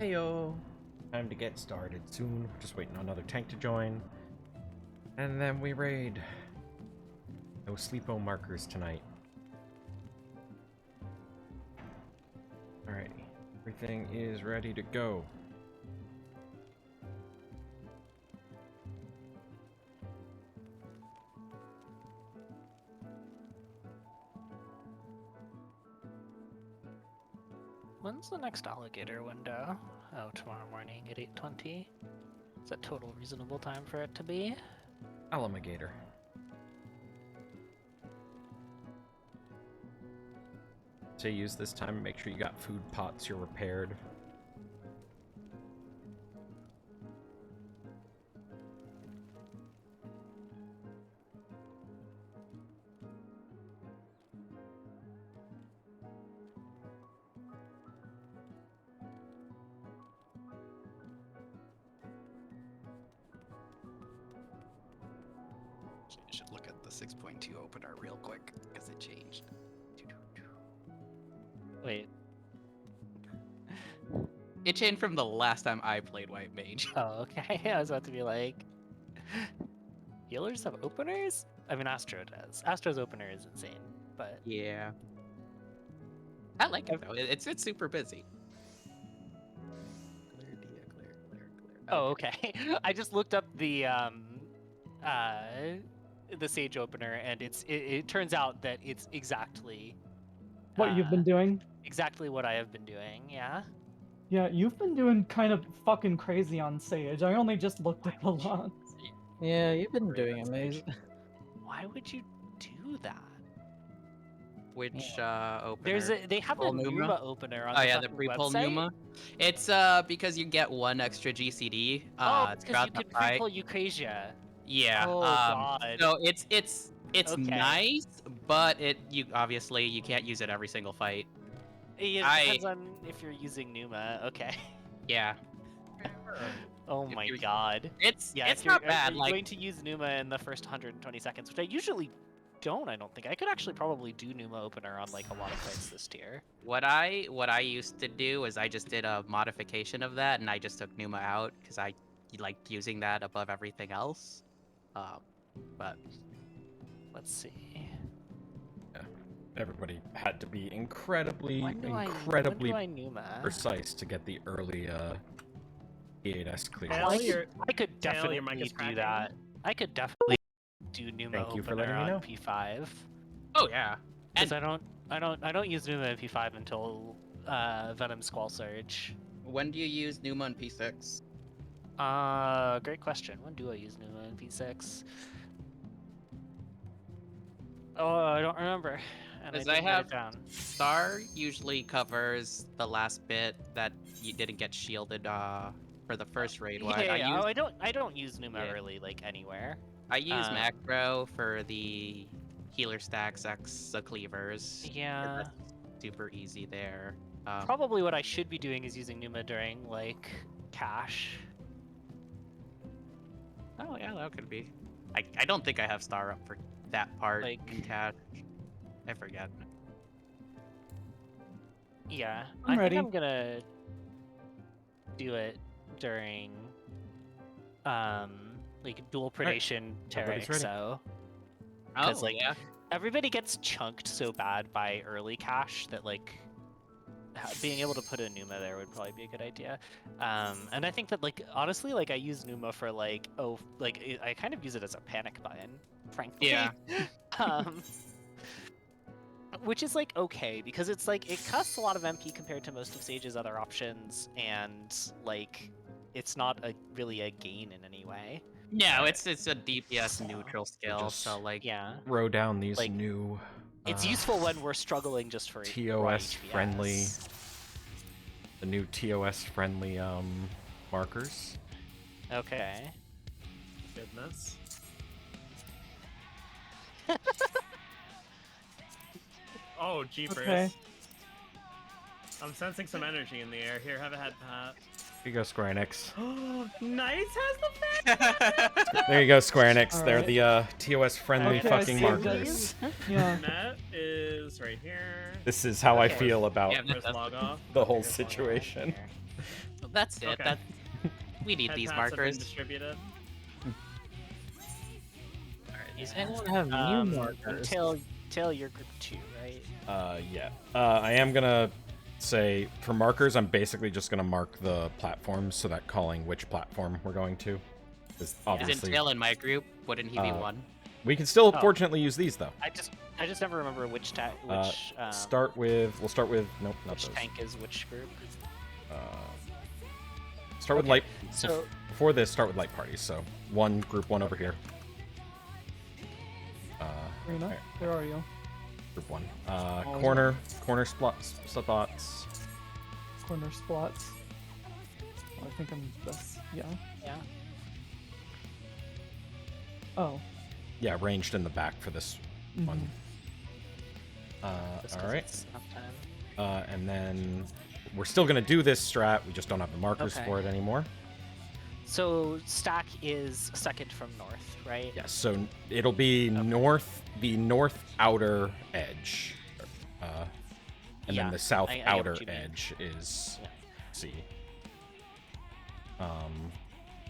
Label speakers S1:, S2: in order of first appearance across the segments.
S1: Heyo! Time to get started soon. Just waiting on another tank to join. And then we raid. No sleepo markers tonight. Alrighty. Everything is ready to go.
S2: When's the next alligator window? Oh, tomorrow morning at 8:20. Is that total reasonable time for it to be?
S1: Alligator. So use this time, make sure you got food pots, you're repaired.
S3: You should look at the 6.2 opener real quick, because it changed.
S2: Wait.
S3: It changed from the last time I played White Mage.
S2: Oh, okay. I was about to be like, healers have openers? I mean, Astro does. Astro's opener is insane, but
S3: Yeah. I like it though. It's super busy. Clear, clear.
S2: oh, okay. I just looked up the Sage opener, and it turns out that it's exactly
S4: What you've been doing?
S2: exactly what I have been doing. Yeah.
S4: Yeah, you've been doing kind of fucking crazy on Sage. I only just looked at the logs.
S5: Yeah, you've been
S3: Great
S5: doing
S3: on
S5: amazing.
S2: Why would you do that?
S3: Which opener?
S2: They have a
S3: Pre-pull Numa?
S2: Numa opener on
S3: Oh
S2: the
S3: yeah, the
S2: fucking
S3: pre-pull
S2: website.
S3: Numa. It's because you get one extra GCD.
S2: Oh, it's because
S3: throughout
S2: you
S3: the
S2: could
S3: fight.
S2: pre-pull Eucrasia.
S3: Yeah.
S2: Oh, God.
S3: So it's
S2: Okay.
S3: nice, but you obviously you can't use it every single fight.
S2: Yeah, it depends on if you're using Numa. Okay.
S3: Yeah.
S2: Oh
S3: If
S2: my
S3: you-
S2: god.
S3: It's
S2: Yeah,
S3: it's
S2: if you're,
S3: not bad.
S2: Are you
S3: Like
S2: going to use Numa in the first 120 seconds, which I usually don't. I don't think I could actually probably do Numa opener on like a lot of fights this tier.
S3: what I used to do is I just did a modification of that, and I just took Numa out because I liked using that above everything else. But
S2: Let's see.
S1: Everybody had to be incredibly
S2: When do I Numa?
S1: precise to get the early E8S clear.
S6: Hell,
S2: I could
S6: Tail, your mic
S2: definitely
S6: is
S2: do
S6: cracking.
S2: that. I could definitely do Numa
S1: Thank you for
S2: opener
S1: letting me
S2: on
S1: know.
S2: P5.
S3: oh yeah,
S2: Because I don't use Numa in P5 until Venom Squall Surge.
S3: when do you use Numa on P6?
S2: Great question. When do I use Numa in P6? Oh, I don't remember. And
S3: Because
S2: I
S3: I
S2: didn't write
S3: have
S2: it down.
S3: Star usually covers the last bit that you didn't get shielded for the first raid. What
S2: Yeah, I don't use Numa
S3: Yeah.
S2: really like anywhere.
S3: I use
S2: Um,
S3: macro for the healer stacks X cleavers. 'cause
S2: Yeah.
S3: that's super easy there.
S2: Probably what I should be doing is using Numa during like cash.
S3: Oh yeah, that could be. I don't think I have Star up for that part in
S2: Like-
S3: cash. I forget.
S2: Yeah,
S4: I'm ready.
S2: think I'm gonna do it during like dual predation
S1: Everybody's
S2: Taric,
S1: ready.
S2: so
S3: Oh
S2: 'Cause, like,
S3: yeah.
S2: everybody gets chunked so bad by early cash that like being able to put a Numa there would probably be a good idea. And I think that like honestly like I use Numa for like I kind of use it as a panic button, frankly.
S3: Yeah.
S2: um, which is like okay because it's like it costs a lot of MP compared to most of Sage's other options, and like it's not really a gain in any way.
S3: No, it's a DPS neutral skill,
S1: just-
S3: so like
S2: Yeah,
S1: Throw down these
S2: Like,
S1: new
S2: it's useful when we're struggling just for raw
S1: ToS friendly,
S2: HPS.
S1: the new ToS friendly markers.
S2: Okay.
S6: Goodness. Oh, jeepers.
S4: Okay.
S6: I'm sensing some energy in the air. Here, have a head pat.
S1: Here you go, Square Enix.
S6: Nice has the fact.
S1: There you go, Square Enix. They're
S4: Alright.
S1: the ToS friendly
S4: Okay, I
S1: fucking
S4: see
S1: markers.
S4: Yeah.
S6: Net is right here.
S1: This is how I
S2: Okay.
S1: feel about
S3: Yeah,
S6: First log off.
S1: the whole
S2: Here's one right
S1: situation.
S2: here.
S3: that's it.
S6: Okay.
S3: That we need
S6: Head
S3: these
S6: paths have been
S3: markers.
S6: distributed.
S5: Does anyone have new markers?
S2: Tail, you're group 2, right?
S1: Yeah. I am gonna say for markers, I'm basically just gonna mark the platforms so that calling which platform we're going to is
S3: Isn't
S1: obviously.
S3: Tail in my group? Wouldn't he be
S1: Uh,
S3: one?
S1: We can still
S2: Oh.
S1: fortunately use these though.
S2: I just never remember which
S1: We'll start with nope, not
S2: which
S1: those.
S2: tank is which group.
S1: Start with
S2: Okay,
S1: light.
S2: So
S1: Before this, start with light parties. So group one over here.
S4: Rena,
S1: alright,
S4: where are you?
S1: Group one.
S4: Oh,
S1: Corner spots.
S4: Corner splots. Oh, I think I'm this. Yeah.
S2: yeah.
S4: Oh.
S1: Yeah, ranged in the back for this one.
S2: Just 'cause
S1: All right.
S2: it's enough time.
S1: And then we're still gonna do this strat. We just don't have the markers
S2: Okay.
S1: for it anymore.
S2: So stack is second from north, right?
S1: Yeah. So it'll be the north outer edge, and
S2: Yeah,
S1: then the south
S2: I get
S1: outer
S2: what you mean.
S1: edge is
S2: Yeah.
S1: C.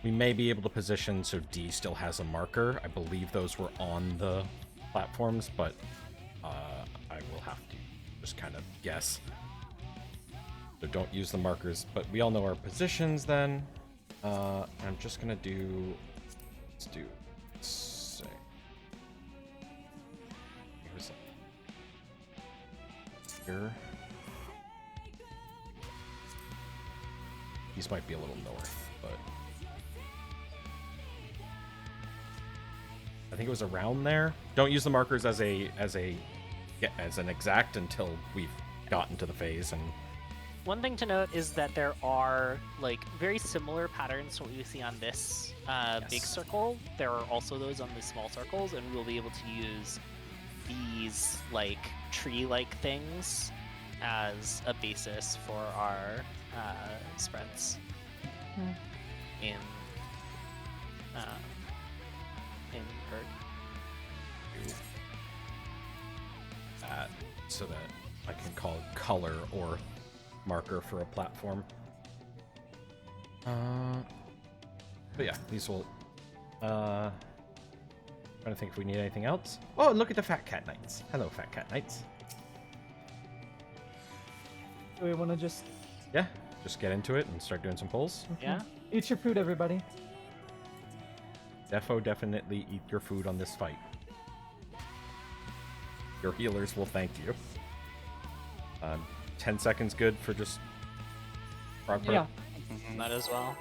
S1: We may be able to position so D still has a marker. I believe those were on the platforms, but I will have to just kind of guess. So don't use the markers, but we all know our positions then. I'm just gonna do, let's do, say, here's here. These might be a little north, but I think it was around there. Don't use the markers as an exact until we've gotten to the phase and.
S2: One thing to note is that there are like very similar patterns to what you see on this big circle. There are also those on the small circles, and we'll be able to use these like tree-like things as a basis for our spreads in Herd.
S1: That so that I can call it color or marker for a platform. But yeah, these will. Trying to think if we need anything else. Oh, look at the Fat Cat Knights. Hello, Fat Cat Knights.
S4: Do we want to just
S1: Yeah, just get into it and start doing some pulls.
S2: Yeah.
S4: eat your food, everybody?
S1: Definitely eat your food on this fight. Your healers will thank you. 10 seconds good for just Prog
S4: Yeah.
S2: That as well.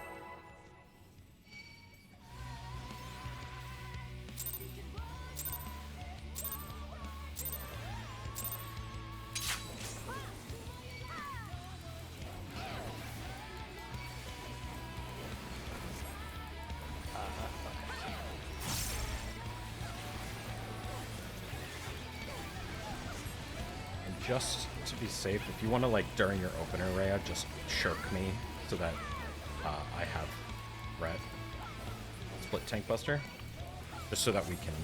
S1: And just to be safe, if you want to, like, during your opener, Rhea, just shirk me so that I have Ret. Split Tank Buster. Just so that we can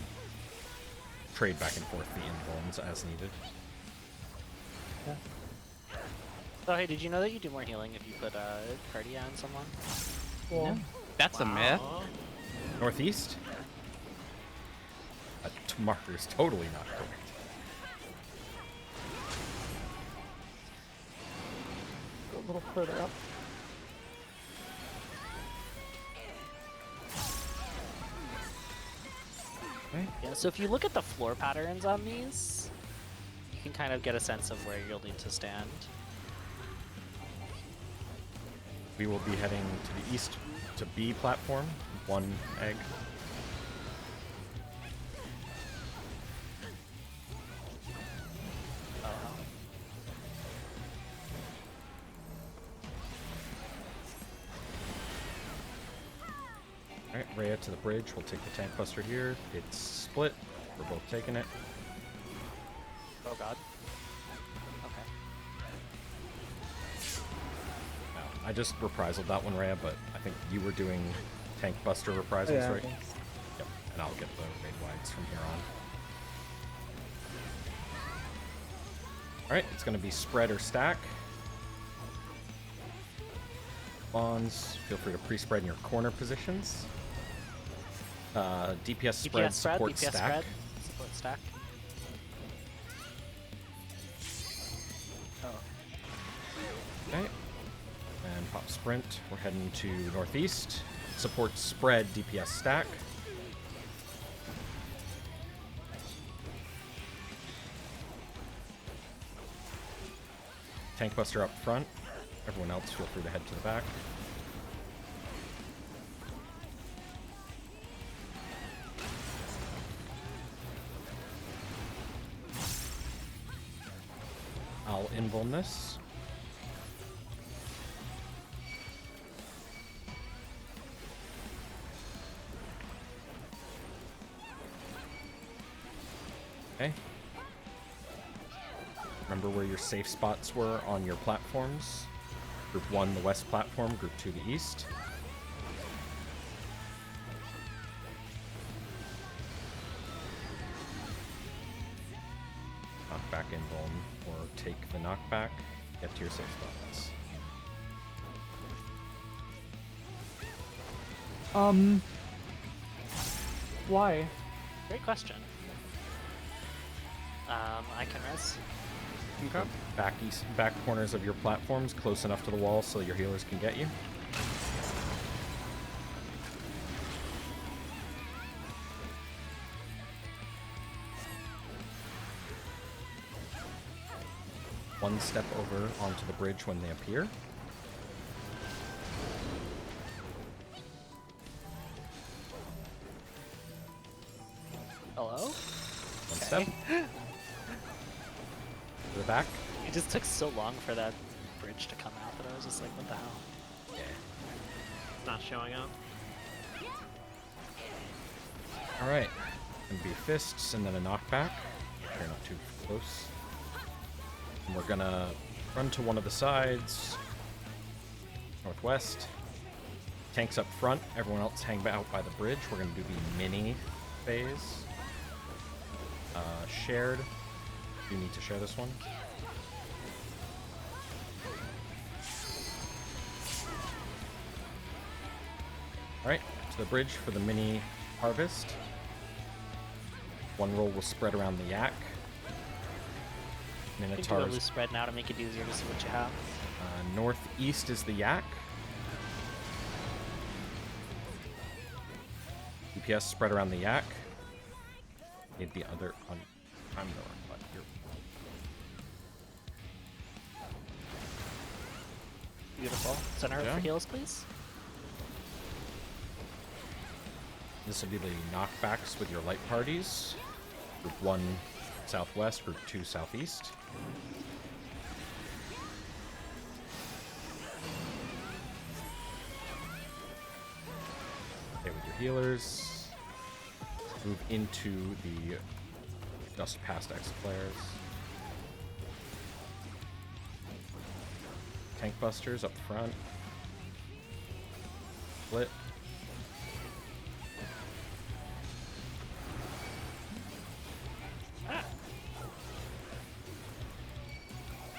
S1: trade back and forth the invulns as needed.
S2: Oh, hey, did you know that you do more healing if you put Cardia on someone?
S4: Cool.
S3: That's a myth.
S6: Aw.
S1: Northeast? Marker's totally not correct.
S4: Go a little further up.
S1: Okay.
S2: Yeah, so if you look at the floor patterns on these, you can kind of get a sense of where you'll need to stand.
S1: We will be heading to the east to B platform. 1 egg. Alright, Rhea to the bridge. We'll take the Tank Buster here. It's split. We're both taking it.
S2: Oh god. Okay.
S1: No, I just reprisal that one, Rhea, but I think you were doing Tank Buster reprisals,
S5: Yeah,
S1: right?
S5: thanks.
S1: Yep, and I'll get the raid wides from here on. Alright, it's going to be spread or stack. spawns. Feel free to pre-spread in your corner positions. DPS spread,
S2: DPS
S1: support
S2: DPS
S1: stack.
S2: spread, support stack. Oh,
S1: Okay. And pop sprint. We're heading to northeast. Support spread, DPS stack. Tank buster up front. Everyone else, feel free to head to the back. I'll invuln this. Okay. Remember where your safe spots were on your platforms. Group 1, the west platform. Group 2, the east. Knockback invuln, or take the knockback. Get to your safe spots.
S4: Why?
S2: great question. I can res.
S1: Okay. Back corners of your platforms, close enough to the wall so your healers can get you. One step over onto the bridge when they appear.
S2: Hello?
S1: One step. To the back.
S2: It just took so long for that bridge to come out that I was just like, what the hell?
S1: Yeah.
S6: It's not showing up.
S1: Alright. Gonna be fists and then a knockback. They're not too close. And we're gonna run to one of the sides. Northwest. Tanks up front. Everyone else hang out by the bridge. We're gonna do the mini phase. Shared. You need to share this one. Alright, to the bridge for the mini harvest. One roll will spread around the yak.
S2: I can do a
S1: Minotaurs.
S2: loose spread now to make it easier to see what you have.
S1: Northeast is the yak. DPS spread around the yak. Need the other on. I'm the wrong button here.
S2: Beautiful. Center
S1: Yeah.
S2: for heals, please.
S1: This will be the knockbacks with your light parties. Group 1 southwest, group 2 southeast. Okay, with your healers. Move into the Dust Past X players. Tank busters up front. Split.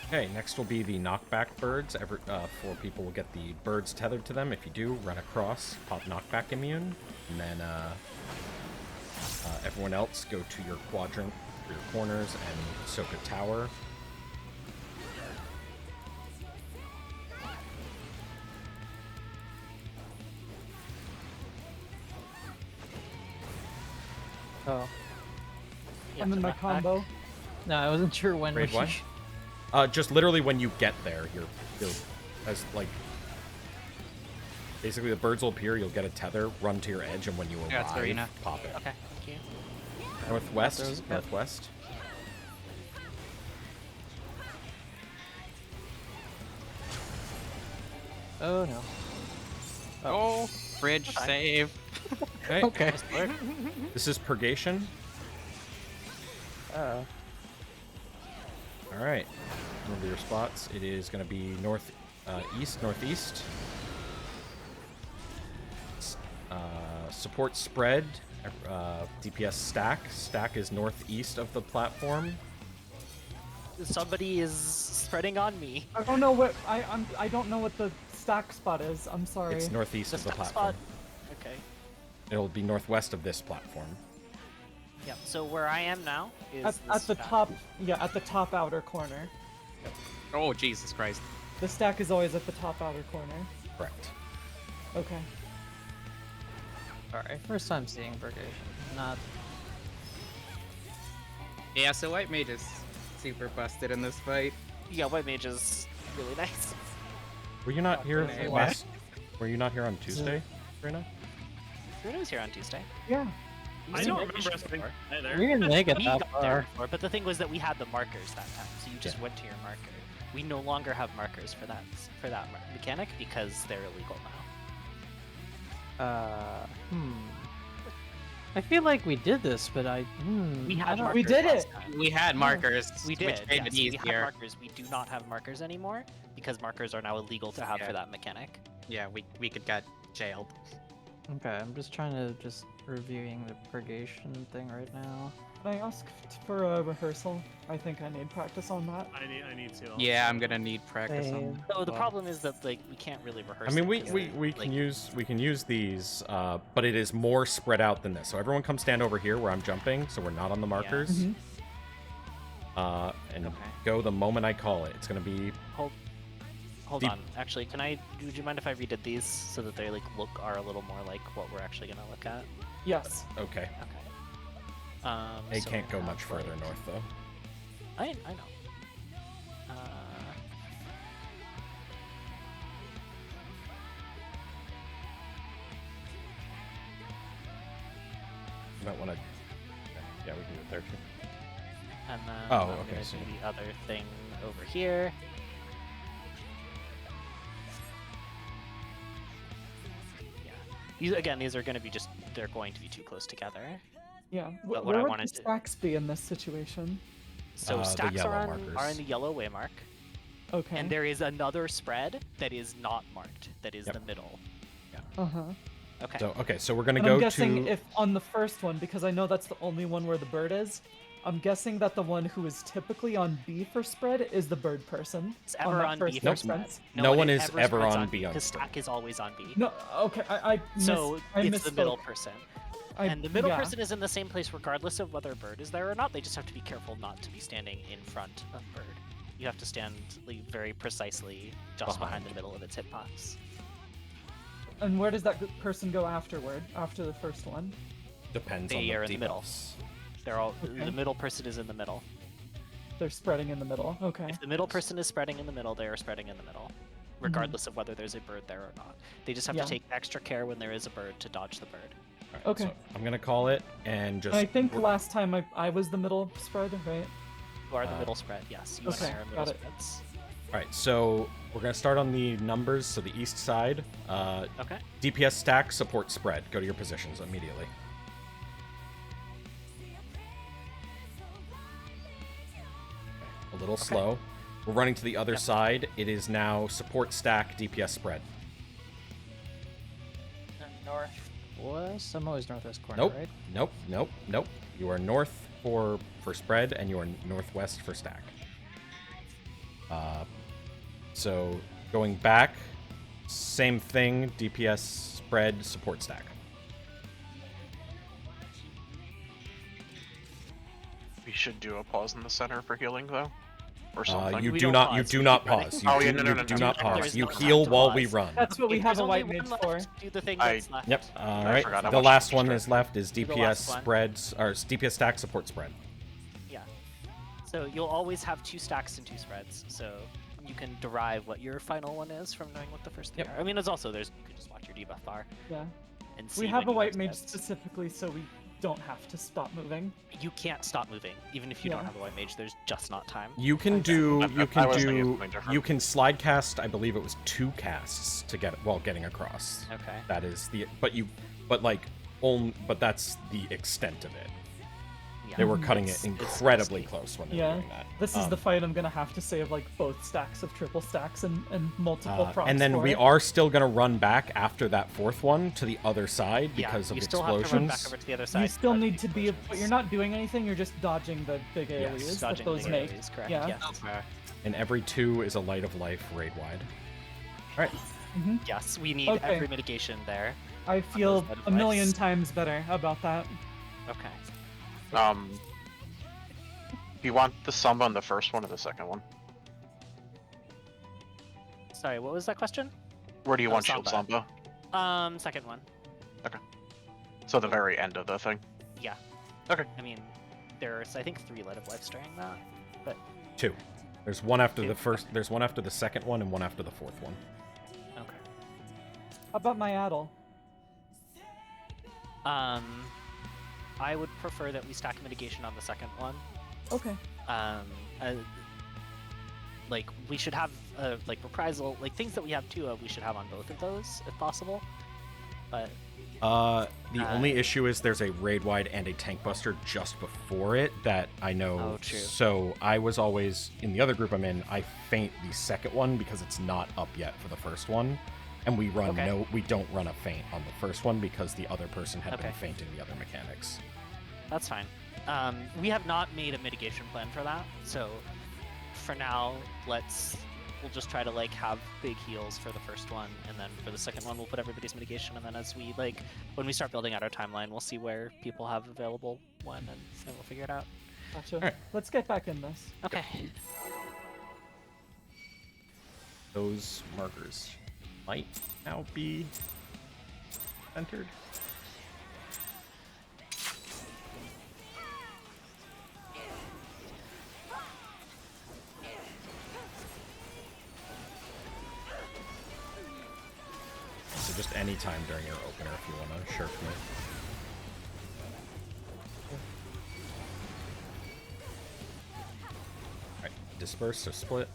S1: Okay, next will be the knockback birds. 4 people will get the birds tethered to them. If you do, run across, pop knockback immune, and then everyone else go to your quadrant, or your corners, and soak a tower.
S5: Oh.
S2: You
S4: I'm
S2: have
S4: in
S2: to
S4: my
S2: knock back.
S4: combo.
S5: No, I wasn't sure when
S1: Raid
S5: we
S1: what? Just literally when you get there, you're as like basically the birds will appear. You'll get a tether, run to your edge, and when you
S3: Yeah, it's
S1: arrive,
S3: Arena.
S1: pop it.
S2: Okay, thank you.
S1: Northwest,
S5: Yep.
S1: northwest.
S5: Oh no.
S3: Oh, bridge
S2: Okay.
S3: save.
S1: Okay.
S5: Okay.
S1: This is purgation.
S5: Oh.
S1: All right. Remember your spots. It is going to be east, northeast. Support spread. DPS stack. Stack is northeast of the platform.
S2: Somebody is spreading on me.
S4: I don't know what I don't know what the stack spot is. I'm sorry.
S1: It's northeast
S2: The
S1: of the
S2: stack
S1: platform.
S2: spot. Okay.
S1: It'll be northwest of this platform.
S2: Yeah. So where I am now is
S4: At
S2: this
S4: the
S2: stack.
S4: top, yeah, at the top outer corner.
S3: Oh, Jesus Christ.
S4: The stack is always at the top outer corner.
S1: Correct.
S4: Okay.
S5: Alright, first time seeing Purgation. Not.
S3: Yeah, so White Mage is super busted in this fight.
S2: Yeah, white mage is really nice.
S1: Were you not here
S3: Okay.
S1: last? Were you not here on Tuesday, Rena?
S2: Bruno was here on Tuesday.
S4: Yeah.
S6: I
S2: seen
S6: don't
S2: White
S6: remember
S2: Mage
S6: us being
S2: before.
S6: there.
S5: We didn't make it
S2: We
S5: that
S2: got there
S5: far.
S2: before, but the thing was that we had the markers that time, so you just
S1: Yeah.
S2: went to your marker. We no longer have markers for that mechanic because they're illegal now.
S5: I feel like we did this, but
S2: We
S5: I
S2: had
S5: don't-
S2: markers
S4: We did
S2: last
S4: it!
S2: time.
S3: We had markers,
S2: We did.
S3: which made
S2: Yes,
S3: it
S2: we had
S3: easier.
S2: markers. We do not have markers anymore because markers are now illegal to have
S3: Yeah.
S2: for that mechanic.
S3: Yeah, we could get jailed.
S5: Okay, I'm just trying to reviewing the purgation thing right now.
S4: Can I ask for a rehearsal? I think I need practice on that.
S6: I need to.
S3: Yeah, I'm gonna need practice on.
S2: So the
S3: well,
S2: problem is that like we can't really rehearse.
S1: I mean,
S2: it
S1: we,
S2: because
S1: we, we can use these, but it is more spread out than this. So everyone come stand over here where I'm jumping, so we're not on the markers.
S4: Mhm.
S1: And
S2: Okay.
S1: go the moment I call it. It's gonna be
S2: Hold
S1: Deep-
S2: on. Actually, would you mind if I redid these so that they are a little more like what we're actually gonna look at?
S4: Yes.
S1: okay.
S2: Okay.
S1: It
S2: So
S1: can't
S2: we
S1: go
S2: have,
S1: much further
S2: like-
S1: north though.
S2: I know.
S1: You might want to. Yeah, we can do it there too.
S2: And then
S1: Oh,
S2: I'm
S1: okay,
S2: gonna
S1: so-
S2: do the other thing over here. Yeah. These are going to be they're going to be too close together.
S4: Yeah.
S2: But what
S4: Where
S2: I
S4: would
S2: wanted
S4: the
S2: to-
S4: stacks be in this situation?
S2: So
S1: The
S2: stacks
S1: yellow
S2: are
S1: markers.
S2: in the yellow waymark,
S4: Okay.
S2: and there is another spread that is not marked. That is
S1: Yep.
S2: the middle.
S4: Uh-huh.
S2: Okay.
S1: So we're gonna
S4: But
S1: go
S4: I'm guessing
S1: to.
S4: if on the first one, because I know that's the only one where the bird is, I'm guessing that the one who is typically on B for spread is the bird person.
S2: It's ever
S4: that
S2: on
S4: first
S2: B
S1: Nope.
S2: for spread.
S4: instance.
S1: No one is
S2: ever
S1: ever
S2: spreads
S1: on B on
S2: because
S1: spread.
S2: stack is always on B.
S4: No, okay, I
S2: So
S4: I
S2: it's the middle
S4: misspoke.
S2: person.
S4: I-
S2: And the middle
S4: yeah.
S2: person is in the same place regardless of whether bird is there or not. They just have to be careful not to be standing in front of bird. You have to stand very precisely just behind the middle of its hitbox.
S4: And where does that person go afterward, after the first one?
S1: Depends
S2: They
S1: on
S2: are
S1: the
S2: in the middle.
S1: debuffs.
S2: They're all
S4: Okay.
S2: the middle person is in the middle.
S4: They're spreading in the middle. Okay.
S2: If the middle person is spreading in the middle, they are spreading in the middle, regardless of whether there's a bird there or not. They just have
S4: Yeah.
S2: to take extra care when there is a bird to dodge the bird.
S1: Alright,
S4: Okay.
S1: So I'm gonna call it and just.
S4: I think last time I was the middle spread, right?
S2: You are the
S1: Uh,
S2: middle spread, yes. You
S4: okay,
S2: and I are middle
S4: got it.
S2: spreads.
S1: All right, so we're gonna start on the numbers. So the east side,
S2: Okay.
S1: DPS stack, support spread. Go to your positions immediately. A little slow. We're running to the other
S2: Yep.
S1: side. It is now support stack, DPS spread.
S5: Northwest? I'm always northwest corner,
S1: Nope,
S5: right?
S1: nope, nope, nope. You are north for spread, and you are northwest for stack. So going back, same thing. DPS spread, support stack.
S7: We should do a pause in the center for healing, though, or something.
S1: You
S2: We
S1: do
S2: don't
S1: not. You
S2: pause,
S1: do
S2: we
S1: not
S2: keep running.
S1: pause.
S7: Oh,
S1: You
S7: yeah,
S1: do,
S7: no, no,
S1: you
S7: no,
S1: do
S7: no,
S1: not
S7: no,
S1: pause.
S2: there's
S1: You
S2: no time
S1: heal
S2: to
S1: while we
S2: pause.
S1: run.
S4: That's what we
S2: If
S4: have
S2: there's
S4: a white
S2: only
S4: mage
S2: one
S4: for.
S2: left, do the thing
S7: I-
S2: that's left.
S1: Yep. All
S7: I
S1: right.
S7: forgot how
S1: The
S7: much
S1: last
S7: you
S1: one
S7: spread.
S1: is left is
S2: The
S1: DPS
S2: last one.
S1: spreads or DPS stack support spread.
S2: Yeah. So you'll always have 2 stacks and 2 spreads. So you can derive what your final one is from knowing what the first 3
S1: Yep.
S2: are. I mean, you can just watch your debuff bar
S4: Yeah.
S2: and see.
S4: We have
S2: when
S4: a
S2: you
S4: white mage
S2: spreads.
S4: specifically so we don't have to stop moving.
S2: You can't stop moving, even if you don't
S4: Yeah.
S2: have a white mage. There's just not time.
S1: You can do.
S7: I-
S1: You
S7: I
S1: can
S7: was thinking
S1: do.
S7: something different.
S1: You can slide cast. I believe it was 2 casts to get while getting across.
S2: Okay.
S1: That is the. But that's the extent of it.
S2: Yeah.
S1: They were cutting
S2: It's-
S1: it
S2: it's
S1: incredibly
S2: nasty.
S1: close when they
S4: Yeah.
S1: were doing that.
S4: This is the fight I'm gonna have to save like both stacks of triple stacks and multiple procs.
S1: and then
S4: for
S1: we
S4: it.
S1: are still gonna run back after that 4th one to the other side
S2: Yeah,
S1: because
S2: you
S1: of
S2: still have to run
S1: explosions.
S2: back over to the other side.
S4: You still
S2: because of
S4: need to be,
S2: explosions.
S4: but you're not doing anything. You're just dodging the big
S1: Yes,
S4: AoEs that
S2: dodging
S4: those
S2: the
S4: make.
S2: AoEs, correct,
S4: Yeah.
S2: yes.
S3: Okay.
S1: And every 2 is a light of life raid wide. All right.
S2: Yes, we need
S4: Okay.
S2: every mitigation there.
S4: I feel
S2: that
S4: a million
S2: advice.
S4: times better about that.
S2: Okay.
S7: Do you want the samba on the first one or the second one?
S2: Sorry, what was that question?
S7: Where do you
S2: Oh,
S7: want shield
S2: samba.
S7: samba?
S2: Second one.
S7: So the very end of the thing.
S2: Yeah.
S7: Okay.
S2: I mean, there's I think 3 light of lives during that, but
S1: 2. There's one after
S2: Two.
S1: the first. There's one after the second one, and one after the fourth one.
S2: okay.
S4: How about my addle?
S2: I would prefer that we stack mitigation on the second one.
S4: Okay.
S2: Uh, like we should have like reprisal, like things that we have 2 of. We should have on both of those if possible. But
S1: The only issue is there's a raid wide and a tank buster just before it that I know.
S2: Oh, true.
S1: So I was always in the other group I'm in. I feint the second one because it's not up yet for the first one, and we run
S2: Okay.
S1: we don't run a feint on the first one because the other person had been
S2: Okay.
S1: feinting the other mechanics.
S2: that's fine. We have not made a mitigation plan for that, so for now, we'll just try to like have big heals for the first one, and then for the second one, we'll put everybody's mitigation, and then as we like, when we start building out our timeline, we'll see where people have available when, and then we'll figure it out.
S4: Gotcha.
S1: Alright.
S4: Let's get back in this.
S2: Okay.
S1: Those markers might now be entered. So just any time during your opener if you want to shirk me. Alright, disperse, so split.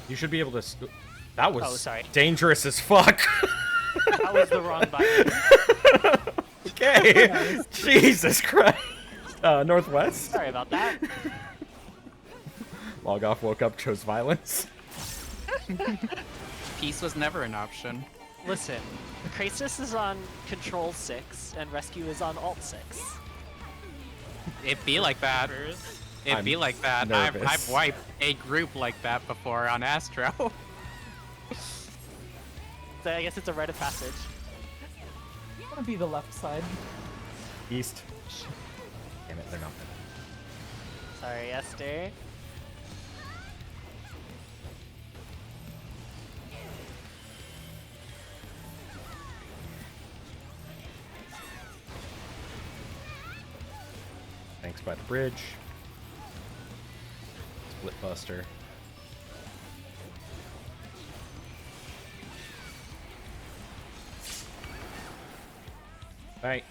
S1: You should be able to... That was
S2: Oh, sorry.
S1: dangerous as fuck.
S2: That was the wrong button.
S1: Okay. Jesus Christ. Northwest.
S2: Sorry about that.
S1: Log off, woke up, chose violence.
S3: Peace was never an option.
S2: Listen, Crisis is on Control 6, and Rescue is on Alt 6.
S3: It'd be like that. It'd be
S1: I'm
S3: like that.
S1: nervous.
S3: I've wiped a group like that before on Astro.
S2: So I guess it's a rite of passage.
S4: I'm gonna be the left side.
S1: East. Damn it, they're not.
S2: Sorry, Esther.
S1: Thanks by the bridge. Split buster. Bank.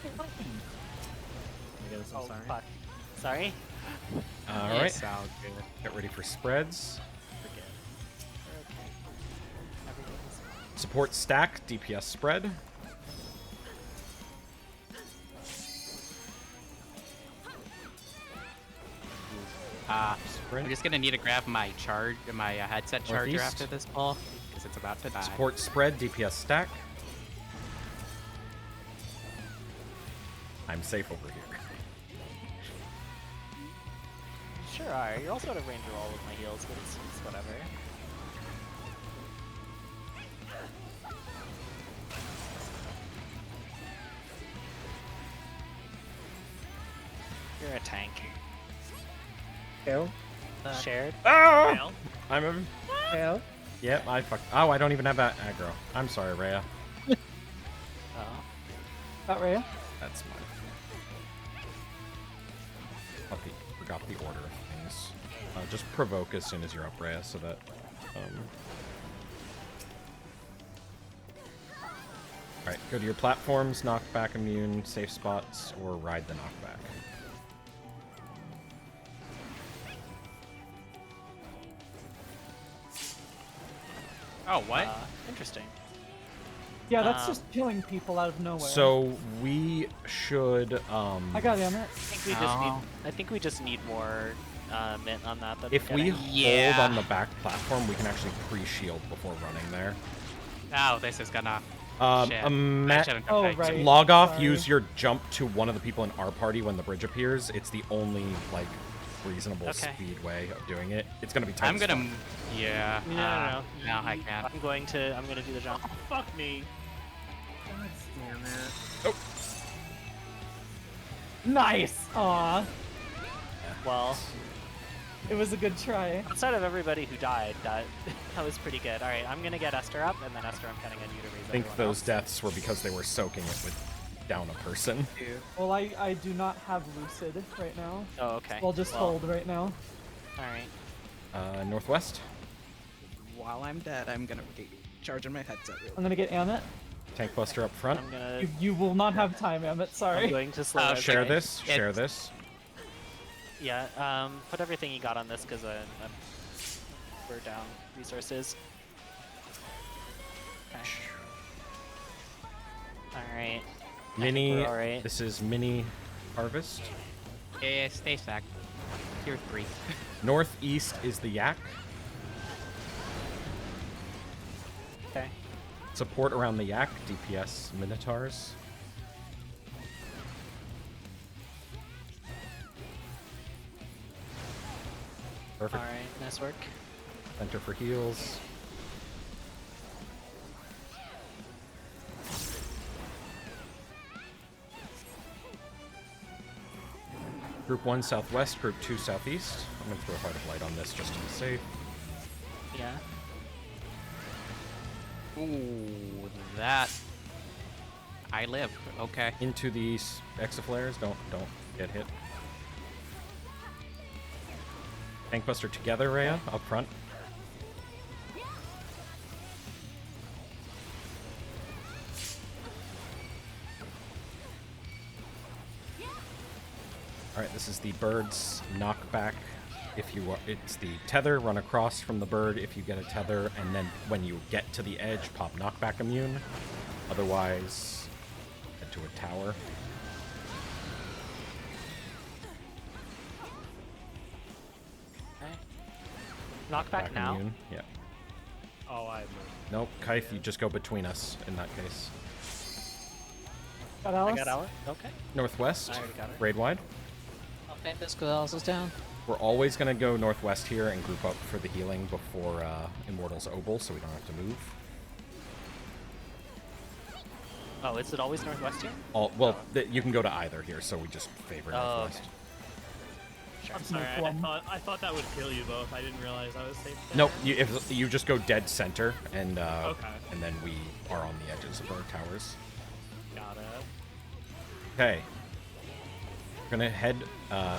S6: I guess I'm
S2: Oh,
S6: sorry.
S2: fuck. Sorry?
S1: Alright.
S3: Sound good.
S1: Get ready for spreads.
S2: Forget. Okay. Everything's...
S1: Support stack, DPS spread.
S3: I'm
S1: Sprint.
S3: just gonna need to grab my headset charger
S1: Northeast.
S3: after this pull, because it's about to die.
S1: Support spread, DPS stack. I'm safe over here.
S2: Sure are. You're also out of range of all of my heals, but it's whatever. You're a tank.
S5: Ew.
S2: Shared?
S1: Ah!
S6: Fail.
S1: I'm a...
S5: Ew.
S1: Yep, I fucked... Oh, I don't even have that aggro. I'm sorry, Rhea.
S2: Oh.
S4: That Rhea?
S1: That's mine. Forgot the order of things. Just provoke as soon as you're up, Rhea, so that... Alright, go to your platforms, knockback immune, safe spots, or ride the knockback.
S3: Oh, what?
S2: Interesting.
S4: Yeah, that's
S2: Um,
S4: just killing people out of nowhere.
S1: So, we should,
S4: I got it, Emmett.
S2: I think we just need more mint on that. Than
S1: if
S2: we're
S1: we
S2: getting.
S1: hold
S3: Yeah.
S1: on the back platform, we can actually pre-shield before running there.
S3: Oh, this is gonna Shit.
S1: Ima-
S3: I shouldn't have
S4: Oh,
S3: typed.
S4: right.
S1: log off,
S4: Sorry.
S1: use your jump to one of the people in our party when the bridge appears. It's the only, like, reasonable
S2: Okay.
S1: speed way of doing it. It's gonna be tight
S3: I'm
S1: as
S3: gonna.
S1: fuck.
S3: Yeah.
S2: No.
S3: No, I can't.
S2: I'm going to do the jump.
S6: Oh, fuck me. God damn it.
S4: Nice. Aw,
S2: Well,
S4: it was a good try.
S2: outside of everybody who died, that was pretty good. All right, I'm gonna get Esther up, and then Esther, I'm counting on you to raise
S1: I think
S2: everyone
S1: those
S2: else.
S1: deaths were because they were soaking it with down a person.
S4: Well, I do not have lucid right now.
S2: Oh, okay.
S4: I'll just
S2: well,
S4: hold right now.
S2: All right.
S1: Northwest.
S8: While I'm dead, I'm gonna be charging my headset real
S4: I'm gonna get Amit.
S1: Tank Buster up front.
S2: I'm gonna.
S4: You will not have time, Amit.
S2: I'm
S4: Sorry.
S2: going to slow.
S3: Oh,
S2: it
S1: Share
S2: down.
S1: this. Share
S3: It's-
S1: this.
S2: Yeah. Put everything you got on this because we're down resources. Okay. All right.
S1: Mini.
S2: we're all right.
S1: This is mini harvest.
S3: Yeah, stay stacked. Tier 3.
S1: Northeast is the yak.
S2: Okay.
S1: Support around the yak. DPS minotaurs. Perfect.
S2: All right. Nice work.
S1: Center for heals. Group 1 southwest, group 2 southeast. I'm going to throw a Heart of Light on this just to be safe.
S2: Yeah.
S3: Ooh, that. I live. Okay.
S1: Into these exaflares. Don't get hit. Tank Buster together, Rhea, up front. Alright, this is the bird's knockback. If you it's the tether, run across from the bird if you get a tether, and then when you get to the edge, pop knockback immune. Otherwise, head to a tower.
S2: Okay. Knockback
S1: Back
S2: now.
S1: immune. Yeah.
S6: Oh, I moved.
S1: Nope, Kaith, you just go between us in that case.
S4: Got
S2: I
S4: Alice.
S2: got Alice. Okay.
S1: Northwest,
S2: I already got her.
S1: raid wide.
S5: I'll paint this because Alice is down.
S1: We're always going to go northwest here and group up for the healing before Immortal's Obel, so we don't have to move.
S2: Oh, is it always northwest here?
S1: Well, you can go to either here, so we just favor
S2: Oh,
S1: northwest.
S2: okay.
S6: I'm sorry. I thought that would kill you both. I didn't realize I was safe. There.
S1: Nope, if you just go dead center, and
S6: Okay.
S1: and then we are on the edges of our towers.
S6: Got it.
S1: Okay. We're gonna head to.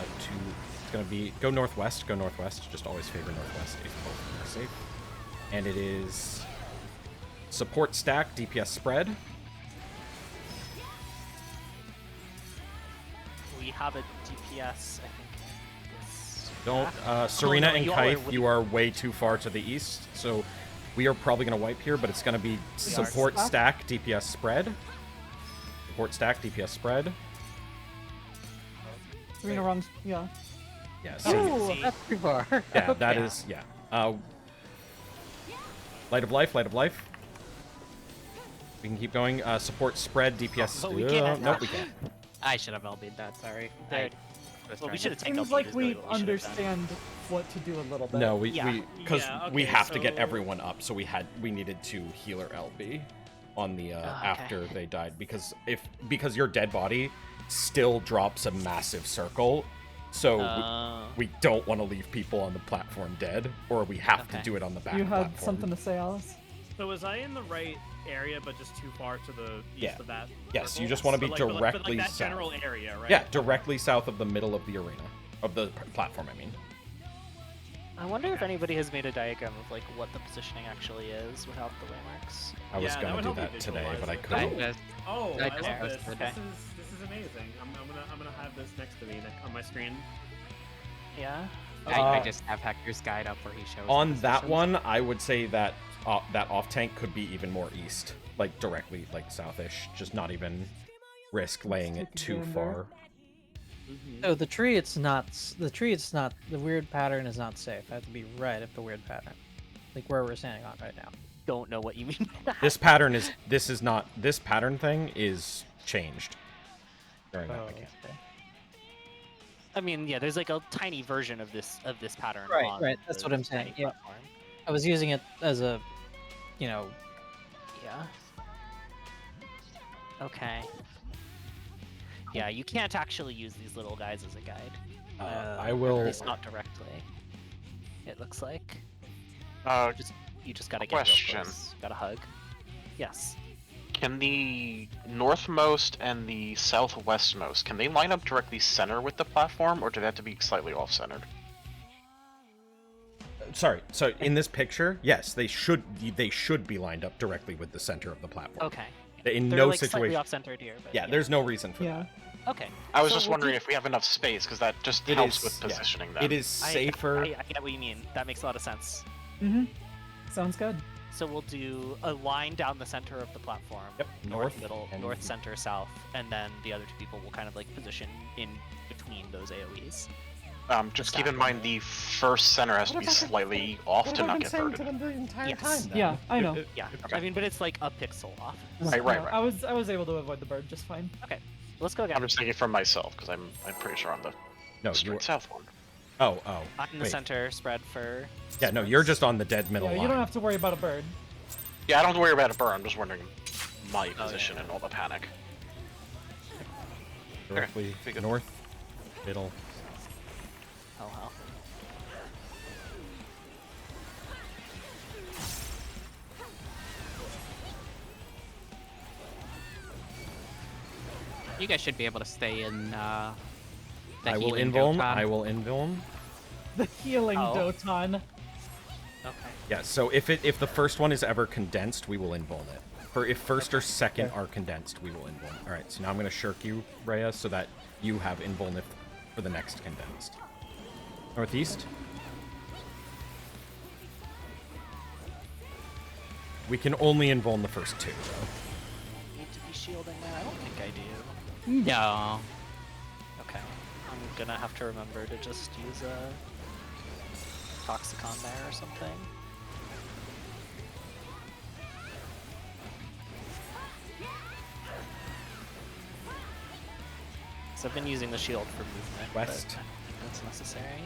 S1: It's gonna be go northwest. Go northwest. Just always favor northwest if both of them are safe. And it is support stack DPS spread.
S2: We have a DPS, I think. This
S1: Don't
S2: back.
S1: Serena
S2: Oh, no,
S1: and
S2: you all are
S1: Kaith,
S2: way-
S1: you are way too far to the east, so we are probably gonna wipe here. But it's gonna be support
S4: Stack?
S1: stack DPS spread. Support stack DPS spread.
S4: Serena wrong. Yeah.
S1: Yeah.
S4: Oh,
S2: See.
S5: That's too far.
S1: Yeah, that
S2: Yeah.
S1: is yeah. Light of life, light of life. We can keep going. Support spread DPS.
S2: Oh, we can't.
S1: Nope, we can't.
S3: I should have LB'd that. Sorry.
S2: There.
S3: Was
S2: Well, we
S3: trying
S2: should have taken.
S4: Seems like we understand what to do a little bit.
S1: No,
S2: Yeah.
S1: because
S6: Yeah,
S1: we
S6: okay,
S1: have to get
S6: so-
S1: everyone up, so we needed to healer LB on the
S2: okay.
S1: after they died because your dead body still drops a massive circle, so we don't want to leave people on the platform dead, or we have to
S2: Okay.
S1: do it on the back
S4: You had
S1: platform.
S4: something to say, Alice?
S6: So was I in the right area, but just too far to the east
S1: Yeah.
S6: of that?
S1: Yes,
S6: circle?
S1: you just wanna be
S6: but
S1: directly
S6: that
S1: south.
S6: general area, right?
S1: Yeah, directly south of the middle of the arena, of the platform. I mean,
S2: I wonder if anybody has made a diagram of like what the positioning actually is without the waymarks.
S1: I was
S6: Yeah, that
S1: gonna
S6: would
S1: do
S6: help me
S1: that today, but I
S6: visualize it.
S1: couldn't.
S3: I just,
S6: Oh,
S3: I
S6: I
S3: just
S6: love
S3: posted
S6: this.
S3: it.
S6: This is amazing. I'm gonna have this next to me on my screen.
S2: Yeah.
S3: I
S1: Uh,
S3: just have Hector's guide up where he shows.
S1: On
S3: the
S1: that
S3: positions.
S1: one, I would say that that off tank could be even more east, like directly, like southish. Just not even risk laying it
S4: take a
S1: too
S4: gander.
S1: far.
S5: So the tree, it's not. The tree, it's not. The weird pattern is not safe. I have to be right of the weird pattern, like where we're standing on right now.
S2: don't know what you mean by that.
S1: This pattern is this pattern thing is changed during that
S5: Oh,
S1: mechanic.
S5: okay.
S2: I mean, yeah, there's like a tiny version of this pattern.
S5: Right,
S2: on
S5: right, that's
S2: the
S5: what I'm saying,
S2: tiny
S5: yeah.
S2: platform.
S5: I was using it as a, you know,
S2: Yeah. Okay. Yeah, you can't actually use these little guys as a guide.
S1: I
S2: At
S1: will.
S2: least not directly. It looks like you just gotta get real
S7: Question.
S2: close. Gotta hug. Yes.
S7: Can the northmost and the southwestmost, can they line up directly center with the platform, or do they have to be slightly off-centered?
S1: Sorry. So in this picture, yes, they should be lined up directly with the center of the platform.
S2: Okay.
S1: In
S2: They're
S1: no
S2: like slightly
S1: situation.
S2: off-centered here. But
S1: Yeah, there's no reason for
S4: Yeah.
S1: that.
S2: Okay.
S7: I was
S2: So
S7: just
S2: we'll
S7: wondering
S2: do-
S7: if we have enough space, because that just
S1: It
S7: helps
S1: is-
S7: with
S1: yeah.
S7: positioning them.
S1: It is safer.
S2: I get what you mean. That makes a lot of sense.
S4: Mm-hmm. Sounds good.
S2: So we'll do a line down the center of the platform.
S1: Yep, north
S2: middle,
S1: and-
S2: north, center, south, and then the other two people will kind of like position in between those AoEs.
S7: Just keep in mind the first center has to be slightly off to not get burdened.
S1: the entire
S2: Yes.
S4: Yeah, I know.
S2: Yeah.
S7: Okay.
S2: I mean, but it's like a pixel off.
S7: Right,
S4: Yeah,
S7: right.
S4: I was able to avoid the bird just fine.
S2: Let's go again.
S7: I'm just thinking for myself, because I'm pretty sure I'm the
S1: No, you.
S7: straight south one.
S1: Oh.
S2: I'm in the
S1: wait.
S2: center spread for.
S1: Yeah, no, you're just on the dead middle
S4: Yeah,
S1: line.
S4: you don't have to worry about a bird.
S7: Yeah, I don't have to worry about a burn. I'm just wondering my
S2: yeah.
S7: position and all the panic.
S1: Directly
S7: Okay, good.
S1: north, middle.
S2: Oh hell.
S3: You guys should be able to stay in. The
S1: I will
S3: healing
S1: invuln.
S3: Doton.
S1: I will invuln.
S4: The healing
S2: Oh.
S4: Doton.
S2: Okay.
S1: Yeah. So if the first one is ever condensed, we will invuln it. For if first or second are condensed, we will invuln. All right. So now I'm going to shirk you, Rhea, so that you have invuln for the next condensed. Northeast. We can only invuln the first two, though.
S2: Need to be shielding that. I don't think I do.
S3: No.
S2: Okay. I'm gonna have to remember to just use a Toxicon there or something. So I've been using the shield for movement. but
S1: West.
S2: I don't think that's necessary.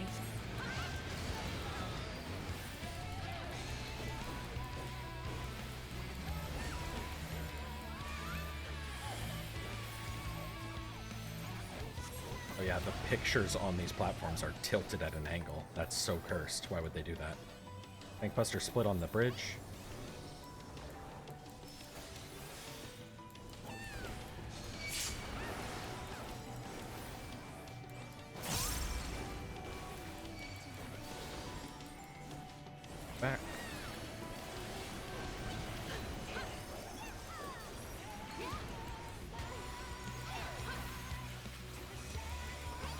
S1: Oh yeah, the pictures on these platforms are tilted at an angle. That's so cursed. Why would they do that? Tankbuster split on the bridge. Back.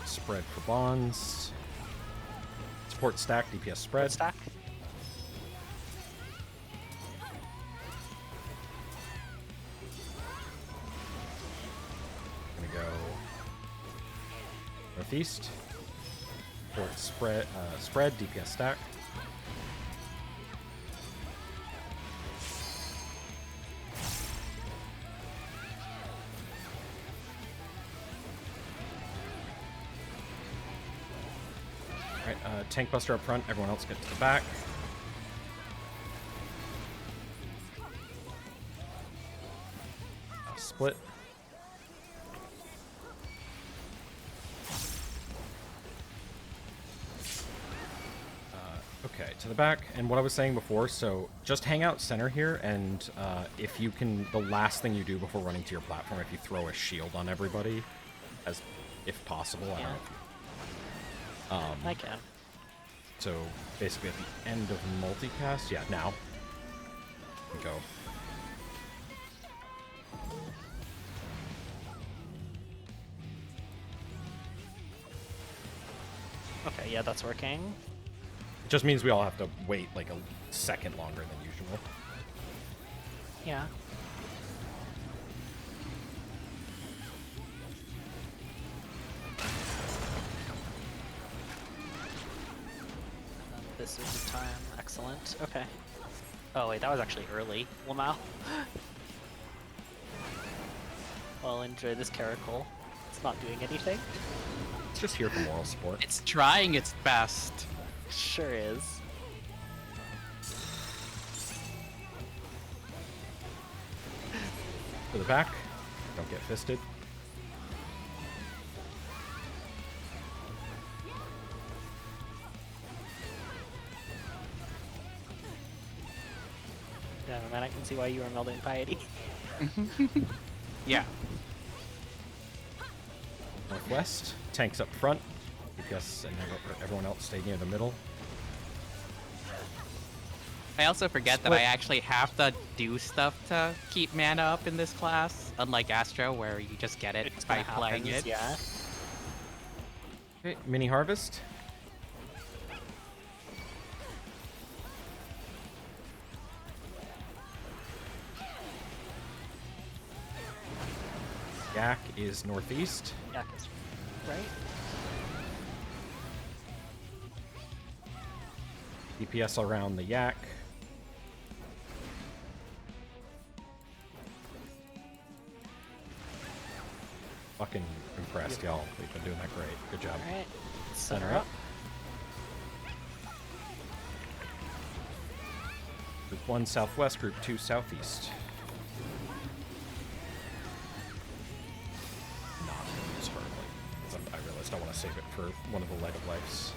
S1: Spread for bonds. Support stack, DPS spread.
S2: Red stack.
S1: Gonna go northeast. Support spread, DPS stack. Alright, tank buster up front, everyone else get to the back. Split. Okay, to the back. And what I was saying before, so just hang out center here, and if you can, the last thing you do before running to your platform, if you throw a shield on everybody, as if possible. I don't know if you,
S2: I can.
S1: so basically at the end of multicast, yeah, now we go.
S2: Okay, yeah, that's working.
S1: It just means we all have to wait like a second longer than usual.
S2: Yeah. This is the time. Excellent. Okay. Oh wait, that was actually early. Lamau. Well, enjoy this caracal. It's not doing anything.
S1: It's just here for moral support.
S3: It's trying its best.
S2: Sure is.
S1: To the back. Don't get fisted.
S2: Yeah, man, I can see why you were melding piety.
S3: Yeah.
S1: Northwest. Tanks up front. DPS and everyone else stay near the middle.
S3: I also forget that I actually have to do stuff to keep mana up in this class, unlike Astro, where you just get it
S2: It's
S3: by
S2: gonna
S3: playing
S2: happen,
S3: it.
S2: Yeah.
S1: Okay, mini harvest. Yak is northeast.
S2: Yeah, right?
S1: DPS around the Yak. Fucking impressed, y'all. We've been doing that great. Good job.
S2: Alright.
S1: Center
S2: Center
S1: up.
S2: up.
S1: Group 1 southwest, group 2 southeast. Not gonna use Hurley, 'cause I realized I want to save it for one of the Light of Lives.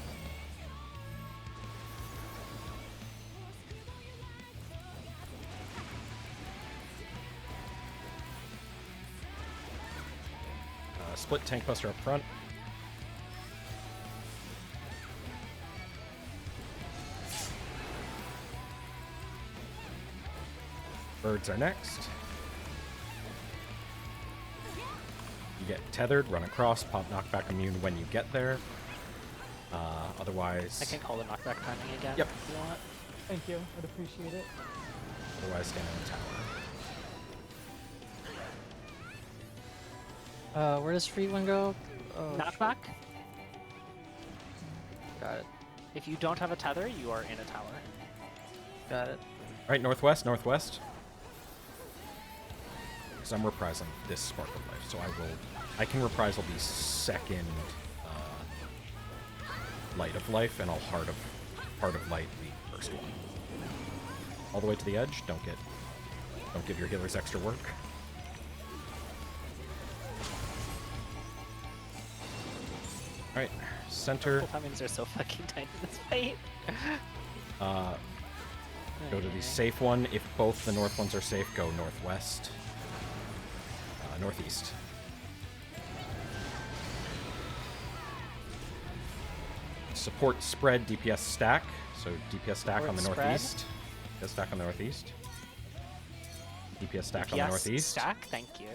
S1: Split tank buster up front. Birds are next. You get tethered, run across, pop knockback immune when you get there. Otherwise,
S2: I can call the knockback timing again.
S1: Yep.
S2: If you want.
S4: Thank you. I'd appreciate it.
S1: otherwise stand in the tower.
S5: Where does free one go?
S2: Knockback.
S5: Got it.
S2: If you don't have a tether, you are in a tower.
S5: Got it.
S1: All right, northwest, northwest. Because I'm reprising this Spark of Life, so I can reprisal the second Light of Life, and I'll Heart of Light the first one. All the way to the edge. Don't give your healers extra work. All right, center.
S2: Full timings are so fucking tight in this fight.
S1: Go to the safe one. If both the north ones are safe, go northwest. Northeast. Support spread DPS stack. So DPS stack
S2: Support
S1: on the
S2: spread?
S1: northeast. DPS stack on the northeast. DPS stack on the
S2: DPS
S1: northeast.
S2: Stack, thank you.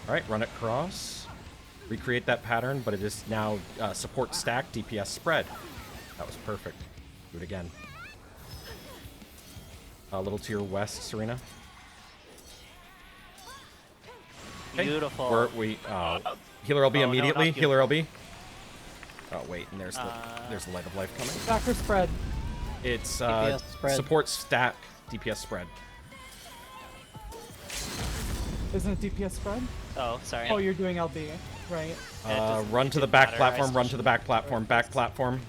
S1: Alright, run it cross. Recreate that pattern, but it is now support stack DPS spread. That was perfect. Do it again. A little to your west, Serena. Okay.
S2: Beautiful.
S1: Healer LB
S2: Oh, no,
S1: immediately.
S2: not
S1: Healer LB. Oh wait, and there's the Light of Life coming.
S4: Stacker spread.
S1: It's
S5: DPS spread.
S1: support stack DPS spread.
S4: Isn't it DPS spread?
S2: Oh, sorry.
S4: Oh, you're doing LB, right?
S1: Run to the back
S2: matter,
S1: platform.
S2: I
S1: Run to the back platform. Back platform.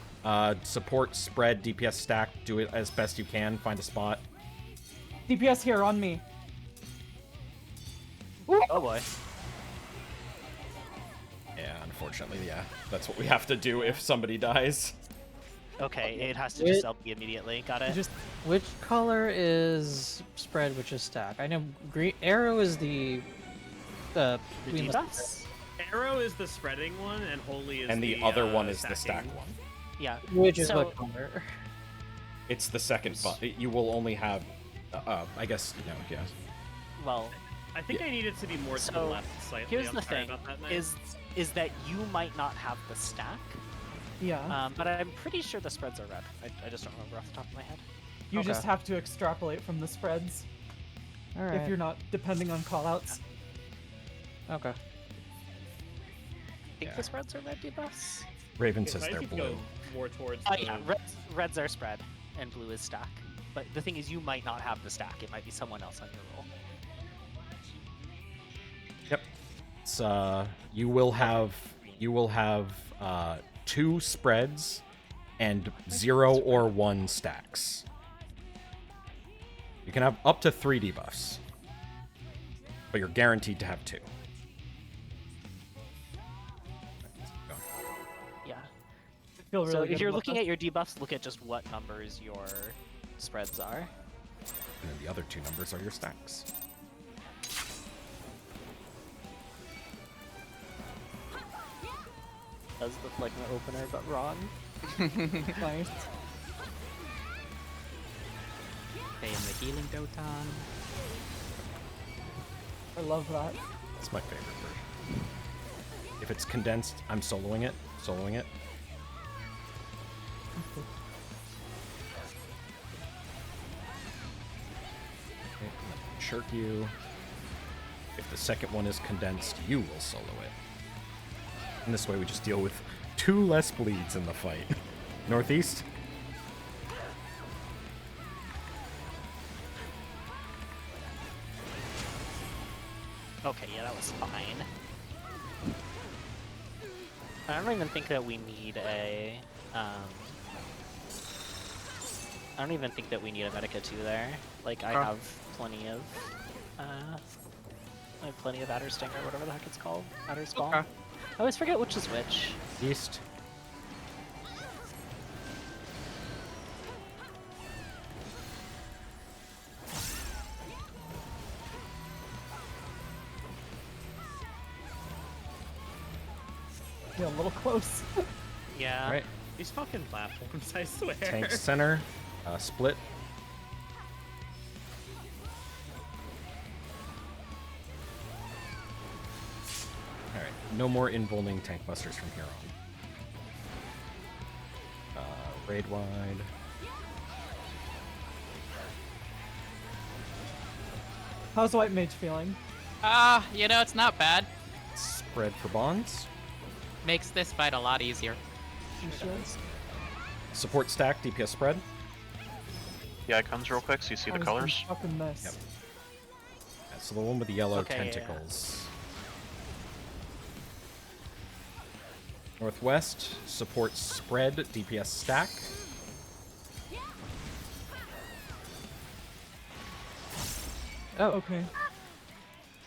S1: Support spread DPS stack. Do it as best you can. Find a spot.
S4: DPS here on me.
S2: Oh boy.
S1: Yeah, unfortunately, yeah. That's what we have to do if somebody dies.
S2: Okay, it has to just LP immediately. Got it.
S4: Just
S5: Which color is spread, which is stack? I know green arrow is the
S2: the
S5: we must-
S2: debuffs?
S6: Arrow is the spreading one, and Holy is
S1: And the other one is the stack
S6: stacking.
S1: one.
S2: Yeah.
S5: which is
S2: So-
S5: what color?
S1: It's the second you will only have, I guess, yeah.
S2: Well,
S6: I think I need it to be more to the
S2: So,
S6: left slightly.
S2: here's
S6: I'm
S2: the
S6: sorry
S2: thing:
S6: about that, Knight.
S2: is that you might not have the stack,
S4: yeah.
S2: but I'm pretty sure the spreads are red. I just don't remember off the top of my head.
S4: You just
S5: okay.
S4: have to extrapolate from the spreads
S5: All right.
S4: if you're not depending on callouts.
S5: Okay.
S2: I think
S1: Yeah.
S2: the spreads are red debuffs.
S1: Raven
S6: Okay,
S1: says
S6: so I
S1: they're
S6: need to
S1: blue.
S6: go more towards
S2: Oh
S6: the...
S2: yeah, reds are spread, and blue is stack. But the thing is, you might not have the stack. It might be someone else on your roll.
S1: Yep. It's you will have 2 spreads and 0 or 1 stacks. You can have up to 3 debuffs, but you're guaranteed to have 2.
S2: Yeah.
S4: I feel really
S2: So
S4: good
S2: if you're
S4: about
S2: looking
S4: this.
S2: at your debuffs, look at just what numbers your spreads are.
S1: And then the other 2 numbers are your stacks.
S2: Does look like an opener, but wrong.
S4: Nice.
S3: Playing the healing Doton.
S4: I love that.
S1: It's my favorite version. If it's condensed, I'm soloing it. Okay, shirk you. If the second one is condensed, you will solo it. And this way we just deal with 2 less bleeds in the fight. Northeast.
S2: Okay, yeah, that was fine. I don't even think that we need a. I don't even think that we need a Medica 2 there. Like, I have plenty of. I have plenty of Adder Sting or whatever the heck it's called. Adder Spawn.
S3: Okay.
S2: I always forget which is which.
S1: East.
S4: Yeah, a little close.
S2: Yeah.
S1: All right.
S6: These fucking platforms, I swear.
S1: Tank center. Split. Alright. No more invulning tank busters from here on. Raid wide.
S4: How's White Mage feeling?
S3: You know, it's not bad.
S1: Spread for bonds.
S3: Makes this fight a lot easier.
S4: You sure?
S1: Support stack, DPS spread.
S7: The icons real quick so you see
S4: I
S7: the
S4: was gonna
S7: colors.
S4: fucking miss.
S1: Yep. So the one with the yellow
S2: Okay, yeah, yeah.
S1: tentacles. Northwest, support spread, DPS stack.
S5: Oh,
S4: Okay.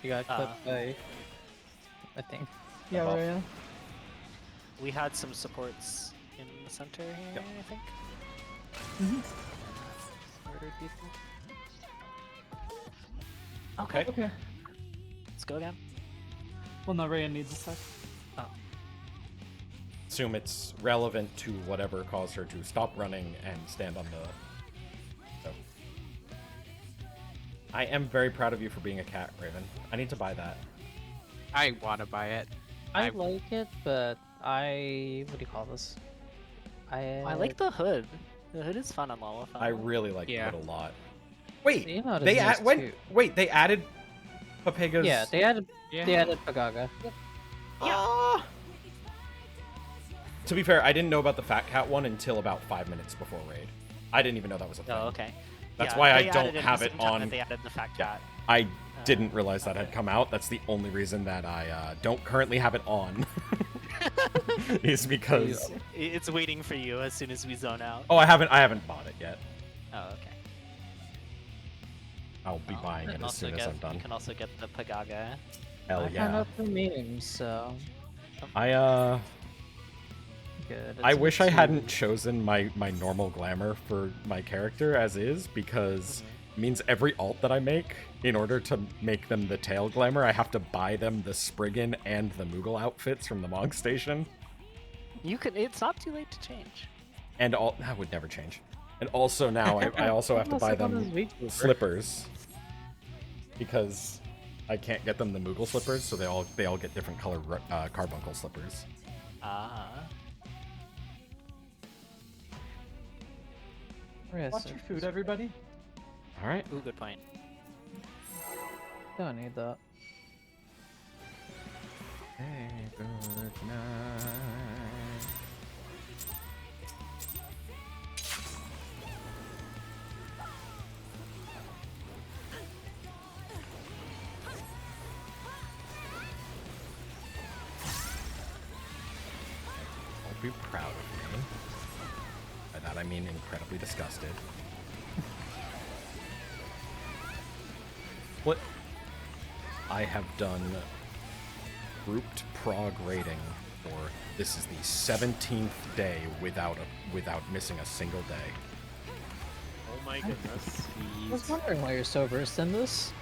S5: you got clipped by. I think.
S4: Yeah,
S1: Above.
S4: Raya.
S2: We had some supports in the center here,
S1: Yep.
S2: I think. Murdered people. Okay,
S4: Okay.
S2: let's go again.
S4: Well, no, Raya needs a sec.
S1: Assume it's relevant to whatever caused her to stop running and stand on the. So. I am very proud of you for being a cat, Raven. I need to buy that.
S3: I want to buy it.
S5: I like it, but I. What do you call this?
S2: I like the hood. The hood is fun on Lollify.
S1: I really like
S3: Yeah.
S1: it a lot. Wait,
S5: The emote is
S1: they
S5: nice too.
S1: wait, they added Papega's.
S5: Yeah, they added.
S3: Yeah.
S5: They added Pagaga. Yep.
S1: Ah! To be fair, I didn't know about the Fat Cat one until about 5 minutes before raid. I didn't even know that was a thing.
S2: Oh, okay.
S1: That's
S2: Yeah,
S1: why I
S2: they
S1: don't
S2: added at
S1: have
S2: the
S1: it
S2: same time
S1: on-
S2: that They added the Fat Cat.
S1: I didn't realize that had come out. That's the only reason that I don't currently have it on. Is because
S2: It's waiting for you as soon as we zone out.
S1: I haven't bought it yet.
S2: Oh, okay.
S1: I'll be buying
S2: You
S1: it
S2: can
S1: as
S2: also
S1: soon as
S2: get-
S1: I'm done.
S2: You can also get the Pagaga.
S1: Hell
S5: I found
S1: yeah.
S5: out the memes, so
S1: I
S5: good.
S1: I
S5: It's
S1: wish I
S5: too-
S1: hadn't chosen my normal glamour for my character as is, because it means every alt that I make, in order to make them the tail glamour, I have to buy them the Spriggan and the Moogle outfits from the Mog Station.
S2: You could. It's not too late to change.
S1: And all that would never change. And also now I also have to buy them slippers, because I can't get them the Moogle slippers, so they all get different colored carbuncle slippers.
S2: Ah.
S4: Watch your food, everybody.
S1: All right.
S2: Ooh, good point.
S5: Don't need that.
S1: Hey, good night. be proud of me. By that I mean incredibly disgusted. What? I have done grouped Prog rating for this is the 17th day without missing a single day.
S6: Oh my goodness.
S5: I was wondering why you're so versed in this.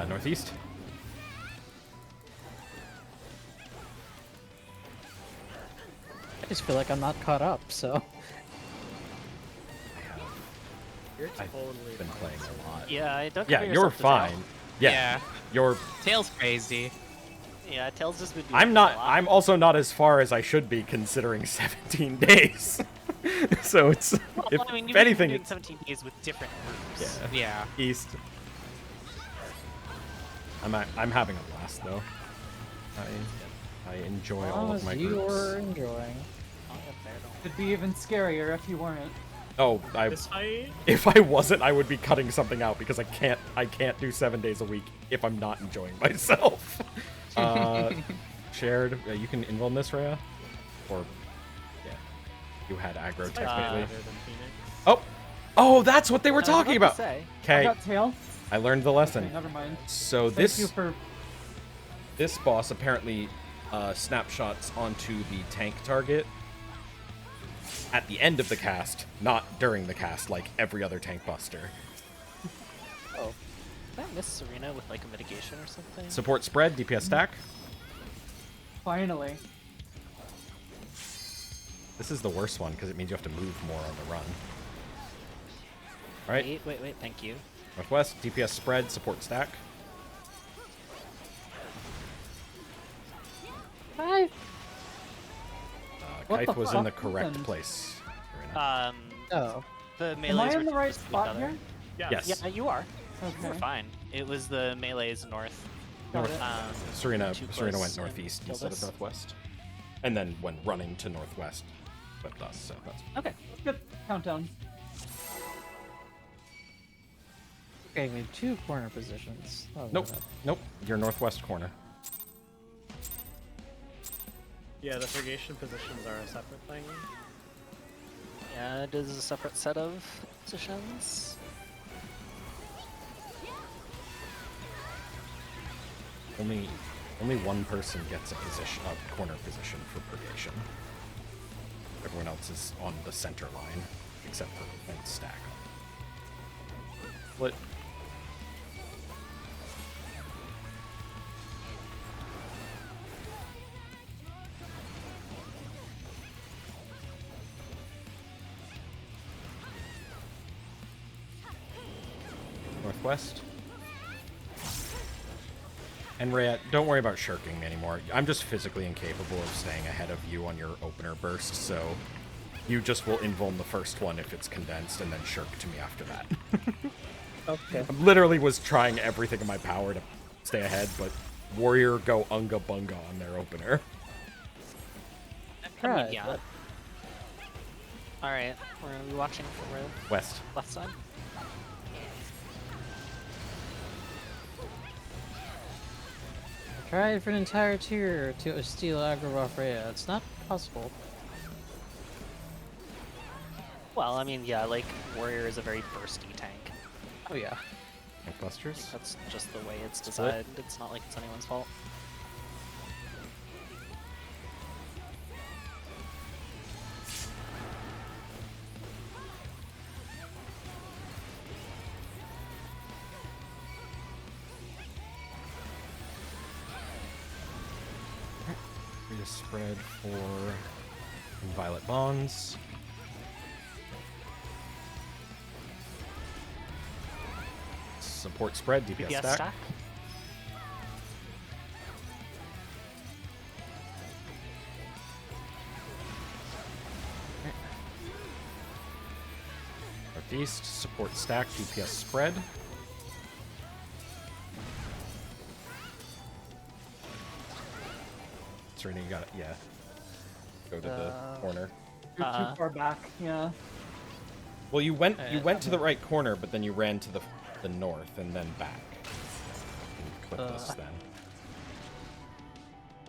S1: Northeast.
S5: I just feel like I'm not caught up, so.
S6: You're
S1: I've
S6: totally
S1: been
S6: fine.
S1: playing a lot.
S2: Yeah, I don't.
S1: Yeah,
S2: compare
S1: you're
S2: yourself to Tail.
S1: fine. Yeah, you're.
S3: Tail's crazy.
S2: Yeah, Tail's just been doing
S1: I'm
S2: this
S1: not.
S2: a lot.
S1: I'm also not as far as I should be considering 17 days. So it's.
S2: Well,
S1: if,
S2: I mean,
S1: if
S2: you've been
S1: anything,
S2: doing
S1: it's
S2: 17 days with different groups.
S3: Yeah.
S1: east. I'm having a blast though. I enjoy
S5: As
S1: all
S5: long
S1: of my
S5: as you're
S1: groups.
S5: enjoying.
S2: Oh, yeah, fair, don't-
S4: It'd be even scarier if you weren't.
S1: Oh,
S6: This fight?
S1: if I wasn't, I would be cutting something out because I can't do 7 days a week if I'm not enjoying myself. Shared, you can involve this, Rhea? Or, yeah, you had aggro
S6: This fight's
S1: technically.
S6: better than Phoenix.
S1: Oh, that's what they were
S2: I was
S1: talking
S2: about
S1: about.
S2: to say.
S4: I
S1: Okay,
S4: got tail.
S1: I learned the lesson.
S4: Okay, never mind.
S1: So
S4: Thank you for.
S1: this boss apparently snapshots onto the tank target at the end of the cast, not during the cast, like every other tank buster.
S2: Oh, did I miss Serena with like a mitigation or something?
S1: Support spread, DPS stack.
S4: Finally.
S1: This is the worst one because it means you have to move more on the run. All right,
S2: Wait, thank you.
S1: Northwest, DPS spread, support stack.
S5: Hi.
S4: What
S1: Kite
S4: the
S1: was in the
S4: fuck
S1: correct
S4: happened?
S1: place. Serena.
S5: Oh.
S2: The
S4: Am
S2: melees
S4: I
S2: were
S4: in the right
S2: supposed to be
S4: spot
S2: together.
S4: here?
S1: Yes.
S2: Yeah, you are. You're
S4: Okay.
S2: fine. It was the melees north.
S4: Got
S1: North.
S4: it.
S1: Serena
S2: too
S1: went
S2: close
S1: northeast
S2: and
S1: instead of
S2: killed us.
S1: northwest, and then went running to northwest with us. So that's
S2: Okay.
S4: Good countdown.
S5: Okay, we have 2 corner positions. Oh,
S1: nope,
S5: no.
S1: nope. Your northwest corner.
S6: Yeah, the purgation positions are a separate thing.
S2: Yeah, it is a separate set of positions.
S1: Only one person gets a corner position for purgation. Everyone else is on the center line, except for and stack. What? Northwest. And Rhea, don't worry about shirking me anymore. I'm just physically incapable of staying ahead of you on your opener burst, so you just will invuln the first one if it's condensed and then shirk to me after that.
S5: Okay.
S1: I literally was trying everything in my power to stay ahead, but Warrior go unga bunga on their opener.
S2: I mean,
S5: Right,
S2: yeah.
S5: but-
S2: Alright, we're gonna be watching for
S1: West.
S2: left side.
S5: Tried for an entire tier to steal aggro off Rhea. It's not possible.
S2: Well, I mean, yeah, like, Warrior is a very bursty tank.
S5: Oh yeah.
S1: Busters.
S2: That's just the way it's
S1: Split.
S2: designed. It's not like it's anyone's fault.
S1: Free to spread for Violet Bonds. Support spread, DPS
S2: DPS
S1: stack.
S2: stack.
S1: Northeast, support stack, DPS spread. Serena, you got it. Yeah. Go to the corner.
S4: You're
S2: Uh,
S4: too far back. Yeah.
S1: Well, you went to the right corner, but then you ran to the north and then back. And clip this then.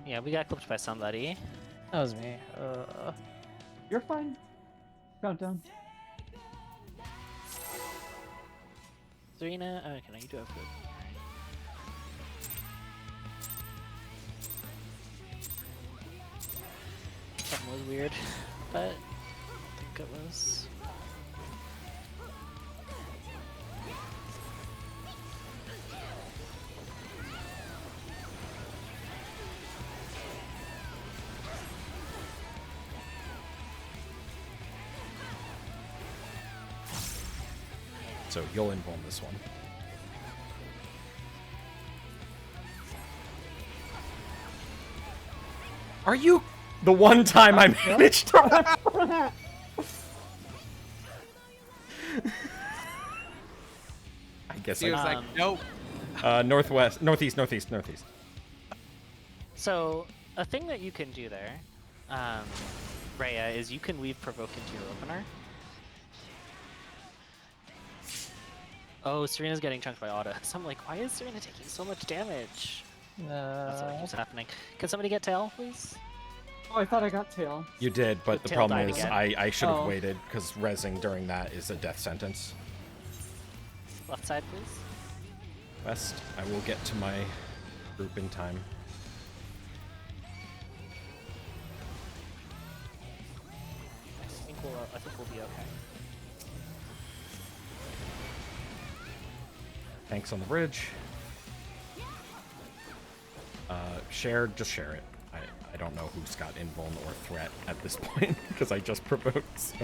S2: Yeah, we got clipped by somebody.
S5: That was me.
S4: You're fine. Countdown.
S2: Serena, oh, okay, no, you do have good. Something was weird, but I think it was.
S1: So you'll invuln this one. Are you the one time I managed to? I guess
S3: He was
S1: I.
S3: like, nope.
S1: Northwest, northeast.
S2: So, a thing that you can do there, Rhea, is you can weave Provoke into your opener. Oh, Serena's getting chunked by Auto. So I'm like, why is Serena taking so much damage? That's what keeps happening. Can somebody get tail, please?
S4: Oh, I thought I got tail.
S1: You did, but the
S2: Tail
S1: problem
S2: died
S1: is
S2: again.
S1: I should have
S4: Oh.
S1: waited because rezzing during that is a death sentence.
S2: Left side, please.
S1: West, I will get to my group in time.
S2: I think we'll be okay.
S1: Tanks on the bridge. Shared, just share it. I don't know who's got invuln or threat at this point because I just provoked. So.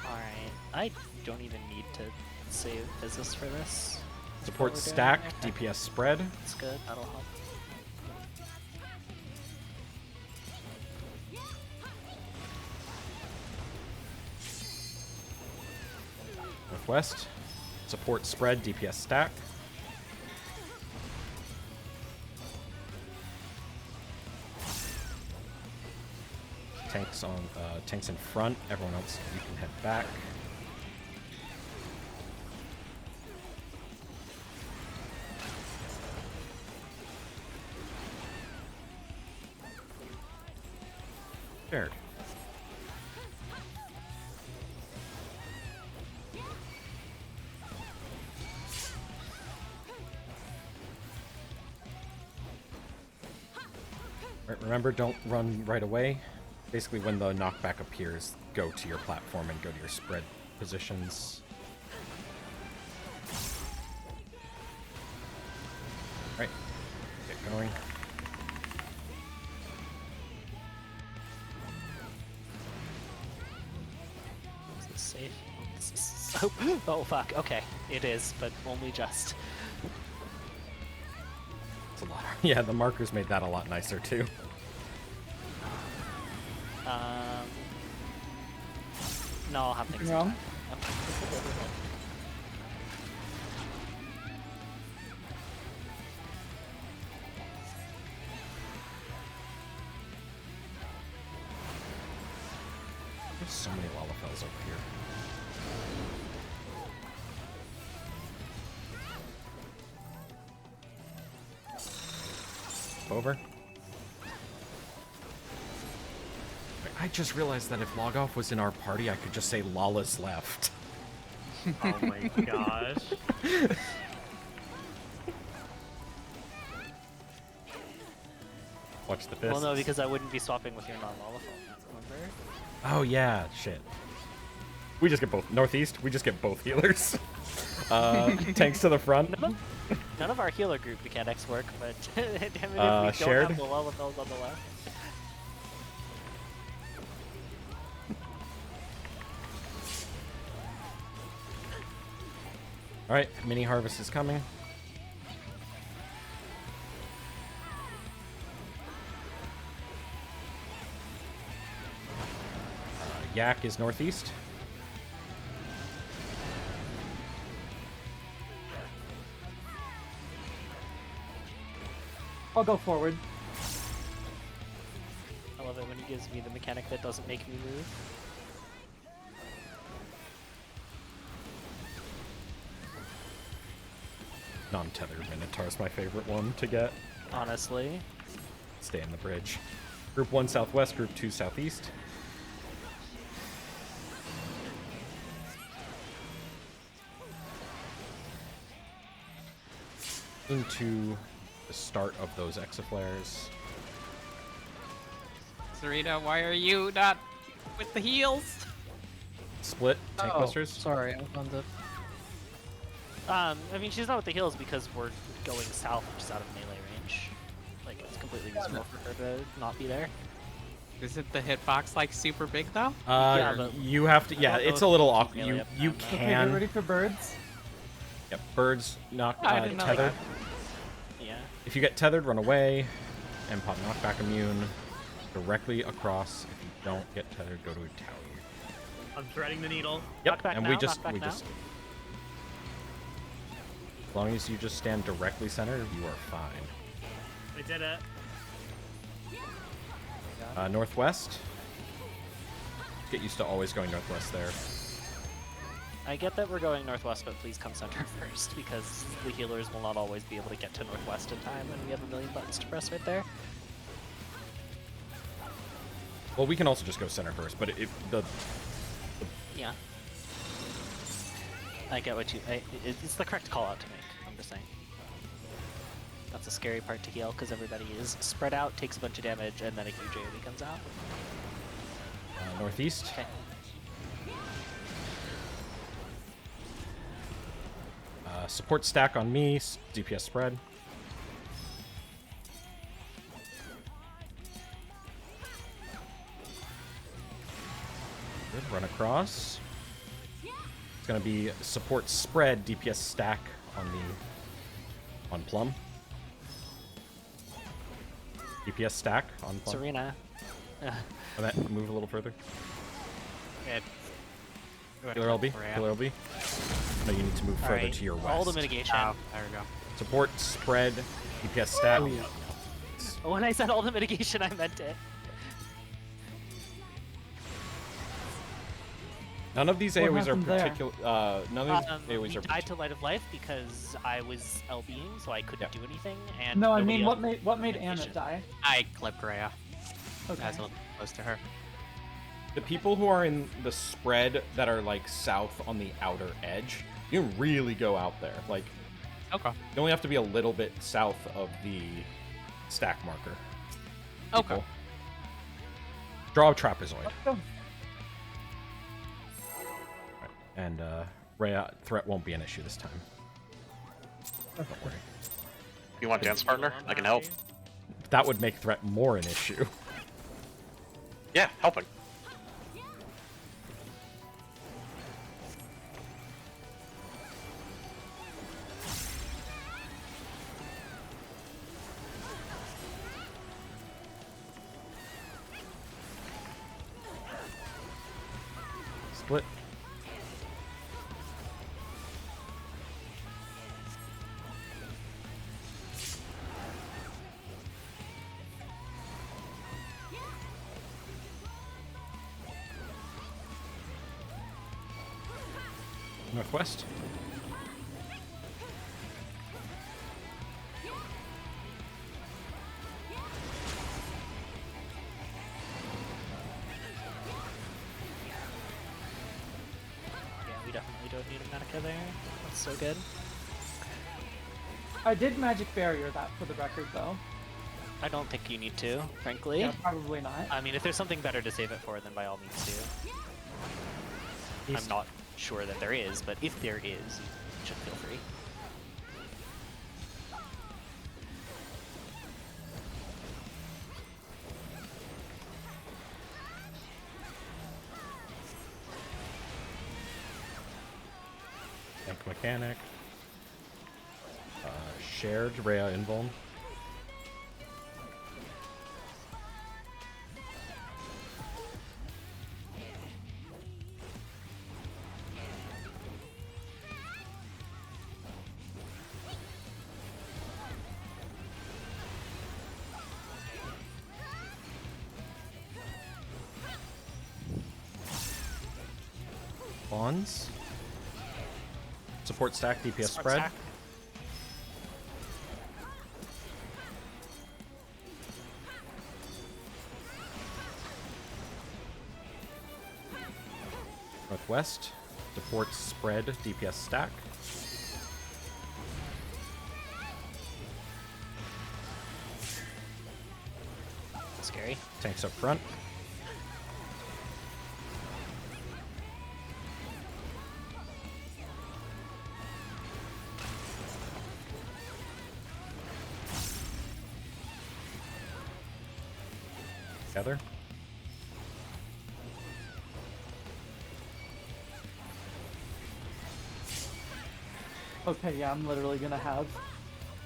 S2: Alright, I don't even need to save business for this.
S1: Support
S2: What we're doing
S1: stack,
S2: there.
S1: DPS spread.
S2: That's good, that'll help.
S1: Northwest. Support spread, DPS stack. Tanks in front. Everyone else, you can head back. Shared. Right, remember, don't run right away. Basically, when the knockback appears, go to your platform and go to your spread positions. Right, get going.
S2: Is this safe? This is so... Oh fuck, okay. It is, but only just.
S1: It's a lot. Yeah, the markers made that a lot nicer too.
S2: No, I'll have things in
S4: Wrong.
S2: time.
S1: There's so many Lalafels over here. Over. I just realized that if Logoff was in our party, I could just say Lawless left.
S6: Oh my gosh.
S1: Watch the fist.
S2: Well, no, because I wouldn't be swapping with your non-Lollifon, remember?
S1: Oh yeah, shit. We just get both northeast. We just get both healers. Tanks to the front.
S2: None of our healer group mechanics work, but damn it if we
S1: shared?
S2: don't have the Lollifels on the left.
S1: All right, mini harvest is coming. Yak is northeast.
S4: I'll go forward.
S2: I love it when he gives me the mechanic that doesn't make me move.
S1: Non-tethered Minotaur is my favorite one to get.
S2: Honestly.
S1: Stay in the bridge. Group 1 southwest, group 2 southeast. Into the start of those exaflares.
S3: Serena, why are you not with the heals?
S1: Split, tank
S5: Oh,
S1: busters.
S5: sorry, I was on the.
S2: I mean, she's not with the heals because we're going south, which is out of melee range. Like, it's completely reasonable for her to not be there.
S3: Isn't the hitbox like super big though?
S2: Yeah, but
S1: You have to.
S2: I
S1: Yeah,
S2: don't know
S1: it's
S2: if
S1: a little
S2: keep
S1: awkward.
S2: melee
S1: You
S2: up
S1: you
S2: and down.
S4: Okay, get
S1: can.
S4: ready for birds.
S1: Yep, birds knock
S3: I didn't know
S1: tethered.
S3: that.
S2: Yeah.
S1: If you get tethered, run away, and pop knockback immune directly across. If you don't get tethered, go to a tower.
S6: I'm threading the needle.
S1: Yep,
S2: Knockback
S1: and
S2: now,
S1: we just
S2: knockback now.
S1: as long as you just stand directly center, you are fine.
S6: I did it.
S1: Northwest. Get used to always going northwest there.
S2: I get that we're going northwest, but please come center first, because the healers will not always be able to get to northwest in time, and we have a million buttons to press right there.
S1: Well, we can also just go center first, but
S2: Yeah. I get what you... it's the correct call out to make, I'm just saying. That's a scary part to heal, because everybody is spread out, takes a bunch of damage, and then a huge AoE comes out.
S1: northeast.
S2: Okay.
S1: Support stack on me. DPS spread. Good. Run across. It's gonna be support spread. DPS stack on Plum. DPS stack on Plum.
S2: Serena.
S1: Move a little further.
S3: It,
S1: Killer LB. Killer LB. No, you need to move further
S2: Alright,
S1: to your west.
S2: all the mitigation.
S3: Oh, there we go.
S1: Support spread. DPS stack.
S2: When I said all the mitigation, I meant it.
S1: None of these
S4: What
S1: AoEs are
S4: happened there?
S1: particular. None of these
S2: We
S1: AoEs are.
S2: died to Light of Life because I was LBing, so I couldn't do anything. And
S4: No, I
S2: nobody
S4: mean,
S2: else
S4: what made Anna
S2: mitigation.
S4: die?
S3: I clipped Rhea.
S4: Okay.
S3: As a little close to her.
S1: The people who are in the spread that are like south on the outer edge, you can really go out there. Like,
S3: Okay.
S1: you only have to be a little bit south of the stack marker.
S3: Okay.
S1: People. Draw a trapezoid.
S4: Let's go.
S1: And Rhea, threat won't be an issue this time. Don't worry.
S7: You want dance partner? I can help.
S1: That would make threat more an issue.
S7: Yeah, helping.
S1: Split. Northwest.
S2: Yeah, we definitely don't need a Medica there. That's so good.
S4: I did magic barrier that for the record, though.
S2: I don't think you need to, frankly.
S4: Yeah, probably not.
S2: I mean, if there's something better to save it for, then by all means do. I'm not sure that there is, but if there is, you should feel free.
S1: Amp mechanic. Shared Rhea invuln. Bonds. Support stack, DPS
S2: Support
S1: spread.
S2: stack.
S1: Northwest. Support spread, DPS stack.
S2: Scary.
S1: Tanks up front. Together.
S4: Okay, yeah, I'm literally gonna have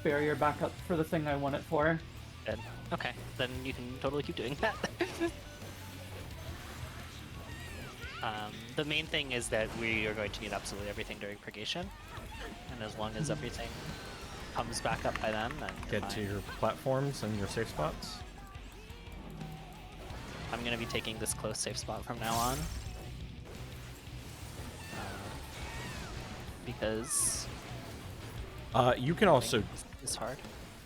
S4: barrier backup for the thing I want it for.
S2: Good. Okay, then you can totally keep doing that. The main thing is that we are going to need absolutely everything during purgation, and as long as everything comes back up by then, then you're
S1: Get to
S2: fine.
S1: your platforms and your safe spots.
S2: I'm going to be taking this close safe spot from now on. Because
S1: You can also,
S2: it's hard.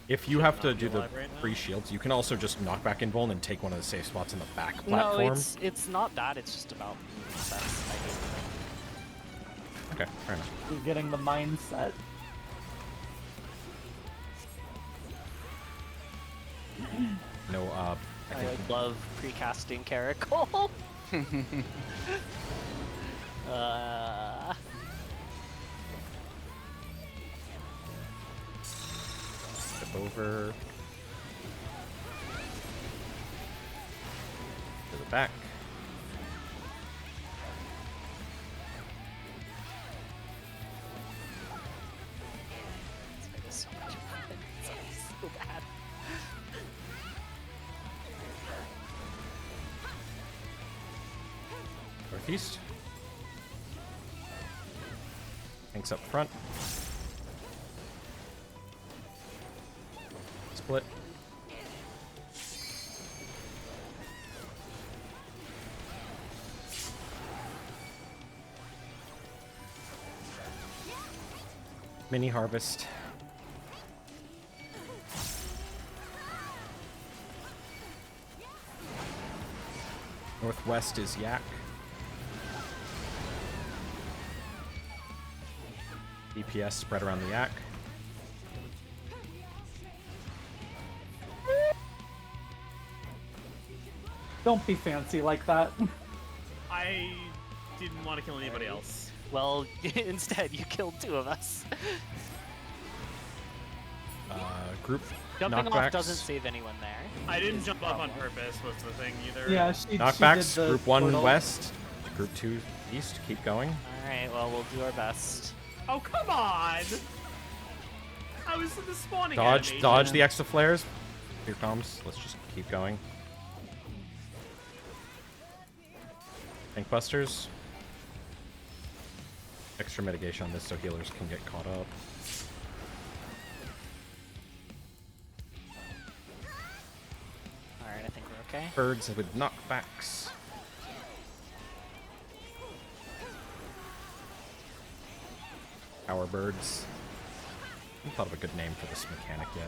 S1: if you
S6: Should
S1: have to
S6: not be
S1: do the
S6: alive right now.
S1: free shields, you can also just knock back invuln and take one of the safe spots in the back
S2: No,
S1: platform.
S2: it's not that. It's just about sense. I hate
S1: Okay, fair enough.
S4: You're getting the mindset.
S1: No, I
S2: I
S1: think
S2: like love precasting Caracal.
S1: step over to the back.
S2: So much fun. It's so bad.
S1: Northeast. Tanks up front. Split. Mini harvest. Northwest is Yak. DPS spread around the Yak.
S4: Don't be fancy like that.
S6: I didn't want to kill anybody else.
S2: Well, instead you killed two of us.
S1: Group
S2: Jumping
S1: knockbacks.
S2: off doesn't save anyone there.
S6: I didn't jump up on purpose was the thing either.
S4: Yeah, she
S1: Knockbacks.
S4: did the
S1: Group 1
S4: portal.
S1: west. Group 2 east. Keep going.
S2: Alright, well, we'll do our best.
S6: Oh, come on! I was in the spawning
S1: Dodge
S6: animation.
S1: the extra flares. Here comes. Let's just keep going. Tank busters. Extra mitigation on this so healers can get caught up.
S2: Alright, I think we're okay.
S1: Birds with knockbacks. Power birds. I haven't thought of a good name for this mechanic yet.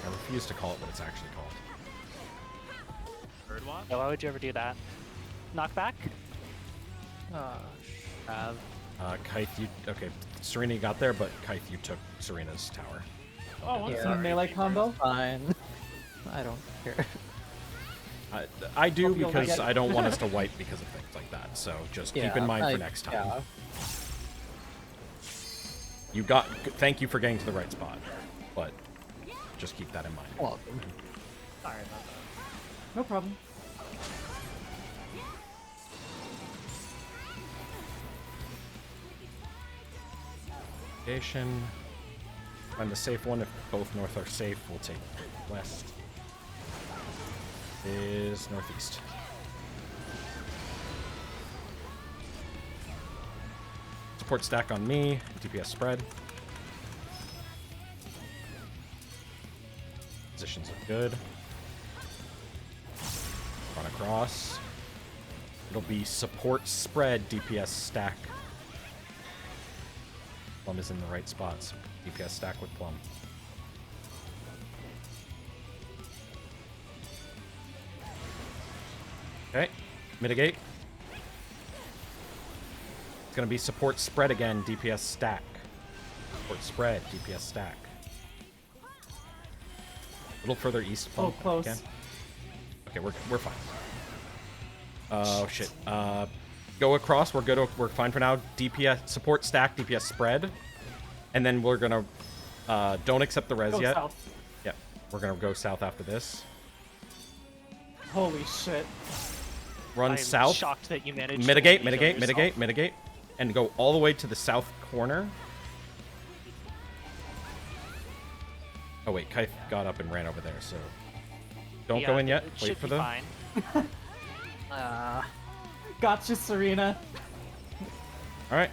S1: I refuse to call it what it's actually called.
S6: Birdwatch?
S2: So why would you ever do that? Knockback?
S1: Kythe, you... Okay, Serena got there, but Kythe, you took Serena's tower.
S6: Oh, I'm
S5: Yeah.
S6: sorry.
S4: Melee combo?
S5: Fine. I don't care.
S1: I do
S4: Hope you'll
S1: because
S4: get-
S1: I don't want us to wipe because of things like that, so just keep in mind for next time.
S5: Yeah.
S1: You got... Thank you for getting to the right spot, but just keep that in mind.
S5: Welcome.
S2: Sorry about that.
S4: No problem.
S1: Navigation. Find the safe one. If both north are safe, we'll take west. Is northeast. Support stack on me. DPS spread. Positions look good. Run across. It'll be support spread DPS stack. Plum is in the right spots. DPS stack with Plum. Okay, mitigate. It's gonna be support spread again, DPS stack. Support spread, DPS stack. A little further east, Plum.
S4: Oh, close.
S1: Again. Okay, we're fine. Oh shit. Go across. We're good. We're fine for now. DPS support stack. DPS spread, and then we're gonna don't accept the res
S4: Go
S1: yet.
S4: south.
S1: Yep. We're gonna go south after this.
S4: Holy shit.
S1: Run
S2: I'm
S1: south.
S2: shocked that you managed
S1: Mitigate.
S2: to
S1: Mitigate.
S2: kill
S1: Mitigate.
S2: yourself.
S1: Mitigate. And go all the way to the south corner. Oh wait, Kaif got up and ran over there, so don't go
S2: Yeah,
S1: in yet.
S2: it
S1: Wait
S2: should
S1: for
S2: be
S1: the.
S2: fine.
S4: Gotcha, Serena.
S1: All right.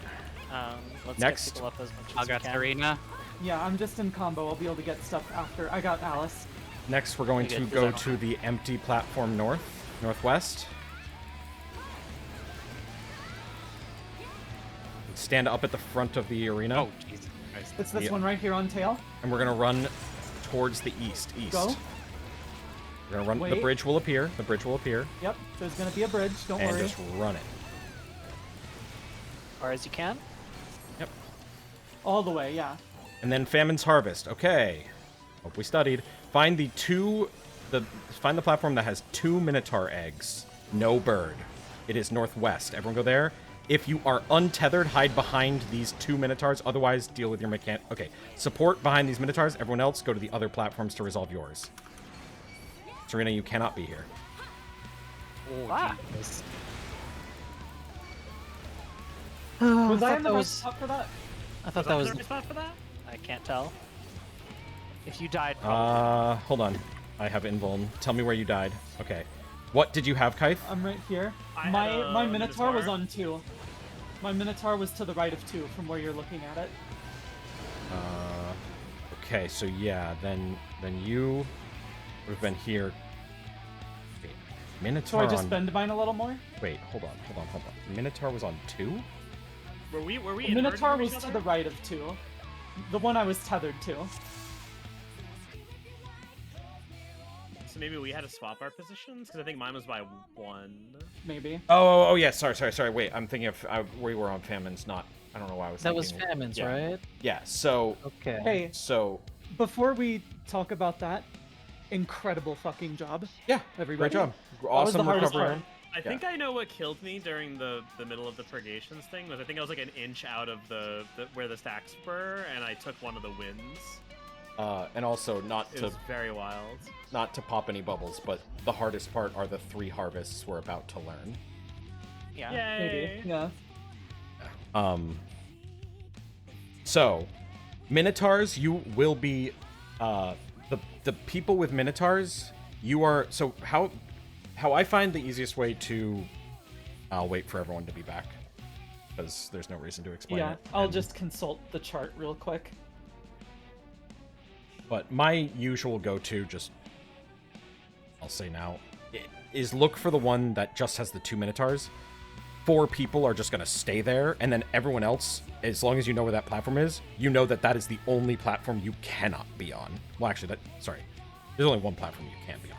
S2: Let's
S1: Next.
S2: get people up as much as
S3: I
S2: we
S3: got
S2: can.
S3: Serena.
S4: Yeah, I'm just in combo. I'll be able to get stuff after. I got Alice.
S1: Next, we're going
S2: Okay,
S1: to
S2: does
S1: go
S2: that-
S1: to the empty platform northwest. Stand up at the front of the arena,
S3: Oh, Jesus Christ.
S4: It's this
S1: Yeah.
S4: one right here on tail.
S1: and we're gonna run towards the east.
S4: Go.
S1: We're gonna run. The
S4: Wait.
S1: bridge will appear. The bridge will appear,
S4: Yep, there's gonna be a bridge. Don't
S1: and
S4: worry.
S1: just run it.
S2: As far as you can.
S1: Yep.
S4: All the way, yeah.
S1: And then Famine's Harvest. Okay. Hope we studied. Find the platform that has 2 Minotaur eggs. No bird. It is northwest. Everyone go there. If you are untethered, hide behind these 2 Minotaurs. Otherwise, deal with your mechanic. Okay. Support behind these Minotaurs. Everyone else, go to the other platforms to resolve yours. Serena, you cannot be here.
S2: Ah.
S4: Was I in the
S5: that
S4: right
S5: was-
S4: spot for that?
S5: I thought
S6: Was
S5: that
S6: I
S5: was.
S6: the right spot for that?
S2: I can't tell. If you died, probably.
S1: Hold on. I have invuln. Tell me where you died. Okay. What did you have, Kaif?
S4: I'm right here.
S6: I had
S4: My
S6: a
S4: Minotaur was
S6: Minotaur.
S4: on 2. My Minotaur was to the right of 2 from where you're looking at it.
S1: Okay, so yeah, then you would have been here. Wait,
S4: So
S1: Minotaur
S4: I just
S1: on.
S4: bend mine a little more.
S1: Wait, hold on. Minotaur was on 2?
S6: Were we
S4: The
S6: inverted
S4: Minotaur
S6: from
S4: was
S6: each
S4: to
S6: other?
S4: the right of 2. The one I was tethered to.
S6: So maybe we had to swap our positions because I think mine was by 1.
S4: Maybe.
S1: Oh, yeah. Sorry. Wait, I'm thinking of we were on famines, not. I don't know why I was.
S5: That was
S1: thinking.
S5: famines,
S1: Yeah.
S5: right?
S1: Yeah. So
S5: Okay.
S4: Hey,
S1: so
S4: before we talk about that, incredible fucking job.
S1: yeah,
S4: Everybody.
S1: great job.
S4: was
S1: Awesome
S4: the hardest
S1: recovery.
S4: part.
S6: I think I know what killed me during the middle of the purgations thing was I think I was like an inch out of the where the stacks were, and I took one of the wins.
S1: And also not
S6: It
S1: to
S6: was very wild.
S1: pop any bubbles, but the hardest part are the 3 harvests we're about to learn.
S2: Yeah.
S6: Yay!
S4: Maybe. Yeah.
S1: So, Minotaurs, you will be, the people with Minotaurs, you are, so how I find the easiest way to, I'll wait for everyone to be back, because there's no reason to explain
S4: Yeah.
S1: it.
S4: I'll
S1: and-
S4: just consult the chart real quick.
S1: But my usual go-to, just, I'll say now, is look for the one that just has the 2 Minotaurs. 4 people are just going to stay there, and then everyone else, as long as you know where that platform is, you know that that is the only platform you cannot be on. Well, actually, sorry. There's only one platform you can be on.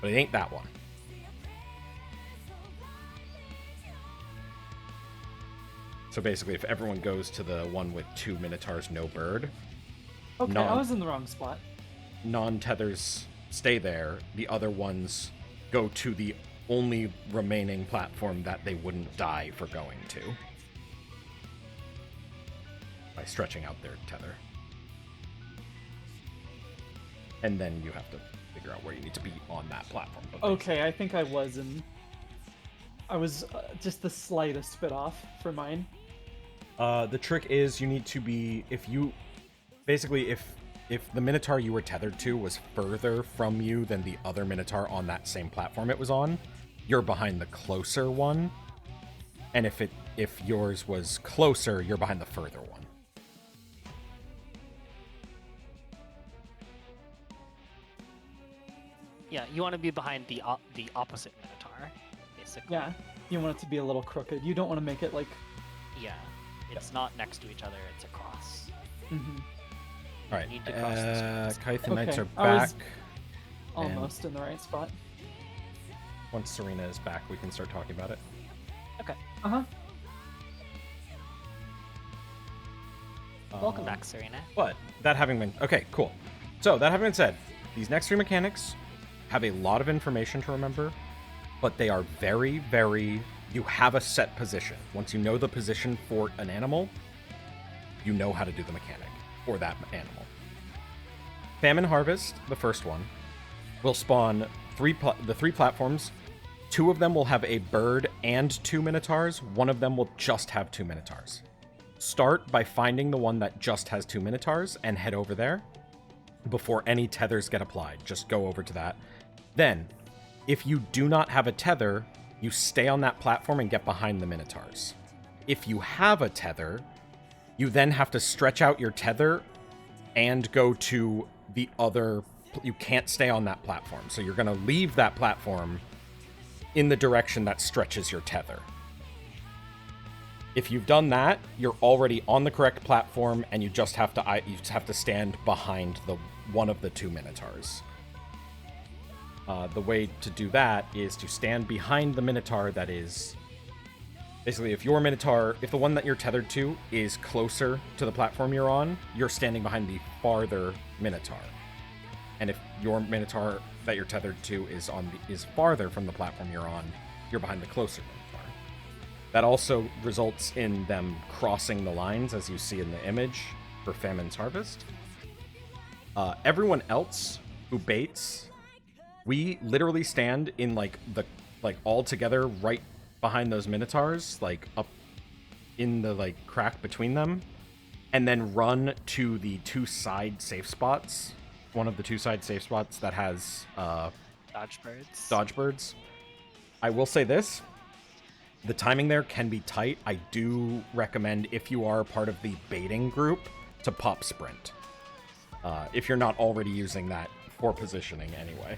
S1: But it ain't that one. So basically, if everyone goes to the one with 2 Minotaurs, no bird,
S4: Okay,
S1: No.
S4: I was in the wrong spot.
S1: non-tethers stay there. The other ones go to the only remaining platform that they wouldn't die for going to. By stretching out their tether. And then you have to figure out where you need to be on that platform. But
S4: Okay, I think I was just the slightest bit off for mine.
S1: the trick is you need to be, if the Minotaur you were tethered to was further from you than the other Minotaur on that same platform it was on, you're behind the closer one. And if yours was closer, you're behind the further one.
S2: Yeah, you want to be behind the opposite Minotaur, basically. basically.
S4: Yeah, you want it to be a little crooked. You don't want to make it like.
S2: Yeah. It's not next to each other, it's across.
S4: Mhm.
S1: All right.
S2: need to cross this one.
S1: Kythe and Knights
S4: Okay,
S1: are
S4: I
S1: back.
S4: was almost in the right spot.
S1: Once Serena is back, we can start talking about it.
S4: Uh huh.
S2: Welcome back, Serena.
S1: But that having been okay, cool. So that having been said, these next three mechanics have a lot of information to remember, but they are very, very. You have a set position. Once you know the position for an animal, you know how to do the mechanic for that animal. Famine Harvest, the first one, will spawn the three platforms. Two of them will have a bird and 2 minotaurs. One of them will just have 2 minotaurs. Start by finding the one that just has 2 minotaurs and head over there before any tethers get applied. Just go over to that. Then, if you do not have a tether, you stay on that platform and get behind the minotaurs. If you have a tether, you then have to stretch out your tether and go to the other. You can't stay on that platform. So you're going to leave that platform in the direction that stretches your tether. If you've done that, you're already on the correct platform, and you just have to stand behind the one of the 2 minotaurs. The way to do that is to stand behind the minotaur that is basically if the one that you're tethered to is closer to the platform you're on, you're standing behind the farther minotaur. And if your minotaur that you're tethered to is farther from the platform you're on, you're behind the closer minotaur. That also results in them crossing the lines, as you see in the image for Famine's Harvest. Everyone else who baits, we literally stand in all together right behind those minotaurs, like up in the crack between them, and then run to the 2 side safe spots. One of the 2 side safe spots that has dodge birds. I will say this: the timing there can be tight. I do recommend, if you are part of the baiting group, to pop sprint. If you're not already using that for positioning anyway.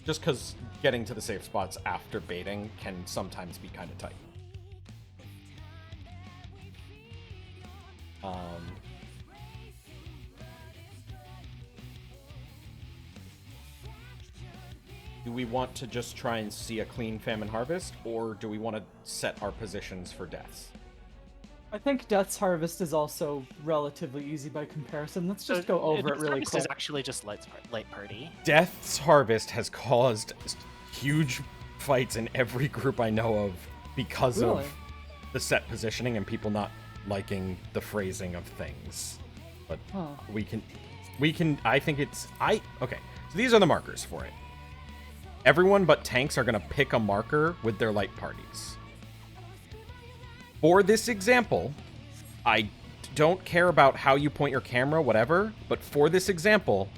S1: Just because getting to the safe spots after baiting can sometimes be kind of tight. Do we want to just try and see a clean Famine Harvest, or do we want to set our positions for deaths?
S4: I think Death's Harvest is also relatively easy by comparison. Let's just go over it really
S2: This
S4: quick.
S2: is actually just light party.
S1: Death's Harvest has caused huge fights in every group I know of because
S4: Really?
S1: of the set positioning and people not liking the phrasing of things. But
S4: Huh.
S1: we can, I think okay, so these are the markers for it. Everyone but tanks are going to pick a marker with their light parties. For this example, I don't care about how you point your camera, whatever, but for this example,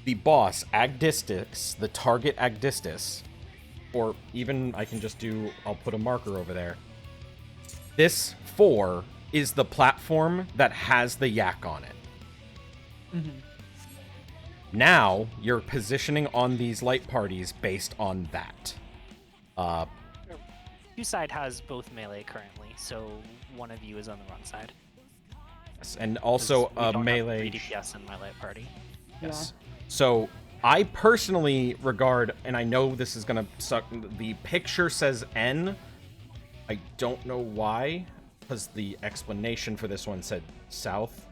S1: the boss, Agdistis, the target Agdistis, or even I'll put a marker over there. This 4 is the platform that has the yak on it.
S4: Mm-hmm.
S1: Now, you're positioning on these light parties based on that.
S2: 2 side has both melee currently, so one of you is on the wrong side.
S1: Yes, and also
S2: We don't
S1: melee.
S2: have 3 DPS in my light party.
S1: Yes. So I personally regard, and I know this is gonna suck. The picture says N. I don't know why, because the explanation for this one said south,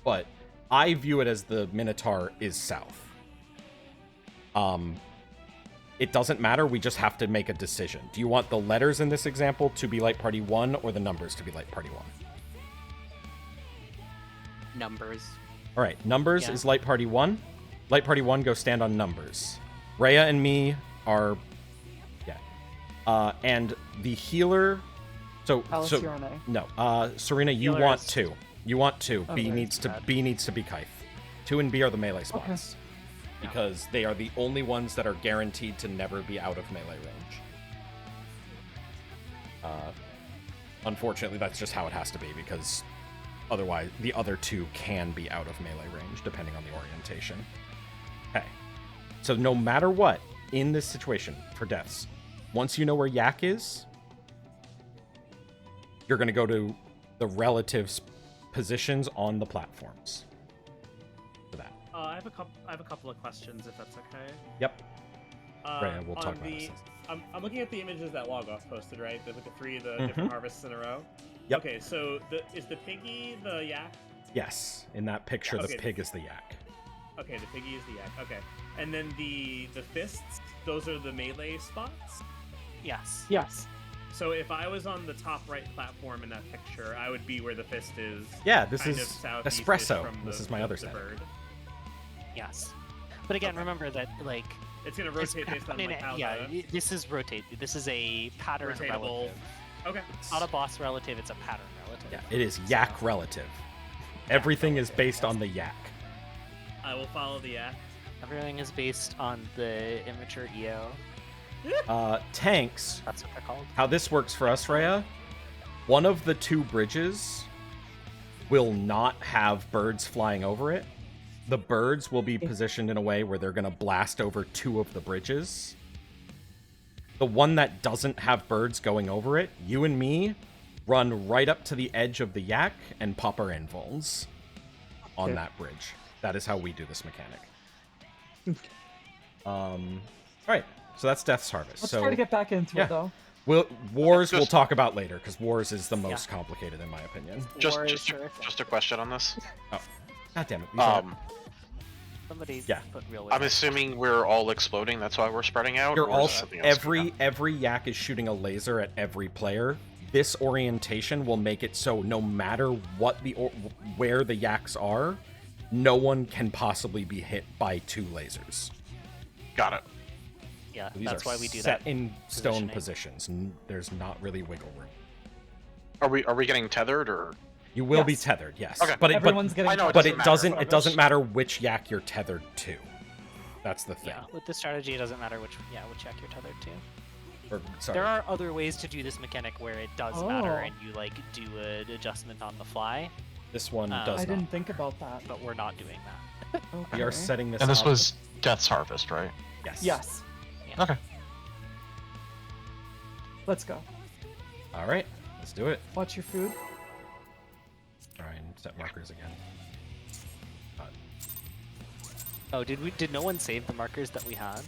S1: but I view it as the Minotaur is south. It doesn't matter, we just have to make a decision. Do you want the letters in this example to be Light Party 1 or the numbers to be Light Party 1?
S3: Numbers.
S1: Alright, numbers
S2: Yeah.
S1: is Light Party 1. Light Party 1 go stand on numbers. Rhea and me are... Yeah. And the healer...
S4: Alice,
S1: so
S4: you're on A.
S1: No, Serena, you
S2: Healer
S1: want
S2: is-
S1: 2. You want 2.
S4: Oh,
S1: B
S4: right.
S1: needs to
S2: Bad.
S1: B needs to be Kythe. 2 and B are the melee spots. Because they are the only ones that are guaranteed to never be out of melee range. Unfortunately, that's just how it has to be, because otherwise the other 2 can be out of melee range, depending on the orientation. Okay. So no matter what, in this situation, for deaths, once you know where yak is, you're going to go to the relative positions on the platforms for that.
S6: I have a couple of questions, if that's okay.
S1: Yep. Rhea, we'll talk
S6: on
S1: about this.
S6: I'm looking at the images that Logoff posted, right? With the three of the different harvests in a row.
S1: Yep.
S6: Okay, so is the piggy the yak?
S1: Yes, in that picture,
S6: Okay.
S1: the pig is the yak.
S6: Okay, the piggy is the yak. Okay, and then the fists, those are the melee spots.
S2: Yes.
S4: Yes.
S6: So if I was on the top right platform in that picture, I would be where the fist is.
S1: Yeah, this
S6: kind
S1: is
S6: of southeast-ish
S1: Espresso.
S6: from
S1: This
S6: the-
S1: is my
S6: the-
S1: other
S6: the
S1: set.
S6: bird.
S2: Yes. But again, remember that like
S6: It's gonna rotate based on like how
S2: this is rotate. This is a pattern
S6: rotatable.
S2: relative.
S6: Okay.
S2: It's not a boss relative. It's a pattern relative.
S1: Yeah, it is yak relative. Everything is based on the yak.
S6: I will follow the yak.
S2: Everything is based on the immature EO.
S1: Tanks.
S2: That's what they're called.
S1: How this works for us, Rhea, one of the two bridges will not have birds flying over it. The birds will be positioned in a way where they're going to blast over two of the bridges. The one that doesn't have birds going over it, you and me run right up to the edge of the yak and pop our invulns on that bridge. That is how we do this mechanic. All right, so that's Death's Harvest.
S4: Let's
S1: so
S4: try to get back into
S1: yeah.
S4: it though.
S1: Wars we'll talk about later, because Wars is the most complicated in my opinion.
S7: Just
S2: War is
S7: just a,
S2: terrific.
S7: just a question on this.
S1: Oh, god damn it! these are-
S2: Somebody
S1: Yeah.
S2: put real
S7: I'm
S2: weight.
S7: assuming we're all exploding. That's why we're spreading out.
S1: You're
S7: or
S1: all
S7: is something else going on?
S1: every yak is shooting a laser at every player. This orientation will make it so no matter what where the yaks are, no one can possibly be hit by two lasers.
S7: Got it.
S2: Yeah,
S1: These
S2: that's
S1: are
S2: why we do
S1: set
S2: that.
S1: in stone
S2: positioning.
S1: positions. There's not really wiggle room.
S7: Are we getting tethered or?
S1: You will be
S4: Yes.
S1: tethered, yes.
S7: Okay.
S1: But
S4: Everyone's getting.
S7: I know it
S1: but
S7: doesn't
S1: it
S7: matter.
S1: doesn't
S7: But
S1: it doesn't matter which yak you're tethered to. That's the thing.
S2: Yeah, with this strategy, it doesn't matter which yak you're tethered to.
S1: Or, sorry.
S2: There are other ways to do this mechanic where it does matter
S4: Oh.
S2: and you like do an adjustment on the fly,
S1: This one
S2: I
S1: does
S4: I
S1: not.
S4: didn't think about that.
S2: but we're not doing that.
S4: Okay.
S1: We are setting this
S9: And this
S1: up.
S9: was Death's Harvest, right?
S1: Yes.
S4: Yes.
S9: Okay.
S4: Let's go.
S1: All right. Let's do it.
S4: Watch your food.
S1: Try and set markers again.
S2: Oh, did no one save the markers that we had?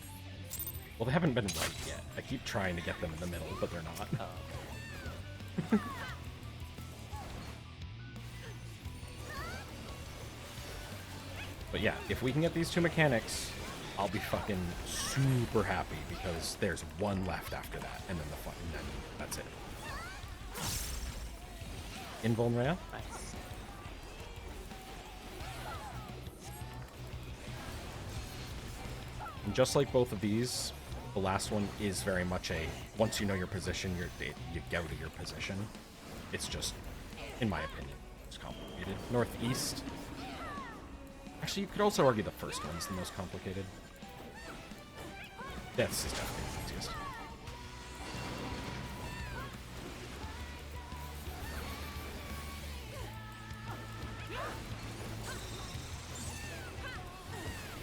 S1: Well, they haven't been right yet. I keep trying to get them in the middle, but they're not.
S2: Oh,
S1: But yeah, if we can get these two mechanics, I'll be fucking super happy because there's one left after that, and then and then that's it. Invuln Rhea?
S2: nice.
S1: And just like both of these, the last one is very much a once you know your position, you go to your position. It's just, in my opinion, it's complicated. Northeast. Actually, you could also argue the first one's the most complicated. This is definitely the easiest.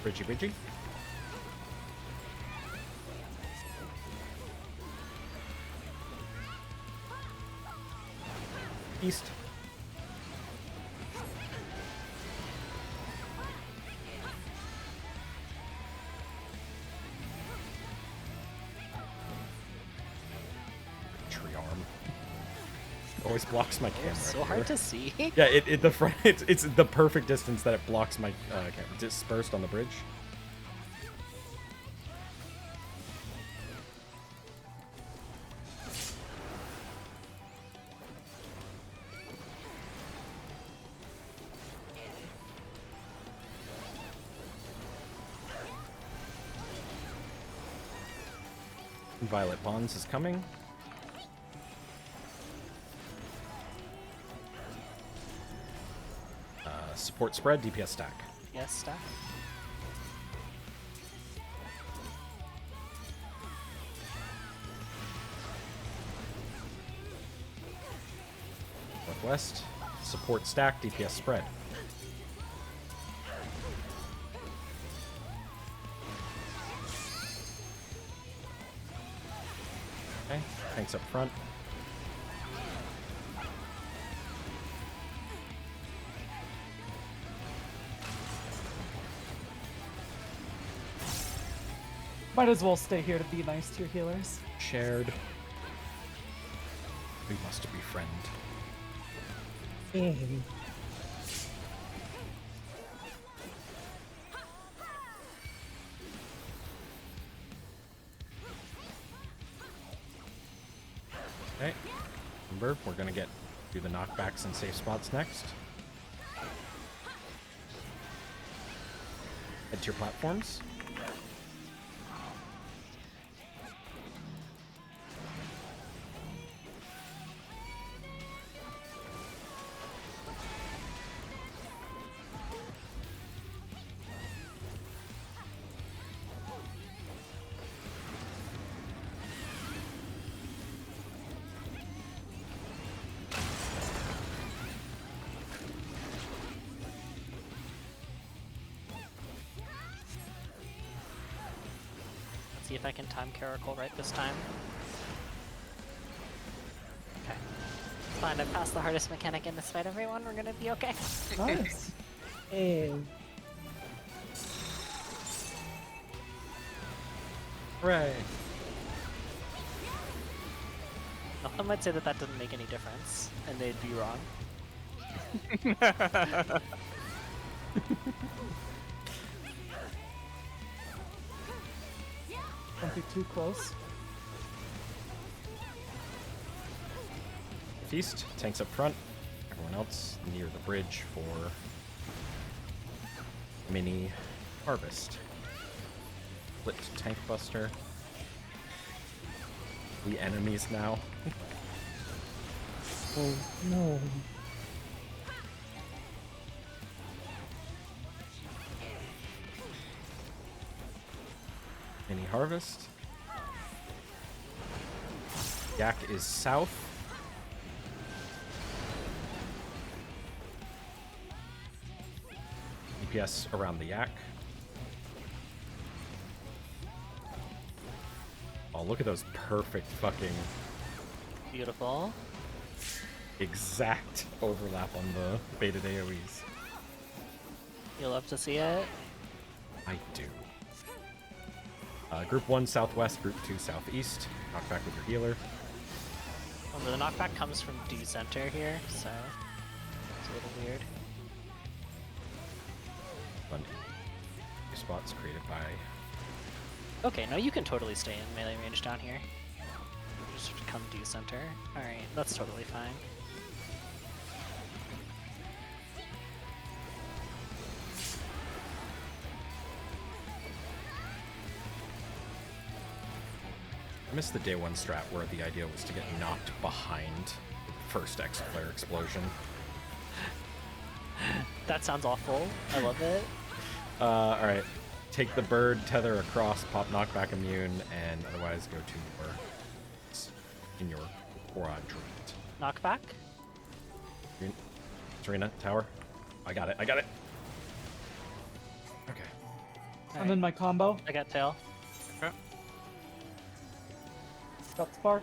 S1: Bridgie. East. Tree arm. Always blocks my camera.
S2: So
S1: here.
S2: hard to see.
S1: Yeah, the front. It's the perfect distance that it blocks my camera. Dispersed on the bridge. Violet Bonds is coming. Support spread, DPS stack.
S2: Yes, stack.
S1: Northwest, support stack, DPS spread. Okay, tanks up front.
S4: Might as well stay here to be nice to your healers.
S1: Shared. We must befriend. Okay. Remember, we're gonna do the knockbacks and safe spots next. Head to your platforms.
S2: See if I can time Caracal right this time. Okay. It's fine, I've passed the hardest mechanic in this fight, everyone. We're gonna be okay.
S4: Nice.
S1: Hooray!
S2: Nothing might say that that doesn't make any difference, and they'd be wrong.
S4: Don't be too close.
S1: Feast, tanks up front. Everyone else near the bridge for mini harvest. Split tank buster. We enemies now.
S5: Oh no.
S1: Mini harvest. Yak is south. DPS around the Yak. Oh, look at those perfect fucking
S2: Beautiful.
S1: exact overlap on the baited AoEs.
S2: You'll love to see it.
S1: I do. Group 1 southwest, Group 2 southeast. Knock back with your healer.
S2: Well, the knockback comes from due center here, so it's a little weird.
S1: Fun. New spots created by.
S2: Okay, no, you can totally stay in melee range down here. Just come due center. Alright, that's totally fine.
S1: I missed the day 1 strat where the idea was to get knocked behind the first X-Flare explosion.
S2: That sounds awful. I love it.
S1: Alright. Take the bird, tether across, pop knockback immune, and otherwise go to your quadrant.
S2: Knockback?
S1: Serena, tower. I got it. Okay.
S4: I'm in my combo.
S2: I got tail.
S4: Got spark.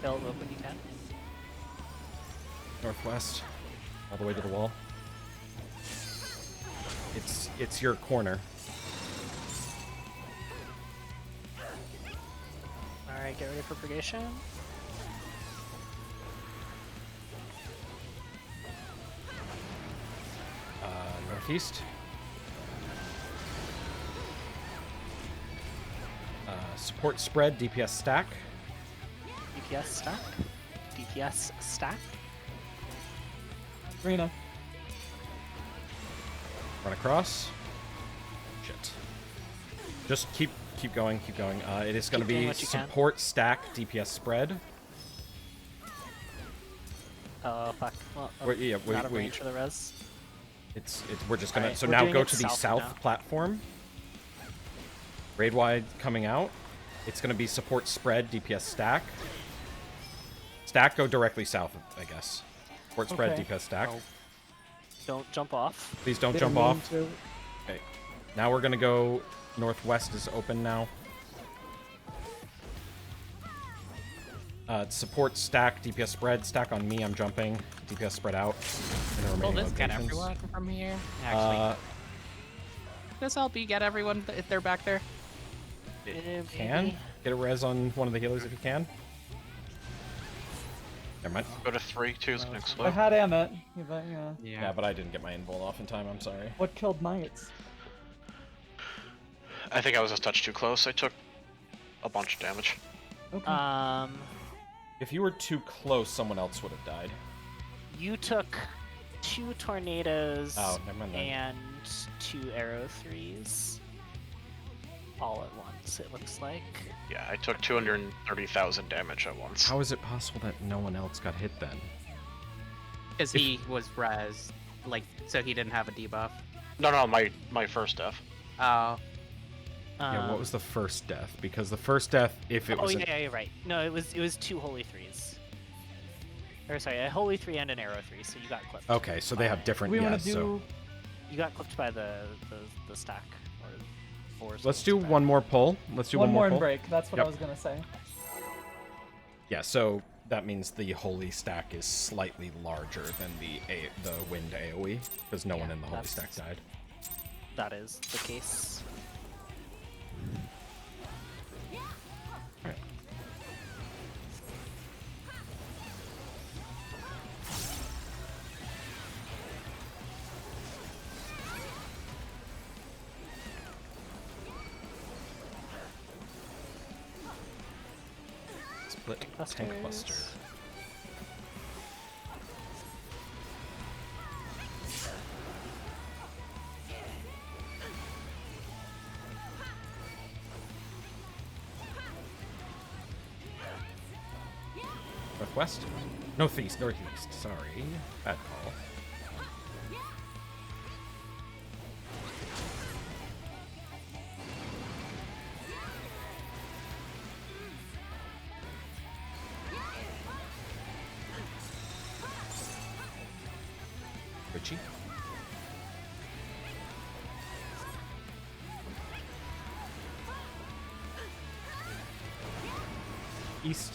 S2: Tail rope when you can.
S1: Northwest. All the way to the wall. It's your corner.
S2: Alright, get ready for purgation.
S1: Northeast. Support spread, DPS stack.
S2: DPS stack. DPS stack.
S4: Rena.
S1: Run across. Shit. Just keep going. It is going to
S2: Keep doing
S1: be
S2: what you can.
S1: support stack, DPS spread.
S2: Oh fuck. Well,
S1: Wait, yeah,
S2: we're out of
S1: wait.
S2: range for the res.
S1: We're just gonna.
S2: Alright,
S1: so
S2: we're
S1: now
S2: doing
S1: go
S2: it
S1: to the
S2: south
S1: south
S2: now.
S1: platform. Raid wide coming out. It's gonna be support spread, DPS stack. Stack go directly south, I guess. Support spread,
S4: Okay.
S1: DPS stack.
S2: Oh. Don't jump off.
S1: Please don't
S4: Didn't
S1: jump
S4: mean
S1: off.
S4: to.
S1: Okay. Now we're gonna go northwest is open now. Support stack, DPS spread, stack on me, I'm jumping. DPS spread out. In the
S3: Will
S1: remaining
S3: this get
S1: locations.
S3: everyone from here? Actually,
S1: Uh,
S3: this help you get everyone if they're back there?
S1: can? Get a res on one of the healers if you can. Never mind.
S7: Go to 3, 2 is gonna
S4: I
S7: explode.
S4: had Emmet. But, yeah.
S1: Yeah, but I didn't get my invul off in time, I'm sorry.
S4: What killed Knights?
S7: I think I was a touch too close. I took a bunch of damage.
S4: Okay.
S1: If you were too close, someone else would have died.
S2: You took 2 tornadoes
S1: Oh, never mind then.
S2: and 2 arrow 3s. All at once, it looks like.
S7: Yeah, I took 230,000 damage at once.
S1: How is it possible that no one else got hit then?
S3: Because he was res, like, so he didn't have a debuff.
S7: No, my first death.
S3: Oh,
S1: Yeah, what was the first death? Because the first death, if it
S2: Oh
S1: was...
S2: yeah, you're right. No, it was 2 holy 3s. Or sorry, a holy 3 and an arrow 3. So you got clipped.
S1: Okay, so they have different...
S4: we
S1: yeah,
S4: want to do.
S1: so...
S2: You got clipped by the stack. Or
S1: Let's do one more pull. Let's do
S4: one more and
S1: pull.
S4: break. That's what
S1: Yep.
S4: I was gonna say.
S1: Yeah, so that means the holy stack is slightly larger than the wind AoE, because no one in the holy stack died.
S2: That is the case.
S1: Alright. Split tank
S2: Clusters.
S1: cluster. Northwest? Northeast, northeast, sorry. Bad call. Richie? East.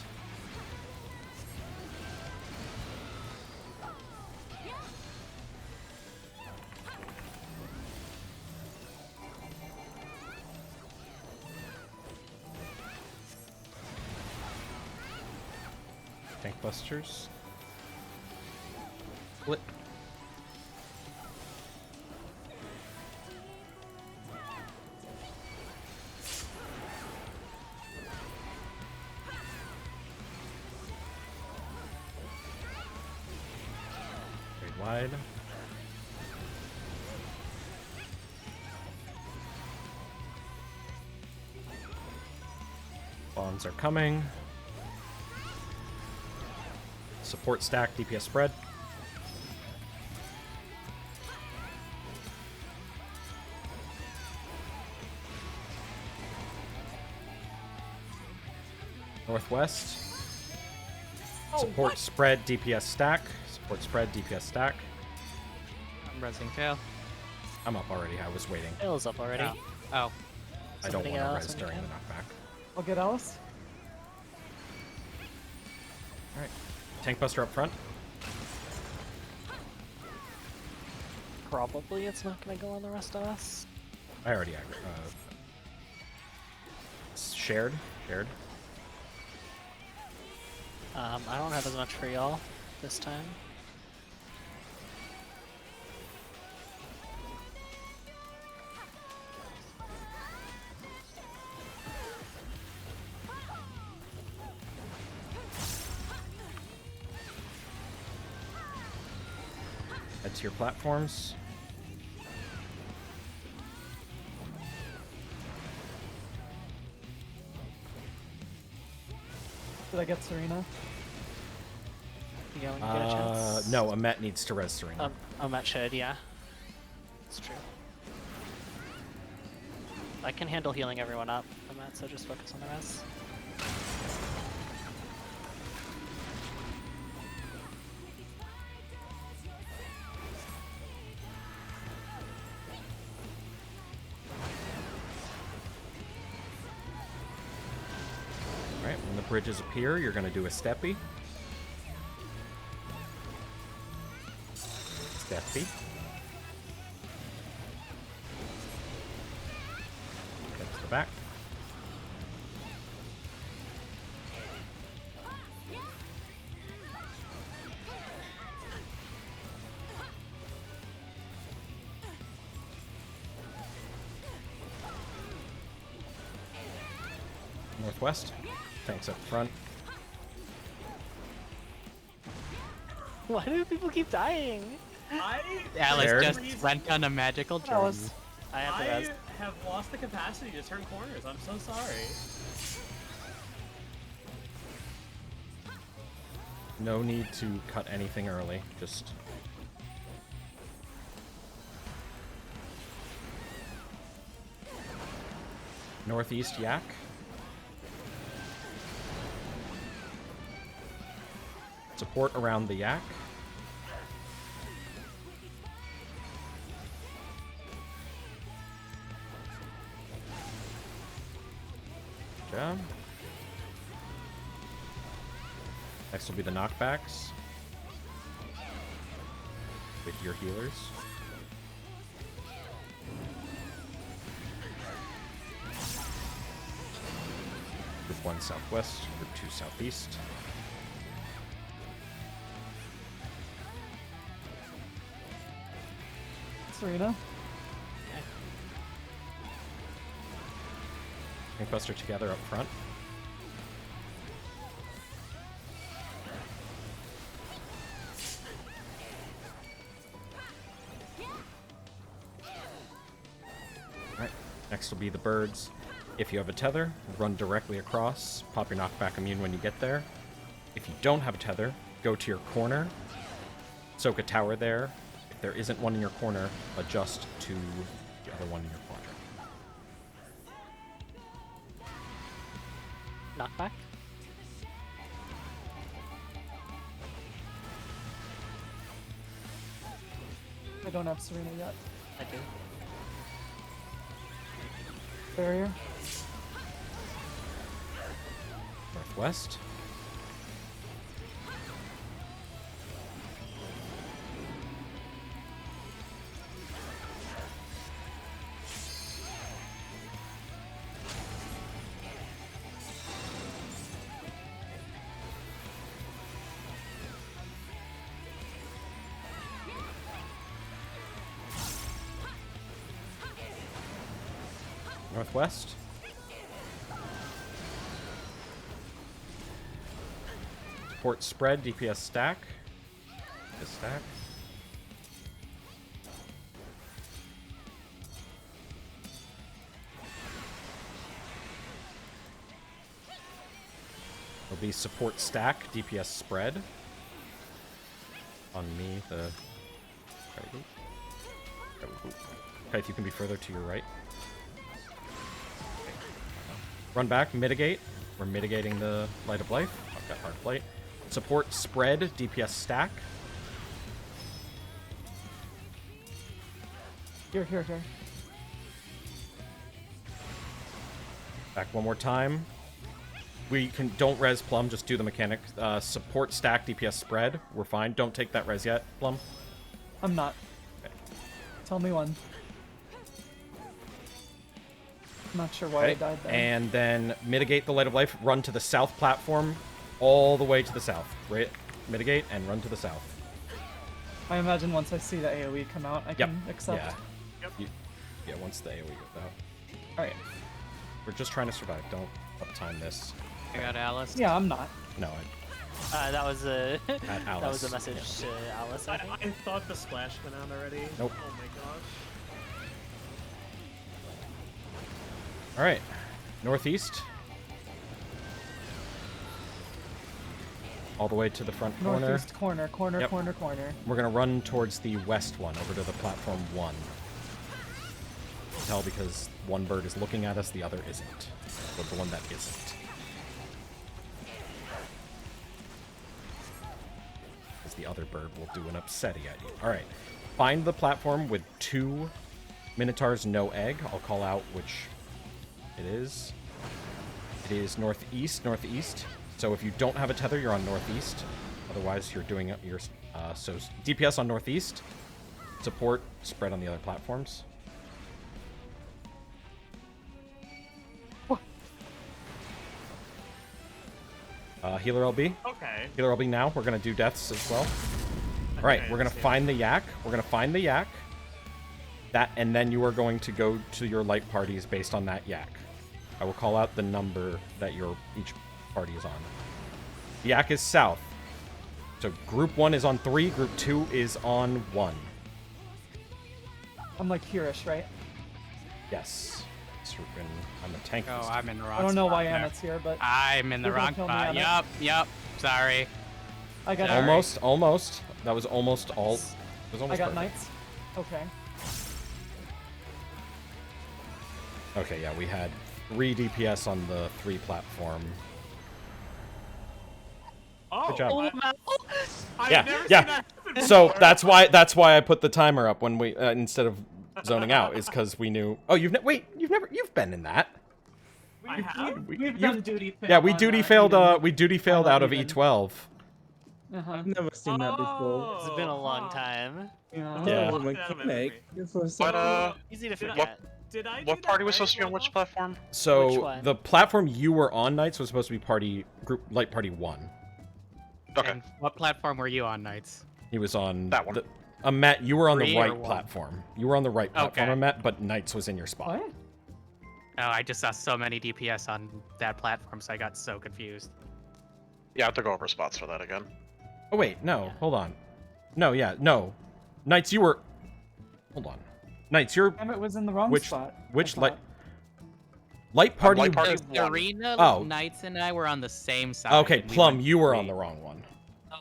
S1: Tank busters. Split. Very wide. Bombs are coming. Support stack, DPS spread. Northwest. Support spread, DPS stack. Support spread, DPS stack.
S3: I'm resing fail.
S1: I'm up already, I was waiting.
S2: Bill's up already.
S3: Oh. Oh.
S1: I don't
S2: Somebody
S1: want to
S2: else
S1: res
S2: when you
S1: during the
S2: can?
S1: knockback.
S4: I'll get Alice.
S1: Alright. Tank buster up front.
S2: Probably it's not gonna go on the rest of us.
S1: I already shared. Shared.
S2: I don't have as much for y'all this time.
S1: Head to your platforms.
S4: Did I get Serena?
S2: You get a chance.
S1: No, Amet needs to res Serena.
S2: Matt should, yeah. It's true. I can handle healing everyone up, Matt, so just focus on the res.
S1: bridges appear, you're going to do a steppy. Steppy. Get to the back. Northwest. Tanks up front.
S2: Why do people keep dying?
S3: Alice
S1: Scared?
S3: just went on a magical journey.
S4: Alice.
S2: I have the
S6: I
S2: rest.
S6: have lost the capacity to turn corners. I'm so sorry.
S1: No need to cut anything early. Just northeast yak. Support around the yak. Good job. Next will be the knockbacks with your healers. Group 1 southwest, group 2 southeast.
S4: Serena.
S1: Buster together up front. Alright, next will be the birds. If you have a tether, run directly across, pop your knockback immune when you get there. If you don't have a tether, go to your corner, soak a tower there. If there isn't one in your corner, adjust to the other one in your corner.
S2: Knockback?
S4: I don't have Serena yet.
S2: I do.
S4: Barrier.
S1: Northwest. Northwest. Support spread, DPS stack. DPS stack. There'll be support stack, DPS spread. On me, the... Okay, if you can be further to your right. Run back, mitigate. We're mitigating the Light of Life. I've got Hard Plate. Support spread, DPS stack.
S4: Here.
S1: Back one more time. We can don't res Plum, just do the mechanic. Support stack, DPS spread. We're fine. Don't take that res yet, Plum.
S4: I'm not.
S1: Okay.
S4: Tell me when. I'm not sure why I
S1: Okay.
S4: died there.
S1: And then mitigate the Light of Life. Run to the south platform, all the way to the south. Right? Mitigate and run to the south.
S4: I imagine once I see the AoE come out, I can accept.
S1: Yeah. Yeah, once the AoE goes out.
S4: Alright.
S1: We're just trying to survive. Don't uptime this.
S3: I got Alice.
S4: Yeah, I'm not.
S1: No,
S2: That was a
S1: At
S2: that was a
S1: Alice.
S2: message to Alice. I think.
S6: I thought the splash went out already.
S1: Nope.
S6: Oh my gosh.
S1: All right, northeast. All the way to the front corner.
S4: Northeast corner.
S1: Yep.
S4: Corner.
S1: We're gonna run towards the west one, over to the platform 1. Tell because one bird is looking at us, the other isn't. But the one that isn't. Because the other bird will do an upsetty idea. All right, find the platform with 2 Minotaurs, no egg. I'll call out which it is. It is northeast, northeast. So if you don't have a tether, you're on northeast. Otherwise, you're doing your so DPS on northeast. Support spread on the other platforms. Healer LB.
S6: Okay.
S1: Healer LB now. We're gonna do deaths as well. All right, we're gonna find the yak. We're gonna find the yak. That, and then you are going to go to your light parties based on that yak. I will call out the number that each party is on. The yak is south. So group 1 is on 3, group 2 is on 1.
S4: I'm like here-ish, right?
S1: Yes. I'm a tank.
S3: Oh, I'm in the wrong
S4: I don't know
S3: spot
S4: why
S3: there.
S4: Annette's here, but
S3: I'm in the
S4: You're gonna
S3: wrong
S4: kill me,
S3: spot.
S4: Anna?
S3: Yup. Sorry.
S4: I got
S3: Sorry.
S1: Almost. That was almost all. It was
S4: I
S1: almost
S4: got
S1: perfect.
S4: knights. Okay.
S1: Okay, yeah, we had 3 DPS on the 3 platform.
S6: Oh,
S1: Good job.
S6: I've
S1: Yeah,
S6: never
S1: yeah.
S6: seen that happen
S1: So
S6: before.
S1: that's why I put the timer up when we instead of zoning out, is because we knew. Oh, you've been in that.
S6: I have.
S4: We've done duty fail.
S1: Yeah, we
S4: on,
S1: duty failed.
S4: Eden.
S1: We duty failed
S4: not
S1: out of
S4: even.
S1: E12.
S4: Uh-huh.
S10: I've never seen that before.
S2: It's been a long time.
S4: Yeah.
S1: Yeah.
S10: Oh,
S6: Lockdown
S10: mechanic.
S6: memory.
S7: What
S2: Easy to
S6: Did I-
S2: forget.
S6: Did I?
S7: What party was supposed to be on which platform?
S2: Which
S1: So
S2: one?
S1: the platform you were on, Knights, was supposed to be light party 1.
S7: Okay.
S3: And what platform were you on, Knights?
S1: He was on
S7: That one.
S1: Matt, you were on the
S3: 3 or
S1: right
S3: 1?
S1: platform. You were on the right platform,
S3: Okay.
S1: Matt, but Knights was in your spot.
S4: What?
S3: Oh, I just saw so many DPS on that platform, so I got so confused.
S7: Yeah, I have to go over spots for that again.
S1: Oh wait, no, hold on. No. Knights, you were. Hold on. Knights, you're
S4: Emmett was in the wrong
S1: which
S4: spot.
S1: which
S4: I
S1: light?
S4: thought.
S1: Light party.
S7: Light party-
S3: The
S7: one.
S3: arena,
S1: Oh.
S3: Knights and I were on the same side.
S1: Okay,
S3: and we
S1: Plum,
S3: went
S1: you were
S3: 3.
S1: on the wrong one.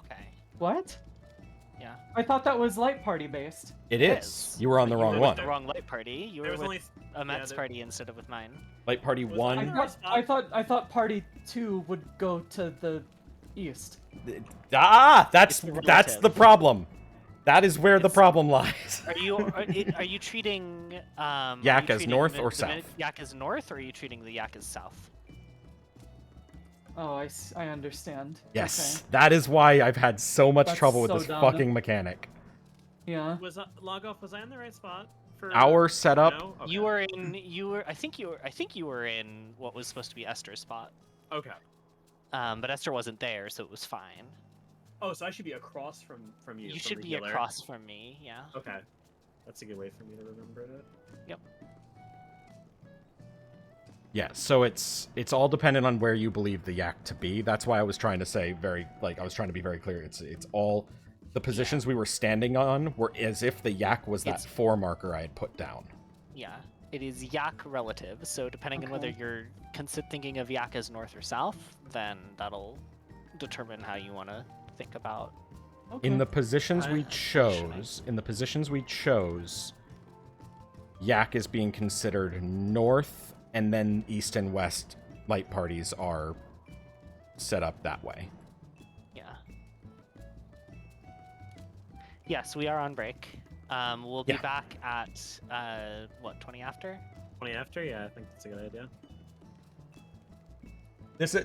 S2: Okay.
S4: What?
S2: Yeah.
S4: I thought that was light party based.
S1: It
S2: It
S1: is.
S2: is.
S1: You were on the
S2: But
S1: wrong
S2: were
S1: one.
S2: with the wrong light party. You
S6: There
S2: were
S6: was
S2: with
S6: only
S2: Amet's
S6: there-
S2: party instead of with mine.
S1: Light party
S6: Was
S1: one.
S6: I-
S4: I thought party 2 would go to the east.
S1: That's
S2: It's
S1: that's the
S2: relative.
S1: problem. That is where the problem lies.
S2: Are you treating
S1: Yak
S2: are you
S1: as
S2: treating
S1: north
S2: the-
S1: or
S2: the
S1: south?
S2: Yak as north, or are you treating the Yak as south?
S4: Oh, I understand.
S1: Yes, that is why I've had so much
S4: That's
S1: trouble with
S4: so
S1: this
S4: dumb.
S1: fucking mechanic.
S4: Okay. Yeah.
S6: Was log off? Was I in the right spot? For
S1: Our setup.
S6: No? Okay.
S2: You were in. I think you were in what was supposed to be Esther's spot.
S6: Okay.
S2: But Esther wasn't there, so it was fine.
S6: Oh, so I should be across from you.
S2: You
S6: from
S2: should
S6: the
S2: be
S6: healer.
S2: across from me. Yeah.
S6: Okay. That's a good way for me to remember it.
S2: Yep.
S1: Yeah, so it's all dependent on where you believe the yak to be. That's why I was trying to say I was trying to be very clear. It's all the positions we were standing on were as if the yak was that
S2: It's-
S1: 4 marker I had put down.
S2: Yeah. It is Yak relative, so depending on whether
S4: Okay.
S2: you're thinking of Yak as north or south, then that'll determine how you want to think about.
S4: Okay.
S1: In the positions we
S2: Positioning.
S1: chose, yak is being considered north, and then east and west light parties are set up that way.
S2: Yeah. Yes, we are on break. We'll be
S1: Yeah.
S2: back at 20 after?
S6: 20 after? Yeah, I think that's a good idea.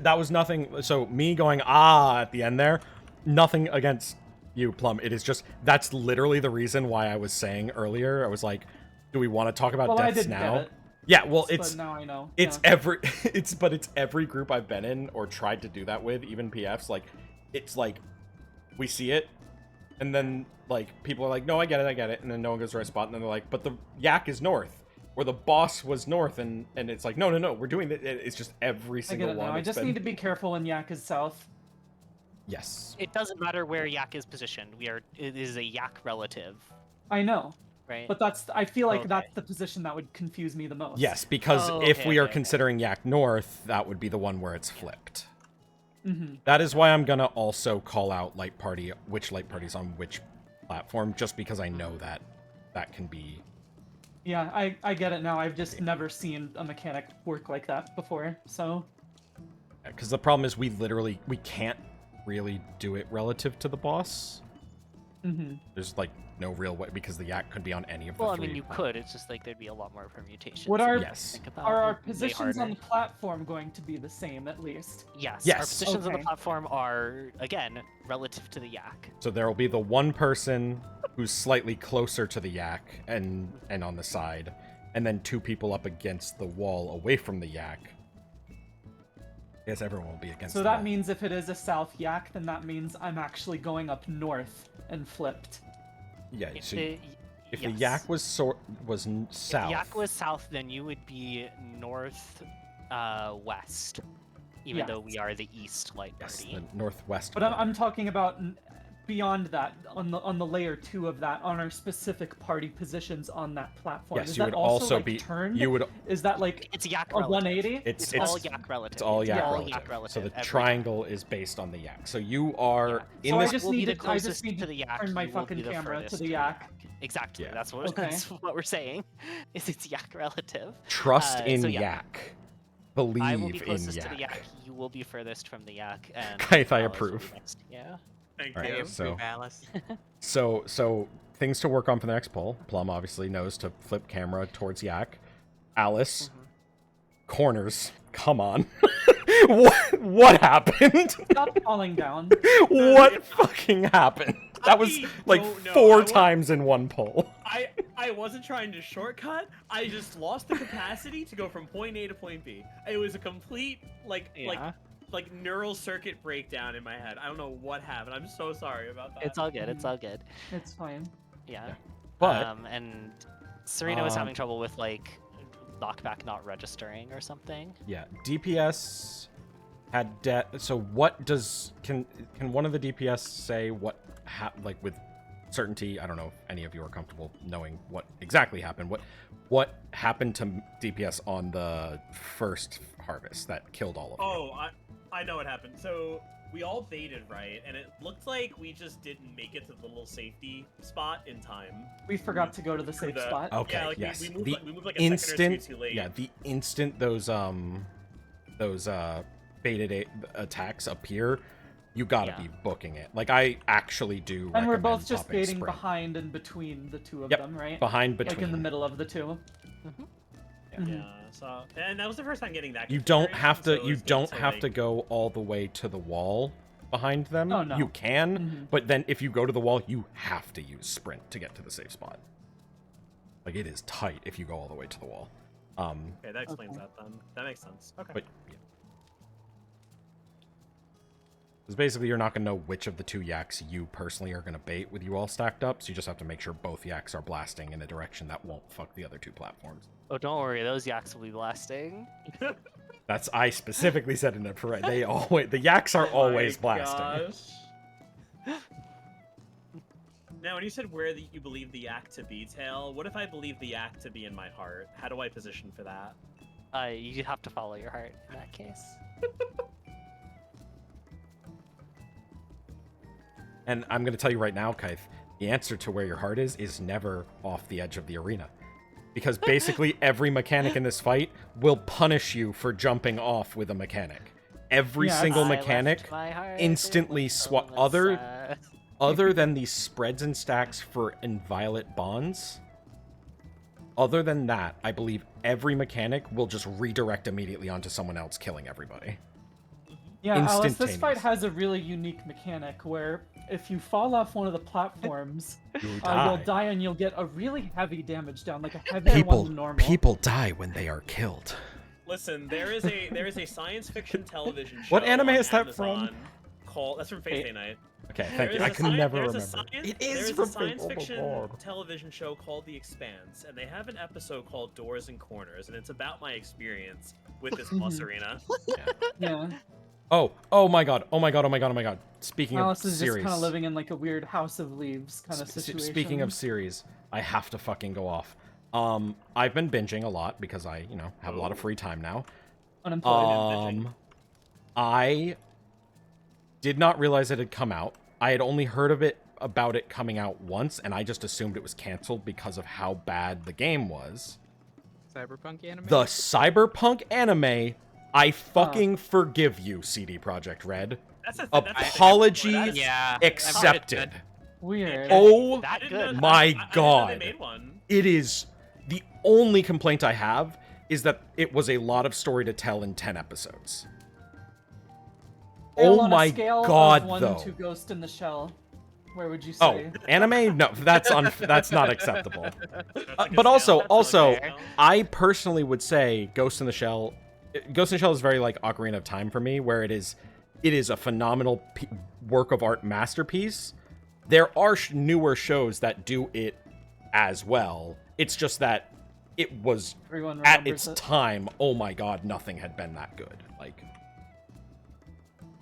S1: That was nothing. So me going at the end there, nothing against you, Plum. It is just that's literally the reason why I was saying earlier. I was like, do we want to talk about
S4: Well, I
S1: deaths
S4: didn't
S1: now?
S4: get it.
S1: Yeah, well,
S4: But
S1: it's
S4: now I know.
S1: it's
S4: yeah.
S1: every group I've been in or tried to do that with, even PFs. Like, it's like we see it, and then like people are like, no, I get it, and then no one goes to the right spot, and then they're like, but the yak is north, or the boss was north, and it's like, no, we're doing it. It's just every
S4: I get
S1: single
S4: it
S1: one.
S4: now. I
S1: It's
S4: just
S1: been-
S4: need to be careful when Yak is south.
S1: Yes.
S2: It doesn't matter where Yak is positioned. It is a Yak relative,
S4: I know,
S2: right?
S4: but I feel like
S2: Okay.
S4: that's the position that would confuse me the most.
S1: Yes, because
S2: Oh,
S1: if
S2: okay,
S1: we are
S2: okay.
S1: considering yak north, that would be the one where it's flipped.
S4: Mm-hmm.
S1: That is why I'm gonna also call out light party, which light party's on which platform, just because I know that can be.
S4: Yeah, I get it now. I've just never seen a mechanic work like that before. So
S1: Because the problem is we can't really do it relative to the boss.
S4: Mm-hmm.
S1: There's like no real way because the yak could be on any of the
S2: Well, I
S1: three.
S2: mean, you could. It's just like there'd be a lot more permutations.
S4: What
S2: that
S4: are
S2: you have to
S1: Yes.
S2: think about,
S4: Are our
S2: and way
S4: positions on the
S2: harder.
S4: platform going to be the same at least?
S2: Yes.
S1: Yes.
S2: Our positions on the
S4: Okay.
S2: platform are again relative to the yak.
S1: So there will be the one person who's slightly closer to the yak and on the side, and then 2 people up against the wall away from the yak. I guess everyone will be against
S4: So
S1: the
S4: that
S1: wall.
S4: means if it is a south yak, then that means I'm actually going up north and flipped.
S1: Yeah,
S2: If
S1: so
S2: the,
S1: if
S2: yes.
S1: the yak was south,
S2: If the yak was south, then you would be north west, even
S4: Yes.
S2: though we are the east light
S1: yes,
S2: party.
S1: the northwest.
S4: But I'm
S1: corner.
S4: talking about beyond that, on the layer 2 of that, on our specific party positions on that platform.
S1: Yes,
S4: is
S1: you
S4: that
S1: would
S4: also,
S1: also
S4: like,
S1: be.
S4: turned?
S1: You would.
S4: Is that like
S2: It's yak
S4: a
S2: relative.
S4: 180?
S1: It's
S2: all yak relative.
S1: It's all yak
S2: all
S1: relative.
S2: yak relative.
S1: So the
S2: every
S1: triangle is based on the yak. So you are
S2: Yeah.
S1: in
S4: So
S1: this.
S4: I just
S2: will be
S4: need
S2: the
S4: to
S2: closest
S4: need
S2: to the yak.
S4: turn my
S2: you will
S4: fucking
S2: be the
S4: camera to
S2: furthest
S4: the yak.
S2: Exactly.
S1: Yeah.
S2: That's what
S4: Okay.
S2: that's what we're saying. Is it's yak relative.
S1: Trust in
S2: so yeah.
S1: yak. Believe
S2: I will be
S1: in
S2: closest
S1: yak.
S2: to the yak. You will be furthest from the yak. And
S1: Kaith, I
S2: Alice will be
S1: approve.
S2: next. Yeah.
S6: Thank
S1: All right,
S3: I
S6: you.
S3: approve,
S1: so-
S3: Alice.
S1: So things to work on for the next poll. Plum obviously knows to flip camera towards yak. Alice, corners. Come on. what happened?
S4: Stop falling down.
S1: What fucking happened? That was
S6: I
S1: like
S6: don't know.
S1: 4
S6: I wa-
S1: times in one poll.
S6: I wasn't trying to shortcut. I just lost the capacity to go from point A to point B. It was a complete
S2: Yeah.
S6: like neural circuit breakdown in my head. I don't know what happened. I'm so sorry about that.
S2: It's all good. It's all good.
S4: It's fine.
S2: Yeah.
S1: But
S2: And Serena was having trouble with like knockback not registering or something.
S1: yeah, DPS had so what does can one of the DPS say what like with certainty? I don't know if any of you are comfortable knowing what exactly happened. What happened to DPS on the first harvest that killed all of you?
S6: Oh, I know what happened. So we all baited, right? And it looked like we just didn't make it to the little safety spot in time.
S4: We forgot to go to the safe
S6: The-
S4: spot.
S1: Okay,
S6: Yeah, like
S1: yes.
S6: we moved
S1: The
S6: like a second or
S1: instant,
S6: two too late.
S1: yeah, the instant those baited attacks appear, you gotta
S2: Yeah.
S1: be booking it. Like I actually do.
S4: And we're
S1: recommend
S4: both just
S1: popping
S4: baiting
S1: sprint.
S4: behind and between the two of
S1: Yep,
S4: them, right?
S1: behind
S4: Like
S1: between.
S4: in the middle of the two. Mhm.
S6: Yeah. So and that was the first time getting that.
S1: You don't
S6: configuration,
S1: have
S6: so
S1: to.
S6: it
S1: You
S6: was good
S1: don't
S6: to,
S1: have
S6: like-
S1: to go all the way to the wall behind them.
S4: Oh, no.
S1: You can,
S4: Mhm.
S1: but then if you go to the wall, you have to use sprint to get to the safe spot. Like it is tight if you go all the way to the wall.
S6: Okay, that explains
S4: Okay.
S6: that then. That makes sense. Okay.
S1: But yeah. Because basically you're not going to know which of the 2 yaks you personally are going to bait with you all stacked up, so you just have to make sure both yaks are blasting in a direction that won't fuck the other 2 platforms.
S2: Oh, don't worry. Those yaks will be blasting.
S1: That's I specifically said in the parade. They always the yaks are
S6: Oh my
S1: always blasting.
S6: gosh. Now, when you said where you believe the yak to be, Tail, what if I believe the yak to be in my heart? How do I position for that?
S2: You have to follow your heart in that case.
S1: And I'm going to tell you right now, Kaith, the answer to where your heart is never off the edge of the arena. Because basically every mechanic in this fight will punish you for jumping off with a mechanic. Every
S4: Yeah,
S1: single
S2: I left
S1: mechanic
S2: my heart
S1: instantly
S2: with
S1: swap
S2: someone
S1: other
S2: sad.
S1: other than these spreads and stacks for inviolate bonds. Other than that, I believe every mechanic will just redirect immediately onto someone else, killing everybody.
S4: Yeah, Alice, this
S1: Instantaneous.
S4: fight has a really unique mechanic where if you fall off one of the platforms,
S1: You
S4: you'll die and you'll get a really heavy damage down, like a heavier one than normal.
S1: People die when they are killed.
S6: Listen, there is a science fiction television show.
S1: What anime
S6: on
S1: is that from?
S6: Amazon Called that's from Fate Stay Night.
S1: Okay,
S6: There
S1: thank you.
S6: is
S1: I
S6: a
S1: can
S6: sci-
S1: never
S6: there's a
S1: remember.
S6: science-
S1: It is
S6: there's a
S1: from
S6: science
S1: Fate. Oh my
S6: fiction
S1: God.
S6: television show called The Expanse, and they have an episode called Doors and Corners, and it's about my experience with this boss arena.
S4: Yeah,
S1: Oh my god. Oh my god. Speaking
S4: Alice
S1: of
S4: is
S1: series.
S4: just kind of living in like a weird House of Leaves kind of
S1: S-
S4: situation.
S1: Speaking of series, I have to fucking go off. I've been binging a lot because I, have a lot of free time now.
S4: unemployed.
S1: I did not realize it had come out. I had only heard about it coming out once, and I just assumed it was canceled because of how bad the game was.
S8: Cyberpunk anime.
S1: The Cyberpunk anime, I fucking forgive you, CD Projekt Red.
S6: That's a
S1: Apology
S6: That's-
S3: Yeah. I've heard it's
S1: accepted.
S3: good.
S4: Weird.
S1: Oh
S2: That
S6: I didn't know-
S1: my
S6: I didn't know
S1: God.
S6: they made one.
S1: It is the only complaint I have is that it was a lot of story to tell in 10 episodes.
S4: Scale
S1: Oh
S4: on a
S1: my
S4: scale
S1: God,
S4: of 1
S1: though.
S4: to Ghost in the Shell. Where would you
S1: Oh,
S4: say?
S1: anime? No, that's not acceptable.
S6: That's a good
S1: But
S6: scale.
S1: also,
S2: fair.
S1: I personally would say Ghost in the Shell is very like Ocarina of Time for me, where it is a phenomenal work of art masterpiece. There are newer shows that do it as well. It's just that it was
S4: Everyone
S1: at
S4: remembers
S1: its
S4: it.
S1: time. Oh my God, nothing had been that good. Like,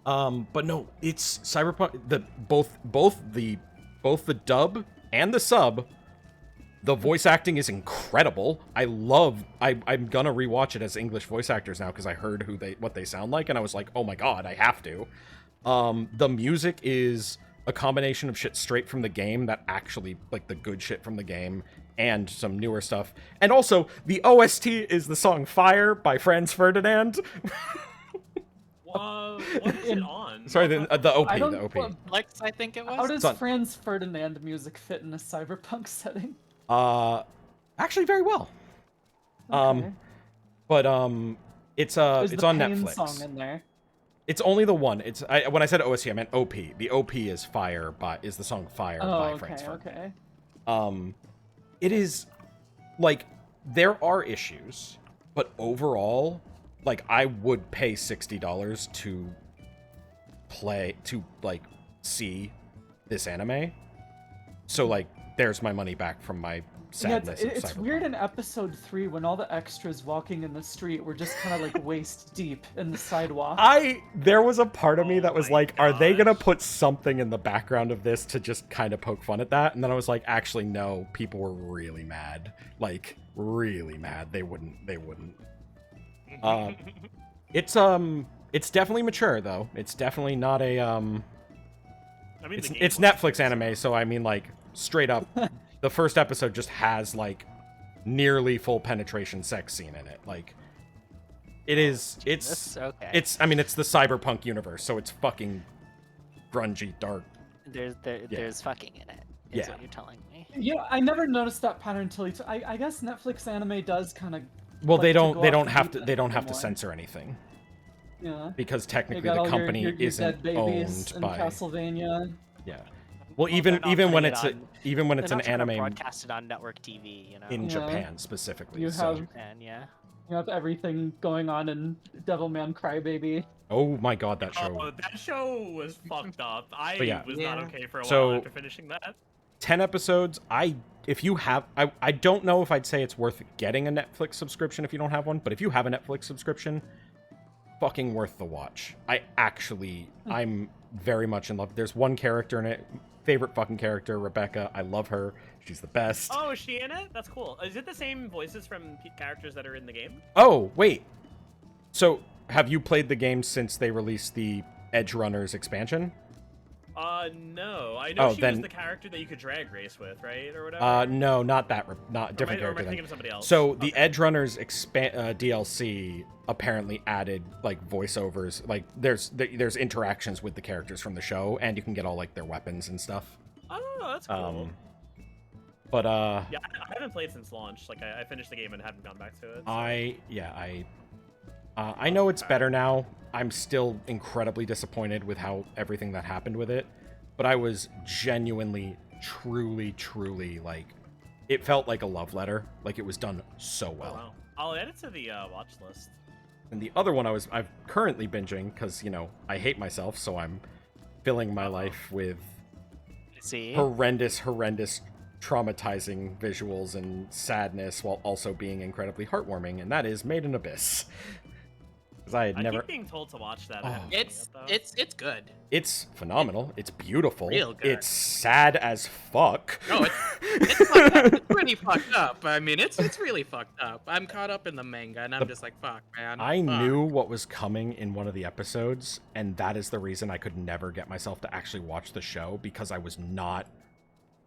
S1: but no, it's Cyberpunk. Both the dub and the sub. The voice acting is incredible. I'm gonna rewatch it as English voice actors now because I heard what they sound like, and I was like, oh my God, I have to. The music is a combination of shit straight from the game that actually, like, the good shit from the game and some newer stuff. And also, the OST is the song Fire by Franz Ferdinand.
S6: What is it on?
S1: Sorry, the OP,
S4: I don't.
S1: the OP.
S3: Lex, I think it was.
S4: How does
S1: on.
S4: Franz Ferdinand music fit in a cyberpunk setting?
S1: Actually very well.
S4: Okay.
S1: But it's
S4: There's
S1: it's
S4: the
S1: on
S4: Pain
S1: Netflix.
S4: song in there.
S1: It's only the one. When I said OST, I meant OP. The OP is the song Fire by
S4: Oh,
S1: Franz
S4: okay,
S1: Ferdinand.
S4: okay.
S1: It is like there are issues, but overall, like I would pay $60 to see this anime. So like there's my money back from my
S4: Yeah,
S1: sadness.
S4: it's weird in episode 3 when all the extras walking in the street were just kind of like waist deep in the sidewalk.
S1: There was a part of me that was
S6: my
S1: like, are they gonna
S6: gosh.
S1: put something in the background of this to just kind of poke fun at that? And then I was like, actually, no, people were really mad. Like, really mad. They wouldn't. It's definitely mature though. It's definitely not a
S6: I mean,
S1: it's Netflix anime, so I mean like straight up the first episode just has like nearly full penetration sex scene in it. Like it's
S2: Okay.
S1: it's the cyberpunk universe, so it's fucking grungy, dark.
S2: There's fucking in it. Is
S1: Yeah.
S2: what you're telling me.
S4: Yeah, I never noticed that pattern until I guess Netflix anime does kind of.
S1: Well,
S4: like
S1: they
S4: to
S1: don't
S4: go
S1: they
S4: off
S1: don't
S4: the
S1: have
S4: deep
S1: to they don't
S4: end
S1: have to
S4: more.
S1: censor anything
S4: Yeah.
S1: because
S4: They
S1: technically
S4: got
S1: the
S4: all
S1: company
S4: your
S1: isn't
S4: dead babies
S1: owned
S4: in
S1: by
S4: Castlevania.
S1: yeah. Well,
S2: Well,
S1: even
S2: they're not
S1: even when
S2: putting
S1: it's
S2: it on-
S1: even when it's
S2: They're
S1: an
S2: not trying to
S1: anime
S2: broadcast it on network TV, you know.
S1: in
S4: Yeah.
S1: Japan specifically.
S4: You
S1: so.
S4: have-
S2: And yeah.
S4: You have everything going on in Devilman Crybaby.
S1: Oh my God, that show.
S6: Oh, that show was fucked up. I
S1: But yeah.
S6: was not
S3: Yeah.
S6: okay for a
S1: So-
S6: while after finishing that.
S1: 10 episodes. I don't know if I'd say it's worth getting a Netflix subscription if you don't have one, but if you have a Netflix subscription, fucking worth the watch. I'm very much in love. There's one character in it, favorite fucking character, Rebecca. I love her. She's the best.
S6: Oh, is she in it? That's cool. Is it the same voices from characters that are in the game?
S1: Oh, wait. So, have you played the game since they released the Edge Runners expansion?
S6: No. I know
S1: Oh,
S6: she
S1: then-
S6: was the character that you could drag race with, right, or whatever.
S1: No, not that. Not
S6: Or
S1: different
S6: am I
S1: character. then.
S6: thinking of somebody else?
S1: So the
S6: Okay.
S1: Edge Runners DLC apparently added like voiceovers. Like there's interactions with the characters from the show, and you can get all like their weapons and stuff.
S6: Oh, that's cool.
S1: But
S6: Yeah, I haven't played since launch. Like, I finished the game and haven't gone back to it. So.
S1: I know it's better now. I'm still incredibly disappointed with how everything that happened with it, but I was genuinely, truly like, it felt like a love letter. Like it was done so
S6: Oh,
S1: well.
S6: wow. I'll add it to the watch list.
S1: And the other one I'm currently binging because I hate myself, so I'm filling my life with
S2: See?
S1: horrendous, traumatizing visuals and sadness while also being incredibly heartwarming, and that is Made in Abyss. Because I had
S6: I
S1: never.
S6: keep being told to watch that.
S1: Oh.
S6: I haven't seen
S3: It's
S6: it, though.
S3: it's good.
S1: It's phenomenal. It's beautiful.
S3: Real good.
S1: It's sad as fuck.
S3: No, it's fucked up. It's pretty fucked up. I mean, it's really fucked up. I'm caught up in the manga, and I'm just like, fuck, man.
S1: I
S3: fuck.
S1: knew what was coming in one of the episodes, and that is the reason I could never get myself to actually watch the show because I was not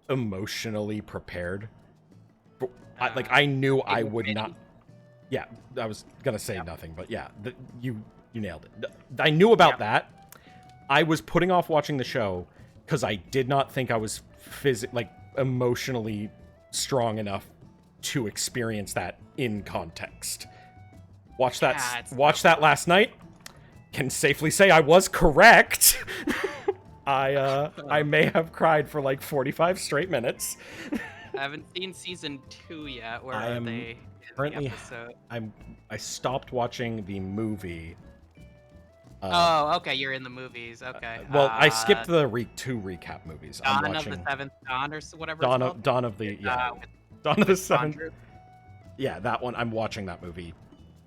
S1: emotionally prepared. I knew I would not. Yeah, I was gonna say nothing, but yeah, you nailed it. I knew about that. I was putting off watching the show because I did not think I was emotionally strong enough to experience that in context. Watch that last night. Can safely say I was correct. I may have cried for like 45 straight minutes.
S3: I haven't seen season 2 yet. Where
S1: I
S3: are
S1: am
S3: they? In the
S1: currently
S3: episode?
S1: I stopped watching the movie.
S3: Oh, okay, you're in the movies. Okay.
S1: Well, I skipped the 2 recap movies. I'm
S3: Dawn
S1: watching
S3: of the Seventh Dawn or whatever.
S1: Dawn
S3: it's
S1: of
S3: called.
S1: Dawn of the Dawn of the Seventh. Yeah, that one. I'm watching that movie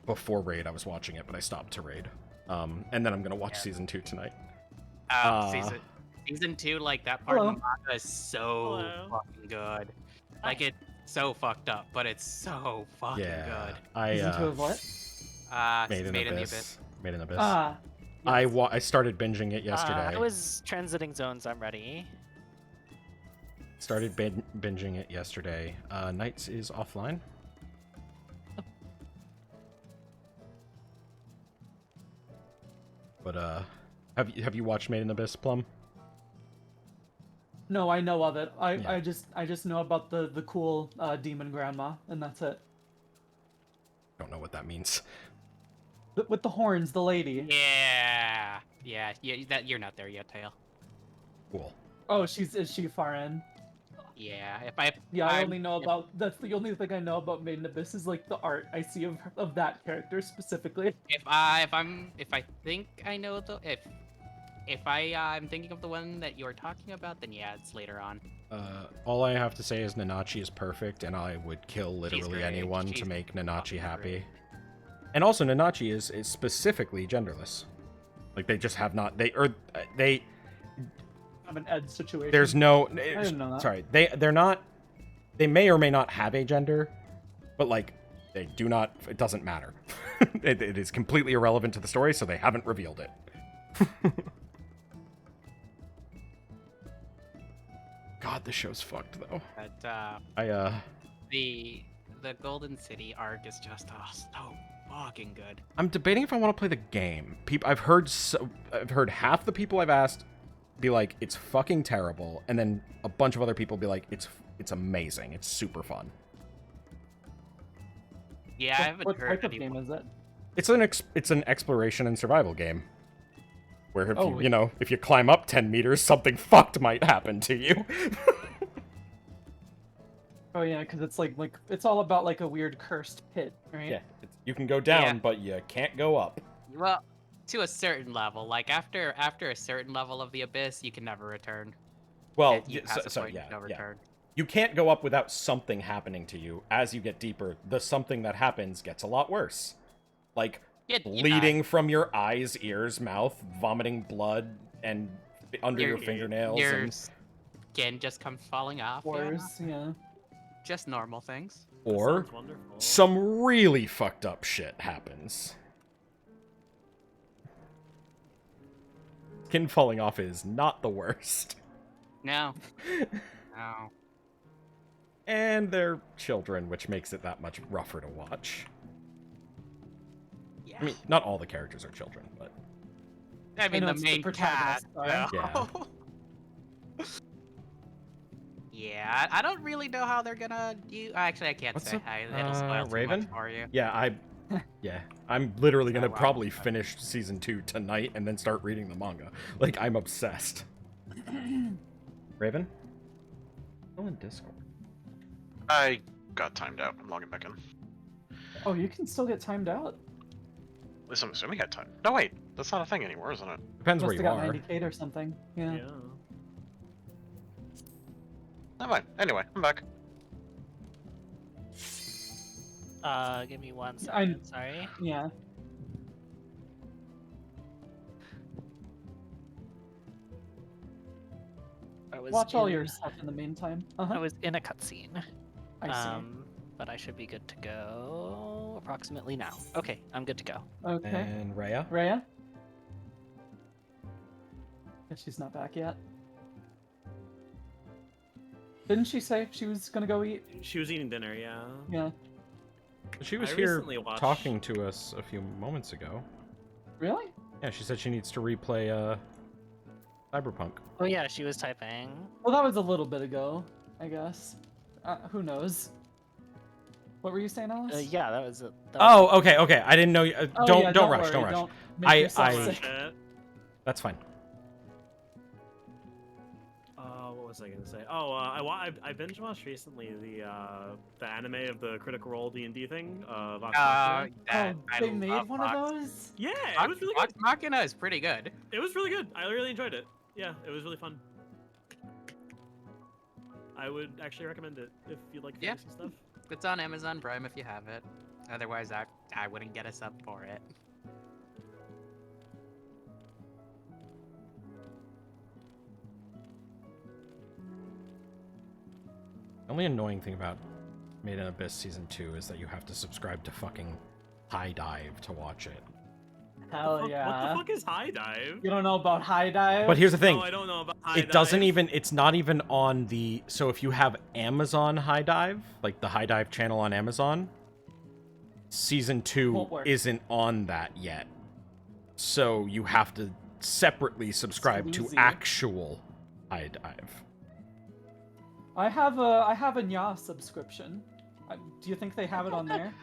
S1: before Raid. I was watching it, but I stopped to Raid. And then I'm gonna watch season 2 tonight.
S3: Season 2, like that part of the manga is so
S6: Hello.
S3: fucking good. Like it's so fucked up, but it's so fucking good.
S4: Season 2 of what?
S1: Made in
S3: Made in the
S1: Abyss. Made in Abyss.
S4: Ah.
S1: I started binging it yesterday.
S2: I was transiting zones. I'm ready.
S1: Started binging it yesterday. Knights is offline. But have you watched Made in Abyss, Plum?
S4: No, I know of it. I just know about the cool demon grandma, and that's it.
S1: Don't know what that means.
S4: With the horns, the lady.
S3: Yeah. That you're not there yet, Tail.
S1: Cool.
S4: Oh, is she far in?
S3: Yeah.
S4: I only know about. That's the only thing I know about Maiden Abyss is like the art I see of that character specifically.
S3: If I think I know I'm thinking of the one that you're talking about, then yeah, it's later on.
S1: All I have to say is Nanachi is perfect, and I would kill literally
S3: great.
S1: anyone
S3: She's
S1: to make Nanachi happy.
S3: great.
S1: And also, Nanachi is specifically genderless. Like they just have not they
S4: I'm an Ed situation.
S1: there's no
S4: I didn't know that.
S1: sorry they're not they may or may not have a gender, but like they do not. It doesn't matter. It is completely irrelevant to the story, so they haven't revealed it. God, this show's fucked though.
S3: But the Golden City arc is just so fucking good.
S1: I'm debating if I want to play the game. I've heard half the people I've asked be like, it's fucking terrible, and then a bunch of other people be like, it's amazing, it's super fun.
S3: Yeah, I haven't
S4: What
S3: heard
S4: type of
S3: anyone.
S4: game is it?
S1: It's an exploration and survival game. Where if you climb up 10 meters, something fucked might happen to you.
S4: Oh yeah, because it's like it's all about like a weird cursed pit, right?
S1: Yeah, you can go down,
S3: Yeah.
S1: but you can't go up.
S3: Well, to a certain level, like after a certain level of the abyss, you can never return.
S1: Well,
S3: You pass a point, no return.
S1: You can't go up without something happening to you. As you get deeper, the something that happens gets a lot worse. Like
S3: You
S1: bleeding from your eyes, ears, mouth, vomiting blood, and under your fingernails.
S3: Your
S1: and...
S3: skin just comes falling off.
S4: Wars, yeah.
S3: Just normal things.
S1: Or
S6: Sounds wonderful.
S1: some really fucked up shit happens. Skin falling off is not the worst.
S3: No. No.
S1: And they're children, which makes it that much rougher to watch.
S3: Yeah.
S1: I mean, not all the characters are children, but...
S3: I mean,
S4: know
S3: the
S4: it's the
S3: main cat.
S4: protagonist,
S3: though. Yeah, I don't really know how they're gonna do. Actually, I can't
S1: What's
S3: say.
S1: up,
S3: It'll spoil too
S1: Raven?
S3: much for you.
S1: Yeah, I'm literally gonna
S3: Oh, wow.
S1: probably finish season 2 tonight and then start reading the manga. Like, I'm obsessed. Raven? Still in Discord.
S7: I got timed out. I'm logging back in.
S4: Oh, you can still get timed out.
S7: At least I'm assuming I got time. No, wait. That's not a thing anymore, isn't it?
S1: Depends
S4: Must
S1: where
S4: have
S1: you
S4: got
S1: are.
S4: 90K or something. Yeah.
S6: Yeah.
S7: Never mind. Anyway, I'm back.
S2: Give me 1 second. Sorry.
S4: Yeah.
S2: I was
S4: Watch all
S2: in-
S4: your stuff in the meantime.
S2: I was in a cutscene.
S4: I see.
S2: But I should be good to go approximately now. Okay, I'm good to go.
S4: Okay.
S1: And Rhea?
S4: Rhea? Guess she's not back yet. Didn't she say she was gonna go eat?
S6: She was eating dinner, yeah.
S4: Yeah.
S1: She was
S6: I
S1: here
S6: recently watched-
S1: talking to us a few moments ago.
S4: Really?
S1: Yeah, she said she needs to replay Cyberpunk.
S2: Oh yeah, she was typing.
S4: Well, that was a little bit ago, I guess. Who knows? What were you saying, Alice?
S2: Yeah, that was.
S1: Oh, okay. I didn't know.
S4: Oh,
S1: Don't
S4: yeah,
S1: don't rush.
S4: worry,
S1: Don't rush.
S4: Don't make yourself
S1: I-
S4: sick.
S1: That's fine.
S6: What was I gonna say? Oh, I binge watched recently the anime of the Critical Role D&D thing. Vox Machina.
S3: That, I
S4: They made
S3: love
S4: one
S3: Vox.
S4: of those?
S6: Yeah, it
S3: Vox,
S6: was really
S3: Vox
S6: good.
S3: Machina is pretty good.
S6: It was really good. I really enjoyed it. Yeah, it was really fun. I would actually recommend it if you like
S3: Yeah.
S6: fantasy stuff.
S3: It's on Amazon Prime if you have it. Otherwise, I wouldn't get us up for it.
S1: The only annoying thing about Made in Abyss Season 2 is that you have to subscribe to fucking High Dive to watch it.
S4: Hell
S6: What
S4: yeah.
S6: the fuck is High Dive?
S4: You don't know about High Dive?
S1: But here's the thing.
S6: No, I don't know about High
S1: It doesn't
S6: Dive.
S1: even, it's not even on the, so if you have Amazon High Dive, like the High Dive channel on Amazon, Season 2
S4: Won't work.
S1: isn't on that yet. So you have to separately subscribe to
S4: Snoozy.
S1: actual High Dive.
S4: I have a Nya subscription. Do you think they have it on there?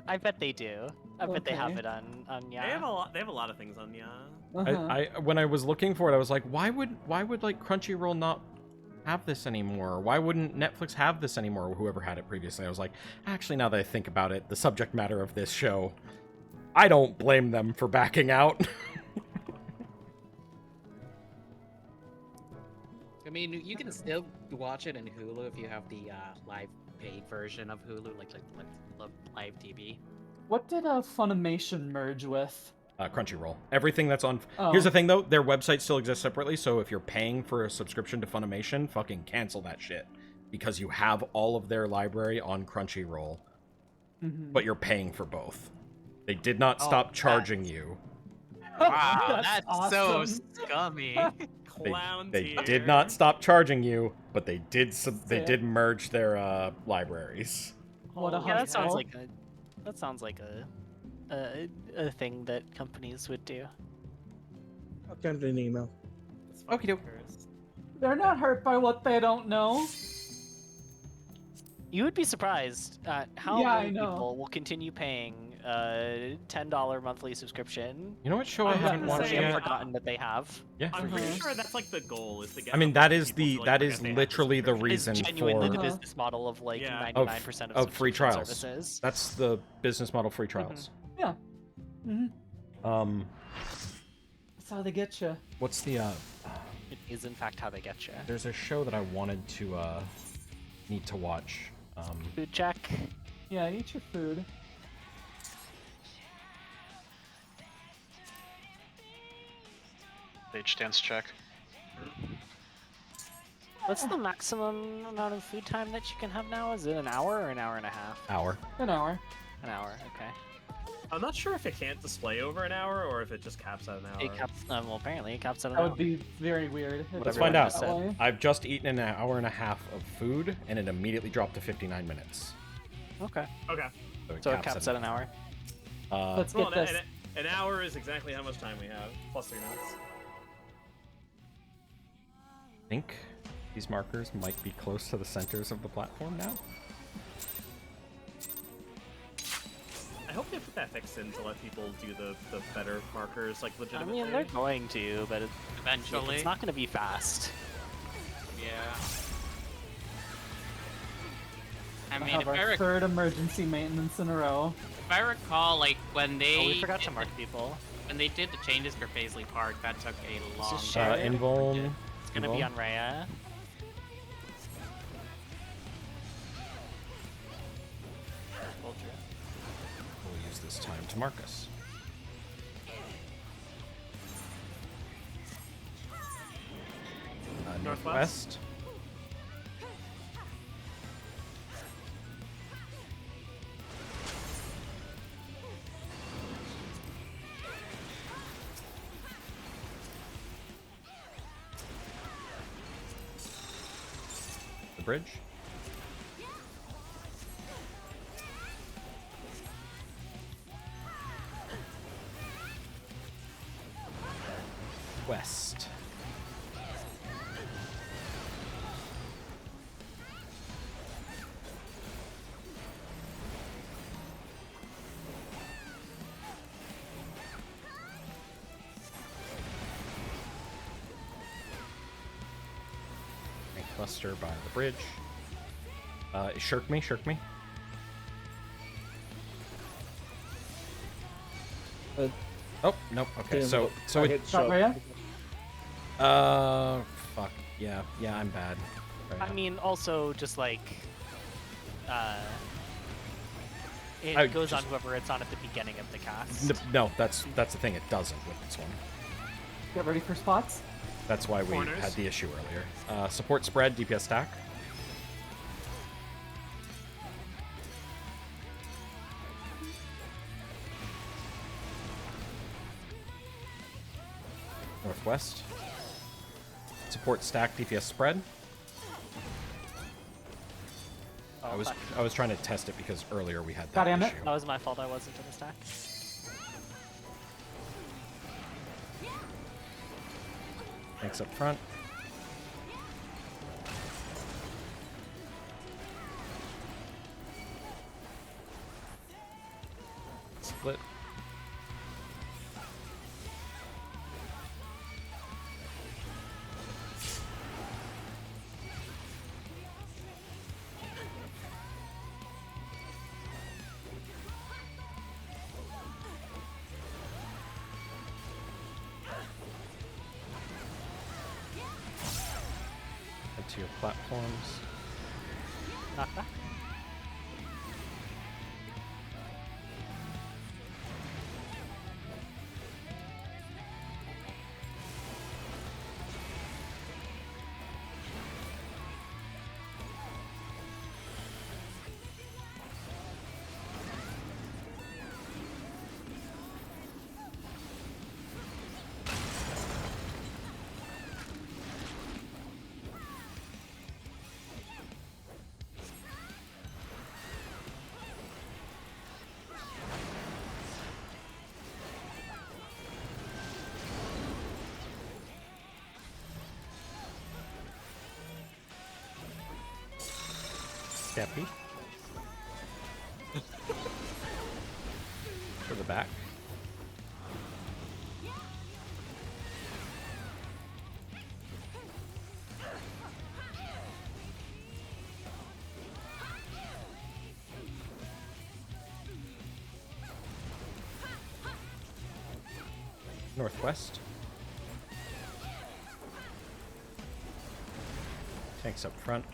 S2: I bet they do. I bet they have
S4: Okay.
S2: it on
S6: They
S2: yeah.
S6: have a lot of things on, yeah.
S4: Uh-huh.
S1: I when I was looking for it, I was like, why would like Crunchyroll not have this anymore? Why wouldn't Netflix have this anymore? Or whoever had it previously. I was like, actually, now that I think about it, the subject matter of this show, I don't blame them for backing out.
S3: I mean, you can still watch it in Hulu if you have the live paid version of Hulu, like live TV.
S4: What did Funimation merge with?
S1: Crunchyroll. Everything that's on.
S4: Oh.
S1: Here's the thing, though. Their website still exists separately, so if you're paying for a subscription to Funimation, fucking cancel that shit. Because you have all of their library on Crunchyroll,
S4: Mhm.
S1: but you're paying for both. They did not
S3: Oh,
S1: stop charging you.
S3: Wow, that's so
S4: awesome.
S3: scummy.
S6: Clown
S1: They
S6: tier.
S1: did not stop charging you, but they did they
S4: Sick.
S1: did merge their libraries.
S4: What a
S2: Yeah, that sounds
S4: hustle.
S2: like a thing that companies would do.
S10: I'll send an email.
S6: It's fucking
S1: Okey-doke.
S6: cursed.
S4: They're not hurt by what they don't know.
S2: You would be surprised at how
S4: Yeah, I
S2: many
S4: know.
S2: people will continue paying a $10 monthly subscription.
S1: You know what show I
S6: I'm
S1: haven't
S6: gonna
S1: watched
S6: say,
S2: I've
S1: yet?
S2: forgotten that they have.
S1: Yeah.
S6: I'm pretty
S4: Mhm.
S6: sure that's like the goal is to get.
S1: I mean,
S6: a
S1: that
S6: bunch of
S1: is
S6: people
S1: the
S6: to, like,
S1: that
S6: forget
S1: is
S6: they have
S1: literally the
S6: subscription.
S1: reason
S2: It's genuinely
S1: for
S2: the
S4: Uh-huh.
S2: business model of like
S6: Yeah.
S2: 99% of
S1: free
S2: subscription
S1: trials.
S2: services.
S1: That's the business model. Free trials.
S4: Yeah. hmm That's how they get you.
S1: What's the
S2: It is in fact how they get you.
S1: There's a show that I wanted to need to watch.
S2: Food check.
S4: Yeah, eat your food.
S7: Stage dance check.
S2: What's the maximum amount of food time that you can have now? Is it an hour or an hour and a half?
S1: Hour.
S4: An hour.
S2: An hour, okay.
S6: I'm not sure if it can't display over an hour or if it just caps at an hour.
S2: It caps, well, apparently it caps at an
S4: That
S2: hour.
S4: would be very weird. if
S2: Let's
S4: it
S1: find
S4: went
S1: out.
S4: that way.
S1: I've just eaten an hour and a half of food, and it immediately dropped to 59 minutes.
S2: Okay.
S6: Okay.
S2: So it caps at an hour.
S4: Let's
S6: Well,
S4: get this.
S6: an hour is exactly how much time we have, plus 3 minutes.
S1: I think these markers might be close to the centers of the platform now.
S6: I hope they put that fix in to let people do the better markers, like
S2: I
S6: legitimately.
S2: mean, they're going to, but
S3: Eventually.
S2: it's not going to be fast.
S3: Yeah. I
S4: I
S3: mean,
S4: have
S3: if
S4: our third emergency maintenance in a row.
S3: I recall, like when they
S2: Oh, we forgot to mark people.
S3: when they did the changes for Paisley Park, that took a long
S2: just
S3: time.
S2: share it.
S1: Invuln.
S2: It's going to be on Rhea.
S1: We'll use this time to mark us. Northwest. The bridge. West. Buster by the bridge. Shirk me, shirk me. Oh, nope. Okay, so
S10: I
S1: it.
S10: hit
S4: Got
S10: shock.
S4: Rhea?
S1: Fuck. Yeah, I'm bad. Right
S2: I
S1: now.
S2: mean, also just like, it
S1: I
S2: goes on
S1: just-
S2: whoever it's on at the beginning of the cast.
S1: No, that's the thing. It doesn't with this one.
S4: Get ready for spots.
S1: That's why we
S6: Corners.
S1: had the issue earlier. Support spread, DPS stack. Northwest. Support stack, DPS spread.
S2: Oh, fuck.
S1: I was trying to test it because earlier we had
S4: God
S1: that
S4: damn it.
S1: issue.
S2: That was my fault. I wasn't in the stack.
S1: Thanks up front. Split. Head to your platforms.
S2: Knockback.
S1: Steppy. For the back. Northwest. Tanks up front.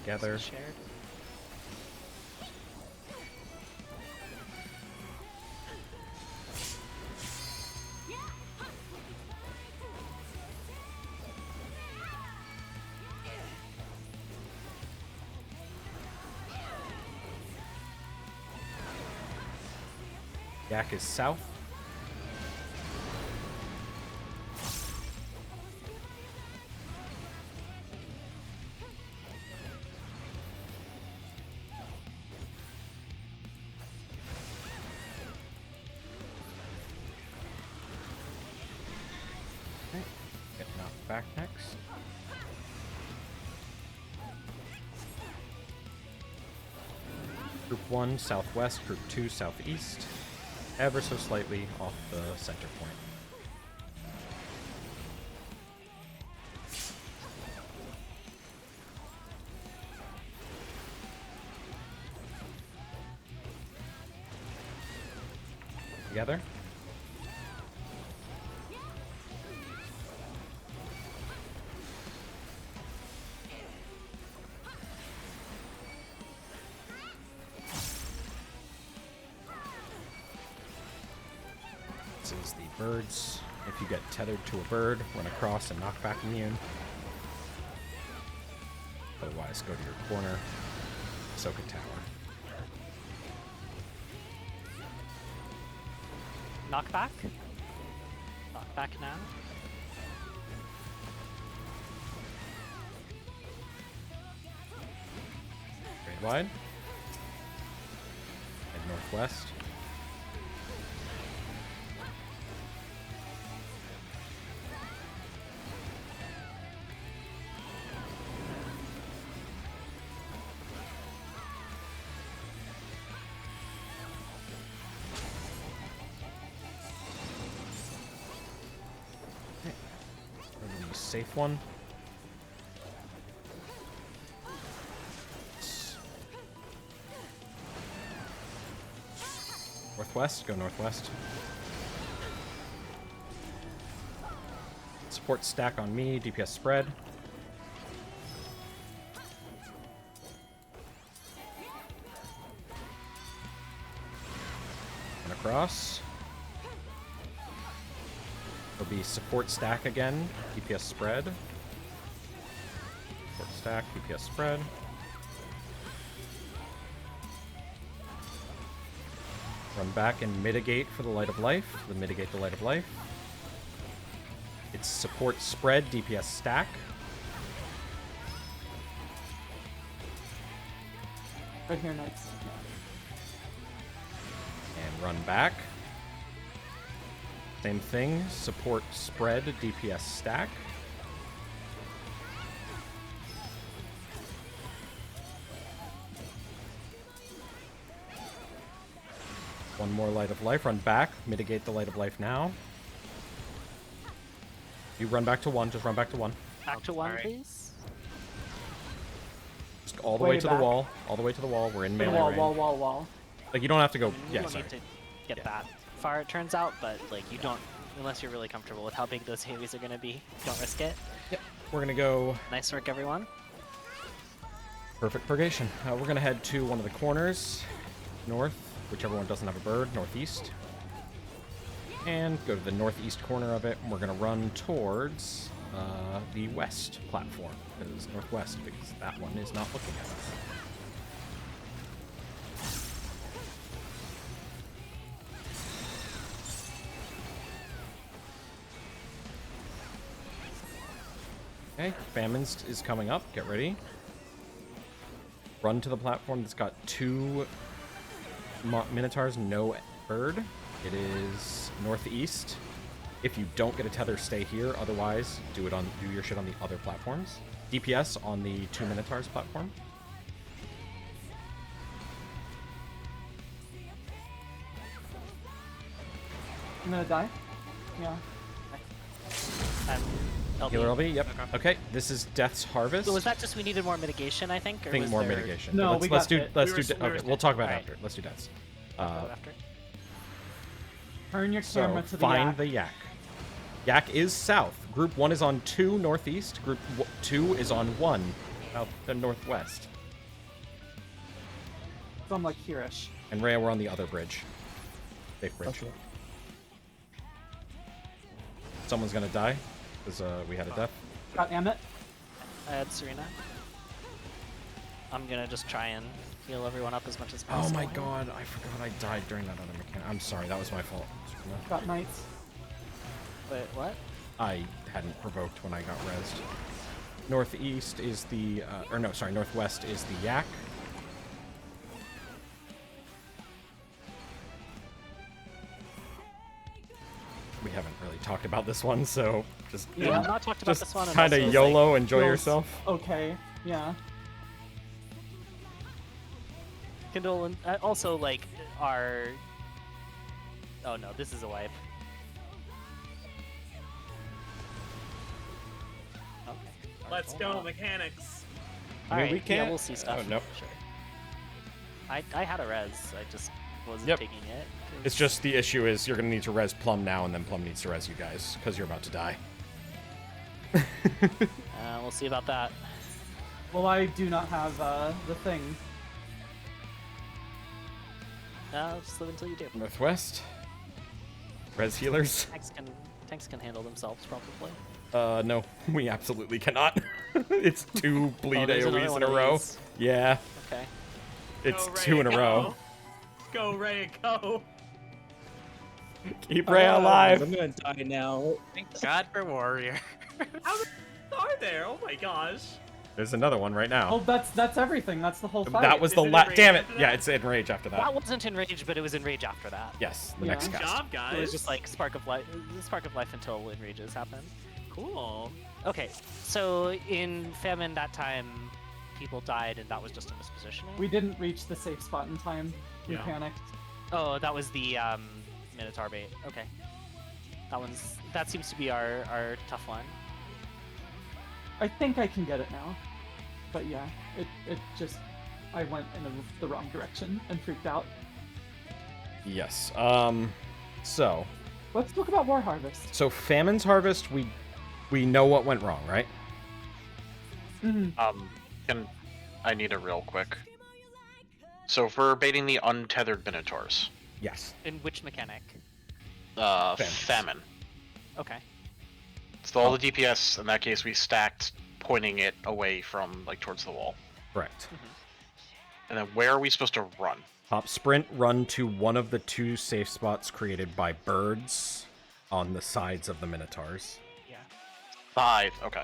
S1: Together.
S2: Shared.
S1: Yak is south. Okay, get knocked back next. Group 1 southwest, group 2 southeast. Ever so slightly off the center point. Together. This is the birds. If you get tethered to a bird, run across and knock back immune. Otherwise, go to your corner, soak a tower.
S2: Knockback. Knockback now.
S1: Trade wide. Head northwest. Okay. And then the safe one. Northwest, go northwest. Support stack on me, DPS spread. And across. There'll be support stack again, DPS spread. Support stack, DPS spread. Run back and mitigate for the Light of Life. Mitigate the Light of Life. It's support spread, DPS stack.
S4: Right here, Knights.
S1: And run back. Same thing, support spread, DPS stack. One more Light of Life, run back, mitigate the Light of Life now. You run back to 1, just run back to 1.
S2: Back to 1,
S3: Alright.
S2: please.
S1: Just all the
S4: Way
S1: way to
S4: back.
S1: the wall. All the way to the wall. We're in melee range.
S4: Wall.
S1: Like, you don't have to go...
S2: You
S1: Yeah,
S2: don't
S1: sorry.
S2: need to get that far, it turns out, but like you don't, unless you're really comfortable with how big those heavies are going to be, don't risk it.
S1: We're gonna go...
S2: Nice work, everyone.
S1: Perfect purgation. We're gonna head to one of the corners. North, whichever one doesn't have a bird. Northeast. And go to the northeast corner of it, and we're gonna run towards the west platform. Because northwest, because that one is not looking at us. Okay, Famines is coming up. Get ready. Run to the platform that's got 2 Minotaurs, no bird. It is northeast. If you don't get a tether, stay here. Otherwise, do your shit on the other platforms. DPS on the 2 Minotaurs platform.
S4: I'm gonna die. Yeah.
S2: LB.
S1: Healer LB, yep. Okay, this is Death's Harvest.
S2: So was that just we needed more mitigation, I think? Or
S1: I think
S2: was
S1: more
S2: there...
S1: mitigation.
S4: No,
S1: let's,
S4: we
S1: let's
S4: got
S1: do
S4: it.
S1: let's
S6: We
S1: do
S6: were-
S1: okay, we'll talk about it
S2: Alright.
S1: after. Let's do Deaths.
S2: Go after.
S4: Turn your
S1: So
S4: camera to the
S1: find
S4: yak.
S1: the yak. Yak is south. Group 1 is on 2 northeast. Group 2 is on 1 south and northwest.
S4: So I'm like here-ish.
S1: And Rhea, we're on the other bridge. Big bridge.
S10: Okay.
S1: Someone's gonna die because we had a death.
S4: Got Amit.
S2: I had Serena. I'm gonna just try and heal everyone up as much as
S1: Oh
S2: possible.
S1: my god, I forgot I died during that other mechanic. I'm sorry, that was my fault.
S4: Got Knights.
S2: Wait, what?
S1: I hadn't provoked when I got rezzed. Northeast is the, northwest is the yak. We haven't really talked about this one, so just
S2: Yeah, I've not talked about
S1: just
S2: this one. and
S1: kind of
S2: also,
S1: YOLO,
S2: like,
S1: enjoy
S4: feels-
S1: yourself.
S4: Okay. Yeah.
S2: Kindle and also like our. Oh no, this is a wipe. Okay.
S6: Let's go, mechanics.
S1: I mean, we
S2: Alright,
S1: can't.
S2: Yeah, we'll see stuff.
S1: Oh, nope.
S2: Sure. I had a res. I just wasn't
S1: Yep.
S2: taking it. 'cause-
S1: It's just the issue is you're gonna need to res Plum now, and then Plum needs to res you guys because you're about to die.
S2: We'll see about that.
S4: Well, I do not have the thing.
S2: Just live until you do.
S1: Northwest. Res healers.
S2: Tanks can handle themselves probably.
S1: No, we absolutely cannot. It's 2 bleed
S2: there's another
S1: AoEs
S2: one
S1: in a
S2: of
S1: row.
S2: these.
S1: Yeah,
S2: Okay.
S1: it's
S6: Go, Ray,
S1: 2 in a row.
S6: Go, Ray, go.
S1: Keep Ray alive.
S10: I'm gonna die now.
S3: Thank God for Warrior.
S6: How many are there? Oh my gosh.
S1: There's another one right
S4: Oh,
S1: now.
S4: that's everything. That's the whole fight.
S1: That was
S6: Is
S1: the
S6: it
S1: last.
S6: enrage
S1: Damn it!
S6: after
S1: Yeah,
S6: that?
S1: it's enrage after that.
S2: That wasn't enraged, but it was enrage after that.
S1: Yes, the
S4: Yeah.
S1: next
S6: Good
S1: cast.
S6: job, guys.
S2: It was just like spark of life until enrages happen.
S6: Cool.
S2: Okay, so in famine that time, people died, and that was just a mispositioning.
S4: We didn't reach the safe spot in time. We
S6: Yeah.
S4: panicked.
S2: Oh, that was the Minotaur bait. Okay, that seems to be our tough one.
S4: I think I can get it now. But yeah, it just I went in the wrong direction and freaked out.
S1: Yes. So
S4: Let's talk about War Harvest.
S1: Famine's Harvest, we know what went wrong, right?
S7: I need it real quick. So if we're baiting the untethered Minotaurs,
S1: Yes.
S2: In which mechanic?
S7: famine.
S2: Okay.
S7: So all the DPS, in that case, we stacked pointing it away from, like, towards the wall.
S1: Correct.
S7: And then where are we supposed to run?
S1: Top sprint, run to one of the 2 safe spots created by birds on the sides of the Minotaurs.
S2: Yeah.
S7: 5. Okay.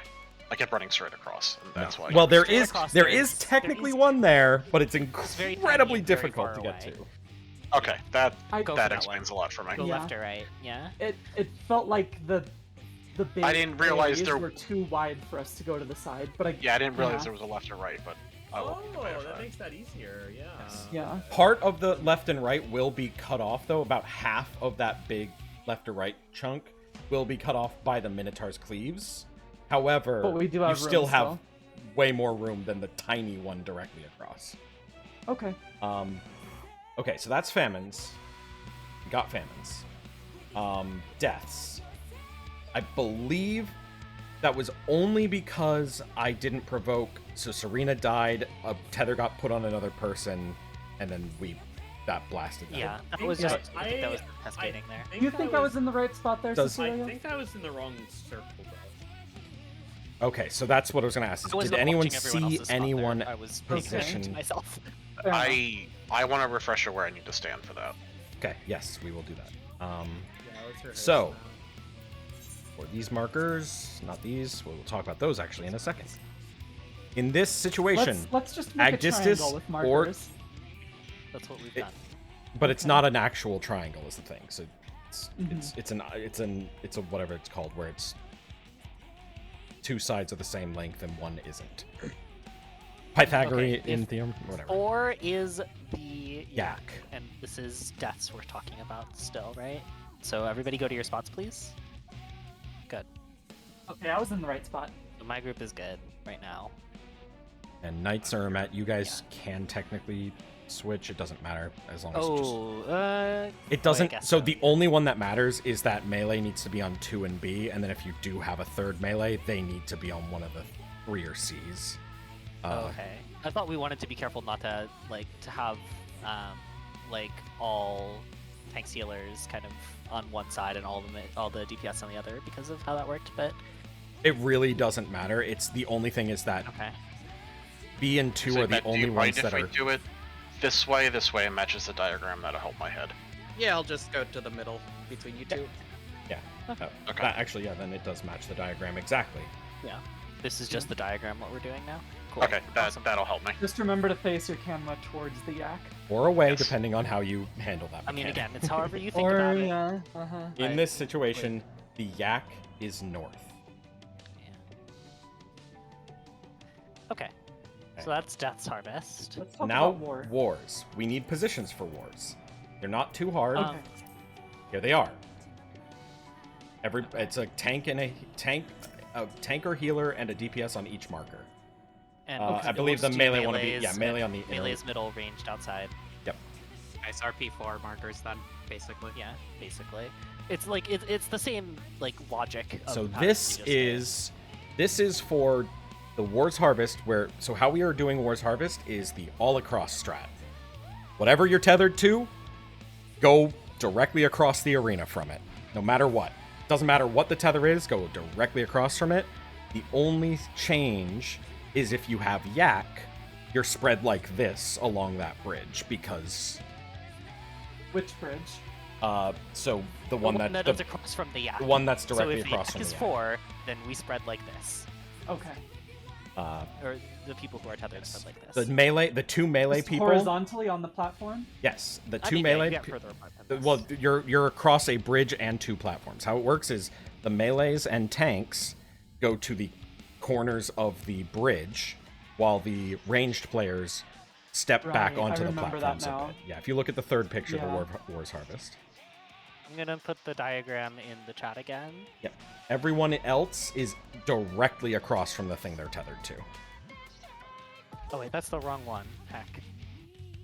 S7: I kept running straight across, and that's why.
S1: Well, there
S2: Straight
S1: is
S2: across
S1: there
S2: there
S1: is
S2: is-
S1: technically
S2: there is-
S1: one there, but it's
S2: very tiny
S1: incredibly
S2: and very
S1: difficult
S2: far
S1: to get
S2: away.
S1: to.
S7: Okay, that
S2: Go for
S7: that
S2: that
S7: explains
S2: one.
S7: a lot for me.
S2: Go
S4: Yeah.
S2: left or right. Yeah.
S4: It felt like the big
S7: I didn't realize
S4: areas
S7: there-
S4: were too wide for us to go to the side, but I
S7: Yeah, I didn't realize
S4: Yeah.
S7: there was a left or right, but I will keep an eye out for
S6: that makes that easier. Yeah.
S4: Yeah.
S1: Part of the left and right will be cut off, though. About half of that big left or right chunk will be cut off by the Minotaur's cleaves. However,
S4: But we do
S1: you
S4: have
S1: still
S4: room
S1: have
S4: still.
S1: way more room than the tiny one directly across.
S4: Okay.
S1: Okay, so that's famines. We got famines. Deaths. I believe that was only because I didn't provoke. So Serena died, a tether got put on another person, and then that blasted them.
S2: Yeah. That was
S6: Yeah,
S2: just. I think that was the cascading there.
S4: You think I was in the right spot there,
S1: Does-
S6: I
S4: Cecilia?
S6: think that was in the wrong circle, though.
S1: Okay, so that's what I was going to ask.
S2: I wasn't
S1: Did anyone
S2: watching everyone
S1: see
S2: else's spot there.
S1: anyone
S2: I was paying attention to
S1: position?
S2: myself.
S4: Fair enough.
S7: I want a refresher where I need to stand for that.
S1: Okay, yes, we will do that.
S6: Yeah, let's rehearse
S1: So,
S6: that.
S1: for these markers, not these, we'll talk about those actually in a second. In this situation,
S4: Let's just make a
S1: Agdistis
S4: triangle with
S1: or-
S4: markers.
S2: That's what we've
S1: It-
S2: done.
S1: but it's not an actual triangle is the thing. So
S4: Mhm.
S1: it's a whatever it's called where it's 2 sides are the same length and one isn't. Pythagorean
S2: Okay, if-
S1: theorem, whatever.
S2: 4 is the
S1: Yak.
S2: and this is deaths we're talking about still, right? So everybody go to your spots, please. Good.
S4: Okay, I was in the right spot.
S2: So my group is good right now.
S1: And Knights are Ermat. You guys can technically switch. It doesn't matter as long as it just
S2: Oh,
S1: it doesn't.
S2: guess
S1: So
S2: so.
S1: the only one that matters is that melee needs to be on 2 and B, and then if you do have a third melee, they need to be on one of the 3 or C's.
S2: okay. I thought we wanted to be careful not to have all tanks healers kind of on one side and all the DPS on the other because of how that worked. But
S1: It really doesn't matter. It's the only thing is that
S2: okay.
S1: B and 2
S7: Is
S1: are
S7: it
S1: the
S7: that- do
S1: only
S7: you mind
S1: ones that
S7: if
S1: are.
S7: we do it this way, and matches the diagram, that'll help my head.
S8: Yeah, I'll just go to the middle between you two.
S1: Yeah.
S7: Okay.
S1: Actually, yeah. Then it does match the diagram exactly.
S2: Yeah. This is just the diagram what we're doing now. Cool.
S7: Okay,
S2: Awesome.
S7: that'll help me.
S4: Just remember to face your camera towards the yak.
S1: Or away,
S7: Yes.
S1: depending on how you handle that.
S2: I mean,
S1: mechanic.
S2: again, it's however you think about it.
S1: In
S2: Right.
S1: this situation, the yak is north.
S2: Okay. So that's Death's Harvest.
S4: Let's talk
S1: Now,
S4: about war.
S1: wars. We need positions for wars. They're not too hard.
S2: Um,
S1: Here they are. It's a tank and a tank or healer and a DPS on each marker.
S2: And
S1: I believe the
S2: we'll just do
S1: melee want to be
S2: melees
S1: melee
S2: and
S1: on the inner.
S2: melee's middle, ranged outside.
S3: Nice RP4 markers then, basically.
S2: Yeah, basically. It's like it's the same like logic. Of
S1: So
S2: the patterns
S1: this
S2: you just
S1: is for the Wars Harvest so how we are doing Wars Harvest is the all across strat. Whatever you're tethered to, go directly across the arena from it. No matter what. Doesn't matter what the tether is, go directly across from it. The only change is if you have yak, you're spread like this along that bridge because
S4: Which bridge?
S1: so the
S2: The
S1: one
S2: one
S1: that
S2: that's across from the yak.
S1: the one that's
S2: So
S1: directly
S2: if the
S1: across
S2: yak
S1: from
S2: is
S1: the yak.
S2: 4, then we spread like this.
S4: Okay.
S2: Or the people who are tethered spread like
S1: The
S2: this.
S1: melee, the 2 melee
S4: Just
S1: people.
S4: horizontally on the platform.
S1: Yes, the
S2: I
S1: 2
S2: mean, yeah,
S1: melee.
S2: you get further apart than this.
S1: Well, you're across a bridge and 2 platforms. How it works is the melees and tanks go to the corners of the bridge, while the ranged players step back
S4: Right, I
S1: onto the
S4: remember that
S1: platforms a
S4: now.
S1: bit. Yeah, if you look at the third picture
S4: Yeah.
S1: of the Wars Harvest.
S2: I'm gonna put the diagram in the chat again.
S1: Yep. Everyone else is directly across from the thing they're tethered to.
S2: Oh wait, that's the wrong one. Heck.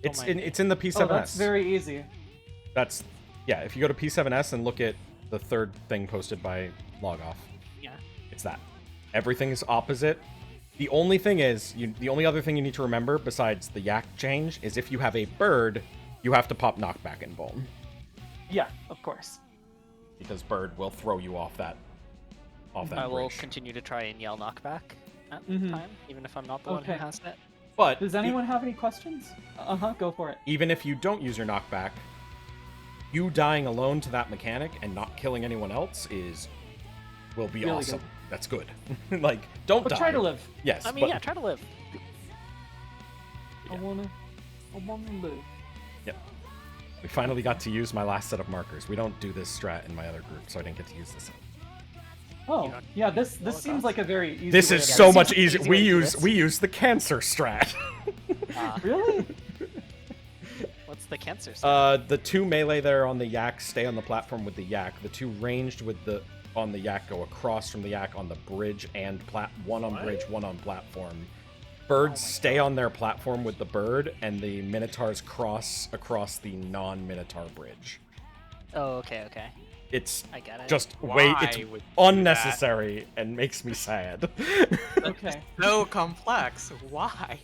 S1: It's
S2: mind
S1: in
S2: me.
S1: it's in the P7S.
S4: Oh, that's very easy.
S1: That's yeah. If you go to P7S and look at the third thing posted by Logoff,
S2: Yeah.
S1: it's that. Everything is opposite. The only thing is, the only other thing you need to remember besides the yak change is if you have a bird, you have to pop knockback and bone.
S4: Yeah, of course.
S1: Because bird will throw you off that
S2: I will
S1: bridge.
S2: continue to try and yell knockback at the
S4: Mhm.
S2: time, even if I'm not the one who
S4: Okay.
S2: has it.
S1: But
S4: Does anyone have any questions? Go for it.
S1: even if you don't use your knockback, you dying alone to that mechanic and not killing anyone else will be
S4: Really
S1: awesome.
S4: good.
S1: That's good. Like, don't
S4: But
S1: die.
S4: try to live.
S1: Yes,
S2: I mean,
S1: but
S2: yeah, try to live.
S4: I wanna live.
S1: we finally got to use my last set of markers. We don't do this strat in my other group, so I didn't get to use this.
S4: Oh, yeah. This seems like a very easy.
S1: This
S4: way
S1: is
S4: to
S1: so
S4: go.
S1: much
S2: Easy
S1: easier.
S2: way
S1: We
S2: to do
S1: use
S2: this.
S1: the cancer strat.
S4: Really?
S2: What's the cancer stuff?
S1: The 2 melee there on the yak stay on the platform with the yak. The 2 ranged on the yak go across from the yak on the bridge and one on bridge, one on platform. Birds stay on their platform with the bird, and the minotaurs cross across the non-minotaur bridge.
S2: Oh, okay.
S1: It's
S2: I get it.
S1: just
S3: Why
S1: it's
S3: would you do that?
S1: unnecessary and makes me sad.
S4: Okay.
S3: So complex. Why?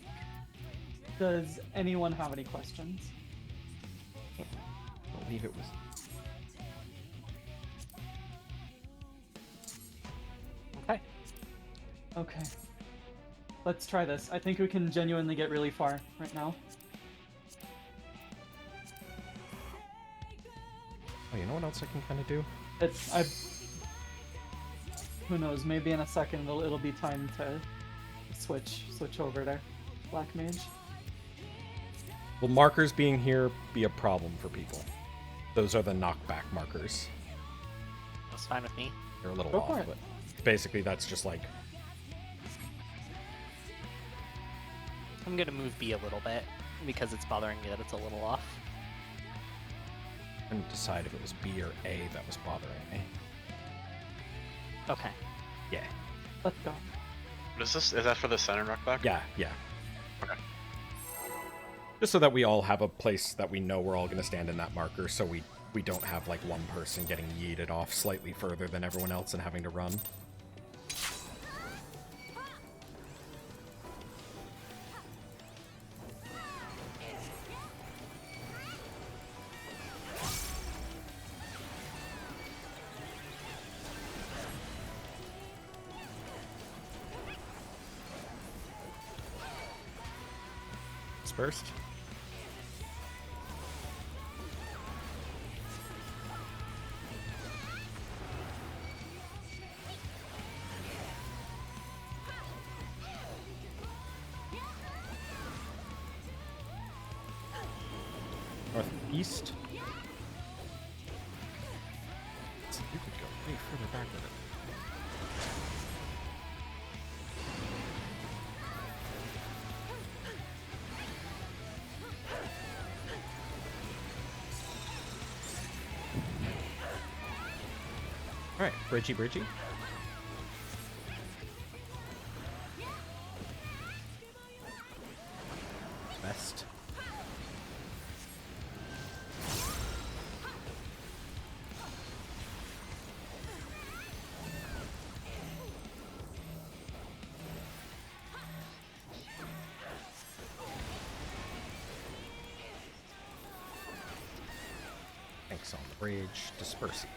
S4: Does anyone have any questions?
S1: I believe it was.
S4: Okay. Let's try this. I think we can genuinely get really far right now.
S1: Oh, you know what else I can kind of do?
S4: Who knows? Maybe in a second it'll be time to switch over to Black Mage.
S1: Will markers being here be a problem for people? Those are the knockback markers.
S2: That's fine with me.
S1: They're a little
S4: Go
S1: off,
S4: for it.
S1: but basically that's just like
S2: I'm gonna move B a little bit because it's bothering me that it's a little off.
S1: I couldn't decide if it was B or A that was bothering me.
S2: Okay.
S1: Yeah.
S4: Let's go.
S7: What is this? Is that for the center knockback?
S1: Yeah.
S7: Okay.
S1: Just so that we all have a place that we know we're all going to stand in that marker, so we don't have like one person getting yeeted off slightly further than everyone else and having to run. Dispersed. Northeast. So you could go way further back with it. Alright, bridgy. Best. Thanks on the bridge, dispersing.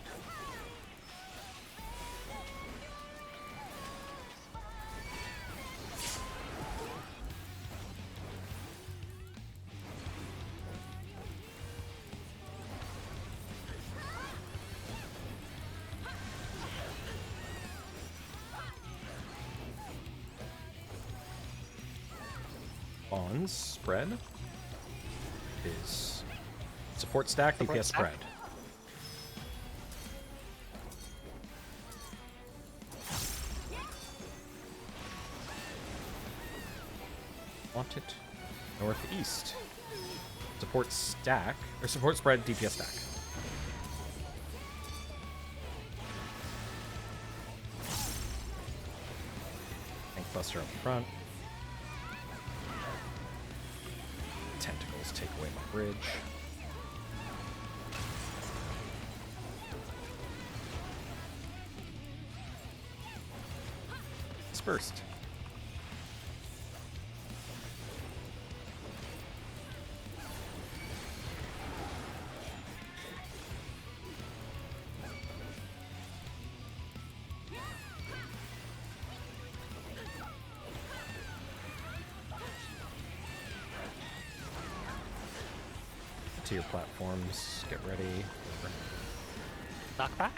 S1: Bonds spread is support stack, DPS
S2: stack.
S1: spread. Want it northeast. Support stack or support spread, DPS stack. Tank buster up front. Tentacles take away my bridge. first. To your platforms, get ready.
S2: Knockback.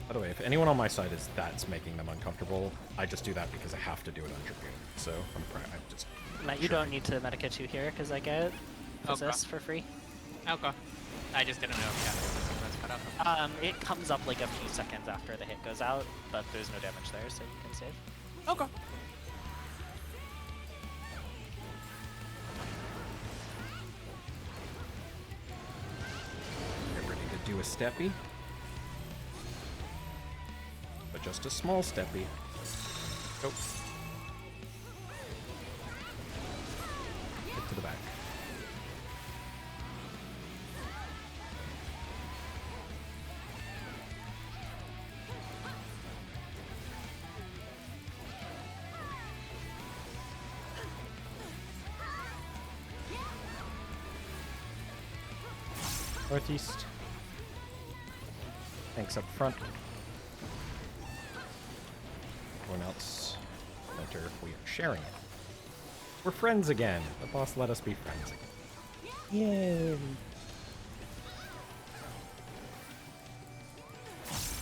S1: By the way, if anyone on my side is that's making them uncomfortable, I just do that because I have to do it on Dragoon. So I'm just.
S2: Matt, you don't need to medikit 2 here because I get Possess for free.
S3: Okay. I just didn't know if that's cut out.
S2: It comes up like a few seconds after the hit goes out, but there's no damage there, so you can save.
S3: Okay.
S1: Get ready to do a steppy. But just a small steppy. Go. Get to the back. Northeast. Thanks up front. Everyone else, enter. We are sharing it. We're friends again. The boss let us be friends again.
S10: Yay.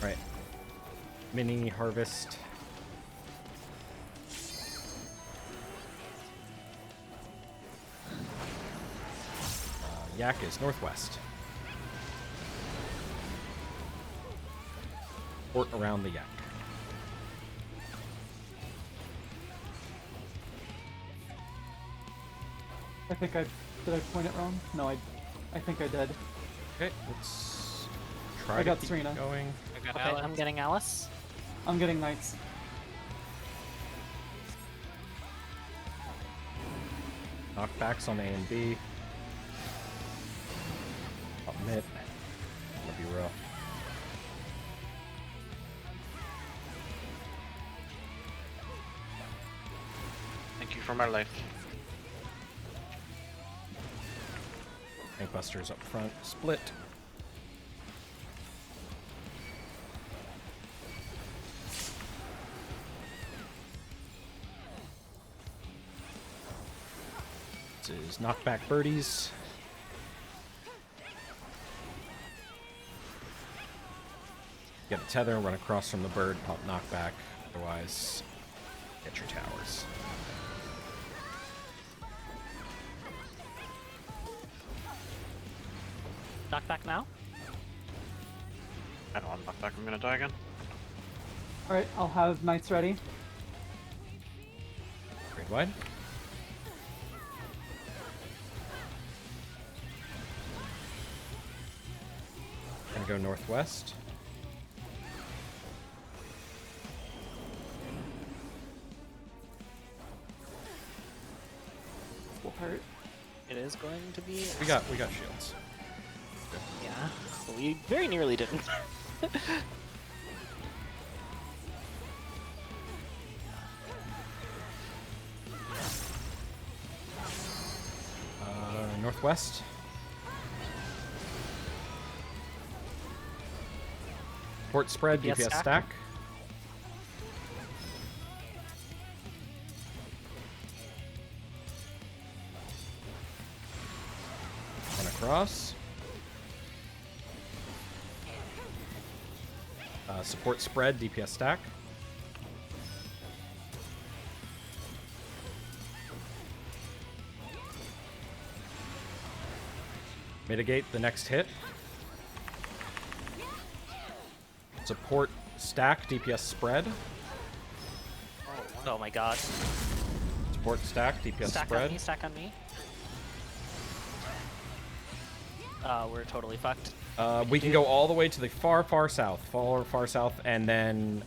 S1: Right. Mini harvest. Yak is northwest. Port around the Yak.
S4: I think did I point it wrong? No, I think I did.
S1: Okay, let's try
S4: I got
S1: to keep
S4: Serena.
S1: going.
S3: I got
S2: Okay,
S3: Alex.
S2: I'm getting Alice.
S4: I'm getting knights.
S1: Knockbacks on A and B. Up mid. That'll be rough.
S7: Thank you for my life.
S1: Tankbusters up front. Split. This is knockback birdies. Get a tether, run across from the bird, pop knockback. Otherwise, get your towers.
S2: Knockback now.
S7: I don't want knockback. I'm gonna die again.
S4: Alright, I'll have knights ready.
S1: Grade wide. And go northwest.
S4: Will hurt.
S2: It is going to be.
S1: We got shields.
S2: Yeah. Well, we very nearly didn't.
S1: Northwest. Port spread,
S2: DPS
S1: DPS
S2: stack.
S1: stack. Run across. Support spread, DPS stack. Mitigate the next hit. Support stack, DPS spread.
S2: Oh my god.
S1: Support stack, DPS
S2: Stack
S1: spread.
S2: on me, stack on me. We're totally fucked.
S1: We can go all the way to the far south, far south, and then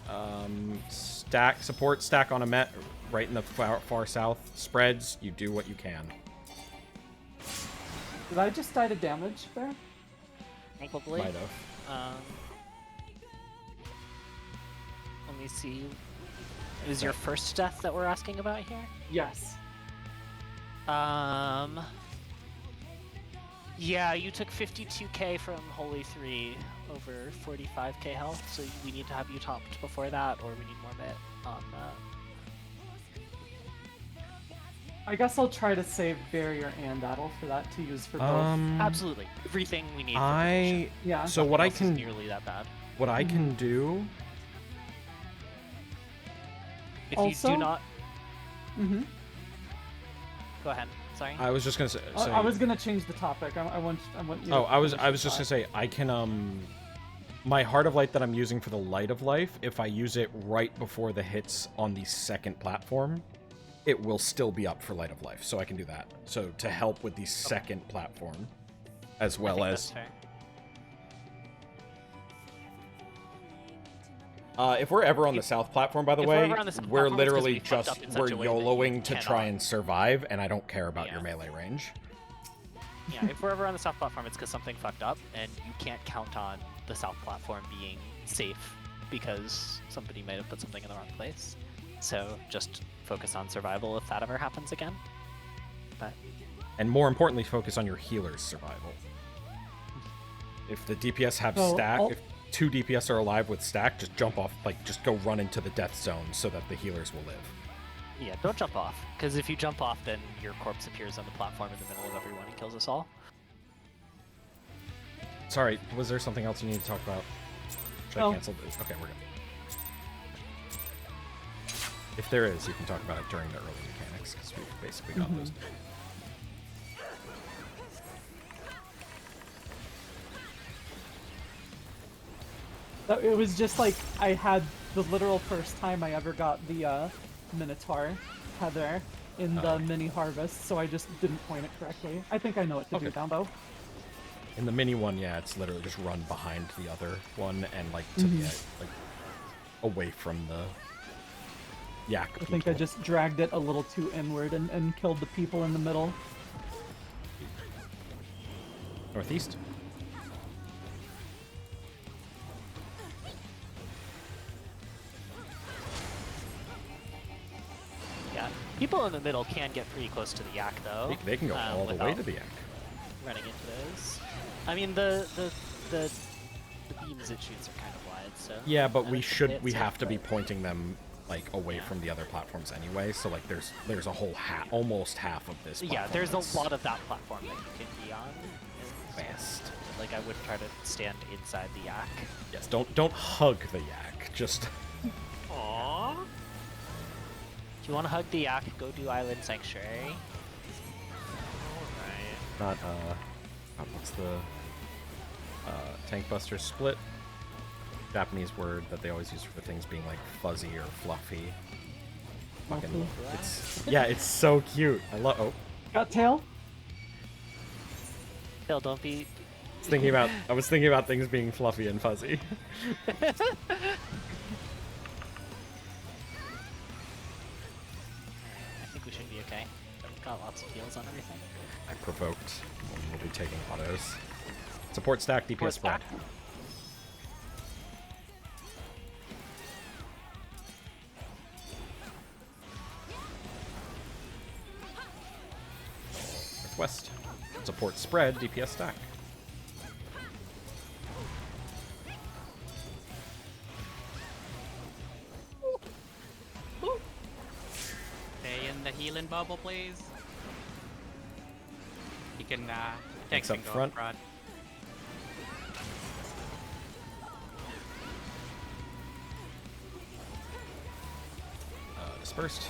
S1: support stack on a met right in the far south. Spreads, you do what you can.
S4: Did I just die to damage there?
S2: Probably.
S1: Might have.
S2: Let me see. Is your first death that we're asking about here?
S4: Yes.
S2: Yeah, you took 52k from Holy 3 over 45k health, so we need to have you topped before that, or we need more bit on that.
S4: I guess I'll try to save barrier and battle for that to use for both.
S2: Absolutely. Everything we need for
S1: I
S2: protection.
S4: Yeah.
S1: so what I
S2: Else is
S1: can
S2: nearly that bad.
S1: what I can do.
S2: If
S4: Also-
S2: you do not...
S4: Mm-hmm.
S2: Go ahead. Sorry.
S1: I was just gonna say.
S4: I was gonna change the topic. I want you. To
S1: Oh, I was
S4: finish
S1: just
S4: your
S1: gonna say I can my Heart of Light that I'm using for the Light of Life, if I use it right before the hits on the second platform, it will still be up for Light of Life, so I can do that. So to help with the second platform, as
S2: I
S1: well
S2: think
S1: as
S2: that's fair.
S1: if we're ever on the south platform, by the
S2: if we're
S1: way,
S2: ever on the south
S1: we're
S2: platform, it's 'cause
S1: literally
S2: we fucked
S1: just
S2: up in such
S1: we're
S2: a way that you
S1: YOLOing to try
S2: cannot-
S1: and survive, and I don't care about
S2: Yeah.
S1: your melee range.
S2: Yeah, if we're ever on the south platform, it's because something fucked up, and you can't count on the south platform being safe because somebody might have put something in the wrong place. So just focus on survival if that ever happens again. But
S1: And more importantly, focus on your healer's survival. If the DPS have
S4: So,
S1: stack,
S4: I'll-
S1: if 2 DPS are alive with stack, just jump off, just go run into the death zone so that the healers will live.
S2: yeah, don't jump off, because if you jump off, then your corpse appears on the platform in the middle of everyone and kills us all.
S1: Sorry, was there something else you need to talk about? Should
S4: No.
S1: I cancel this? Okay, we're good. If there is, you can talk about it during the early mechanics, because we've basically got those.
S4: It was just like I had the literal first time I ever got the Minotaur Heather in the mini harvest, so I just didn't point it correctly. I think I know what to do
S1: Okay.
S4: now, though.
S1: In the mini one, yeah, it's literally just run behind the other one and like to the like away from the yak.
S4: I think I
S1: people.
S4: just dragged it a little too inward and killed the people in the middle.
S1: Northeast.
S2: Yeah, people in the middle can get pretty close to the yak, though.
S1: They can go all the way
S2: without
S1: to the yak.
S2: running into those. I mean, the beams it shoots are kind of wide, so...
S1: Yeah, but
S2: I
S1: we
S2: don't think
S1: should
S2: it's
S1: we
S2: safe,
S1: have to be
S2: but-
S1: pointing them like away from the other platforms anyway. So like there's a whole almost half of this.
S2: Yeah,
S1: platform
S2: there's
S1: that's
S2: a lot of that platform that you can be on.
S1: fast.
S2: Like, I would try to stand inside the yak.
S1: Yes, don't hug the yak. Just
S6: Aww.
S2: If you want to hug the yak, go do Island Sanctuary.
S6: Alright.
S1: not what's the tank buster split? Japanese word that they always use for things being like fuzzy or fluffy. Fucking, it's so cute. I love. Oh,
S4: Got tail?
S2: Phil, don't be...
S1: I was thinking about things being fluffy and fuzzy.
S2: I think we should be okay. We've got lots of heals on everything.
S1: I provoked. We'll be taking autos. Support stack, DPS
S2: Support
S1: spread.
S2: stack.
S1: Northwest. Support spread, DPS stack.
S3: Stay in the healing bubble, please. You can
S1: Thanks
S3: text
S1: up
S3: and go
S1: front.
S3: front.
S1: Dispersed.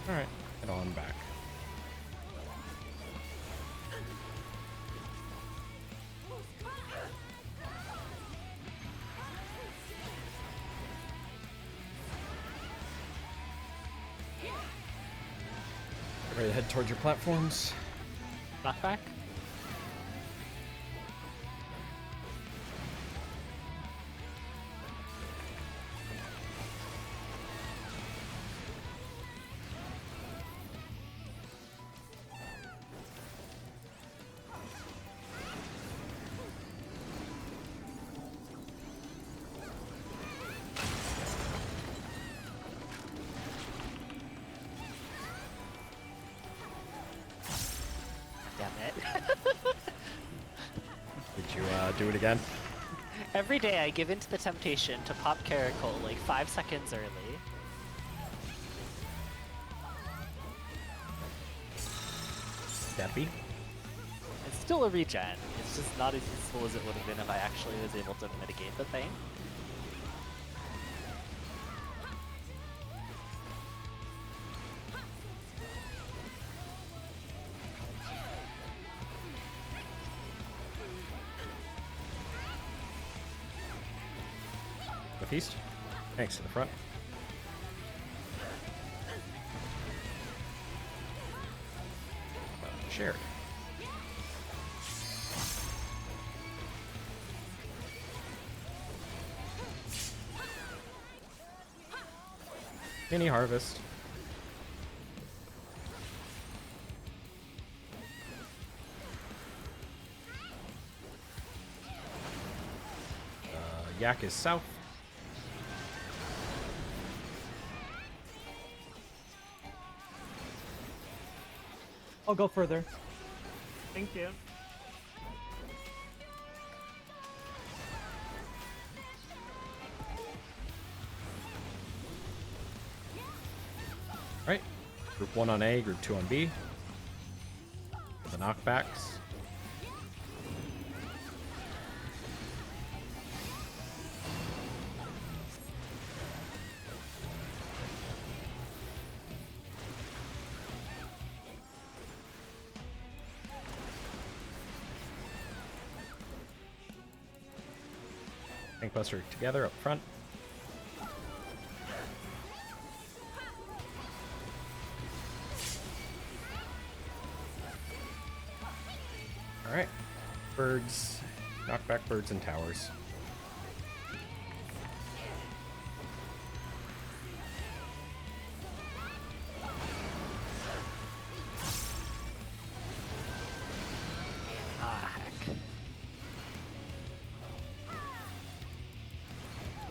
S1: Alright, head on back. Get ready to head towards your platforms.
S2: Knockback? damn it.
S1: Did you do it again?
S2: Every day I give in to the temptation to pop Caracol like 5 seconds early.
S1: Deppy?
S2: It's still a regen. It's just not as useful as it would have been if I actually was able to mitigate the thing.
S1: The feast? Thanks to the front. Shared. Mini harvest. Yak is south.
S4: I'll go further.
S6: Thank you.
S1: Right. Group 1 on A, Group 2 on B. The knockbacks. Buster together up front. Alright. Birds. Knockback birds and towers.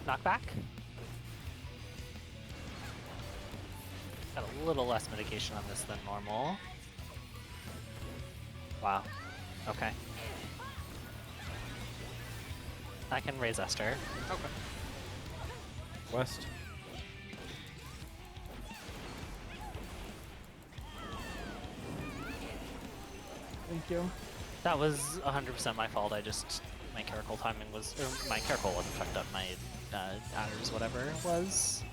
S2: Knockback. Got a little less mitigation on this than normal. Wow. Okay. I can raise Esther.
S3: Okay.
S1: West.
S4: Thank you.
S2: That was 100% my fault. I just my Caracol timing was, or my Caracol wasn't fucked up. My adders, whatever it was.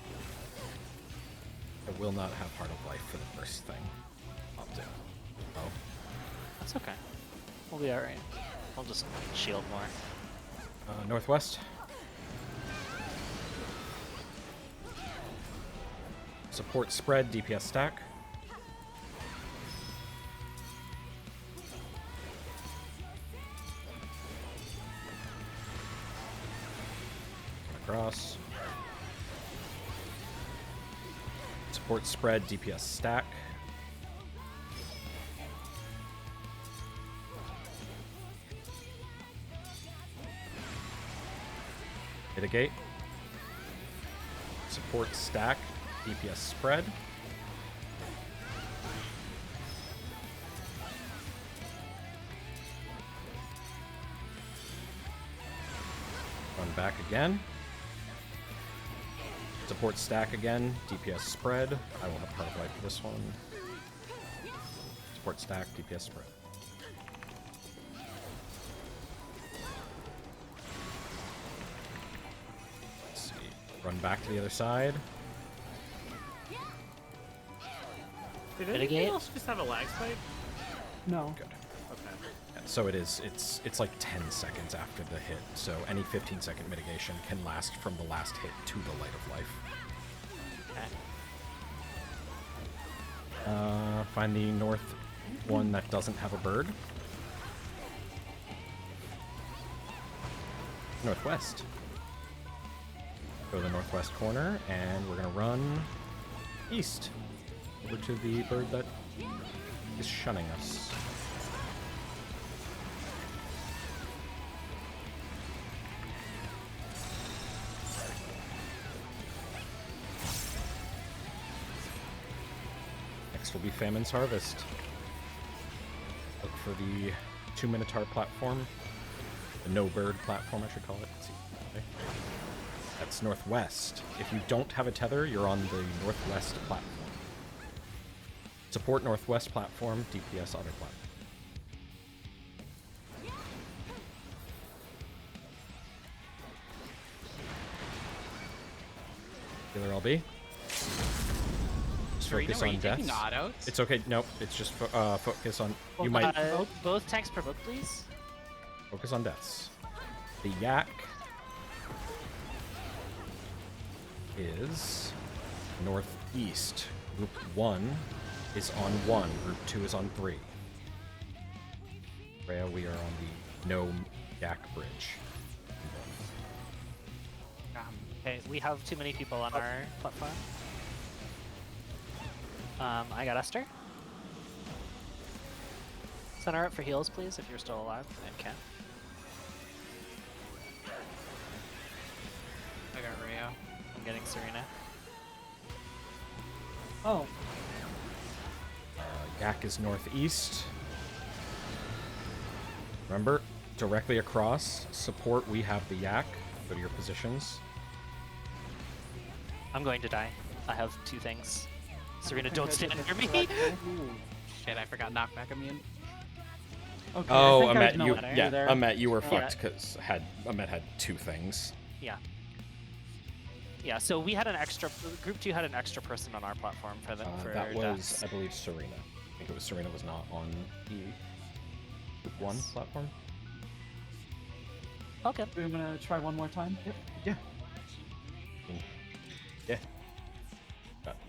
S1: I will not have Heart of Life for the first thing. I'll do. Oh.
S2: That's okay. We'll be alright. We'll just shield more.
S1: Northwest. Support spread, DPS stack. Across. Support spread, DPS stack. Mitigate. Support stack, DPS spread. Run back again. Support stack again, DPS spread. I will have Heart of Life for this one. Support stack, DPS spread. Let's see. Run back to the other side.
S6: Did anything
S2: Mitigate?
S6: else just have a lag spike?
S4: No.
S1: Good.
S6: Okay.
S1: So it's like 10 seconds after the hit, so any 15-second mitigation can last from the last hit to the Light of Life.
S2: Okay.
S1: Find the north one that doesn't have a bird. Northwest. Go to the northwest corner, and we're gonna run east over to the bird that is shunning us. Next will be Famine's Harvest. Look for the 2 Minotaur platform. The no bird platform, I should call it. Let's see. Okay. That's northwest. If you don't have a tether, you're on the northwest platform. Support northwest platform, DPS other platform. Healer LB. Just
S3: Serena,
S1: focus
S3: were
S1: on
S3: you taking
S1: deaths.
S3: autos?
S1: It's okay. Nope. It's just focus on. You might
S2: Both tanks provoke, please.
S1: focus on deaths. The yak is northeast. Group 1 is on 1. Group 2 is on 3. Rhea, we are on the no yak bridge.
S2: Okay, we have too many people on our platform. I got Esther. Send her up for heals, please, if you're still alive and can.
S3: I got Rio.
S2: I'm getting Serena.
S4: Oh,
S1: Yak is northeast. Remember, directly across support, we have the yak. Go to your positions.
S2: I'm going to die. I have 2 things. Serena,
S4: think
S2: don't
S4: I
S2: stand
S4: did
S2: near
S4: it
S2: me.
S4: correctly.
S3: Shit, I forgot knockback immune.
S4: Okay,
S1: Oh,
S4: I think I
S1: Amet,
S4: know
S1: you
S4: what to do
S1: yeah,
S4: there.
S1: Amet, you were
S2: Yeah.
S1: fucked because Amet had 2 things.
S2: Yeah. Yeah, so we had an extra. Group 2 had an extra person on our platform for the for
S1: That was,
S2: deaths.
S1: I believe, Serena. I think it was Serena was not on the Group 1
S2: Yes.
S1: platform.
S2: Okay.
S4: We're gonna try one more time. Yep.
S1: Yeah. Yeah.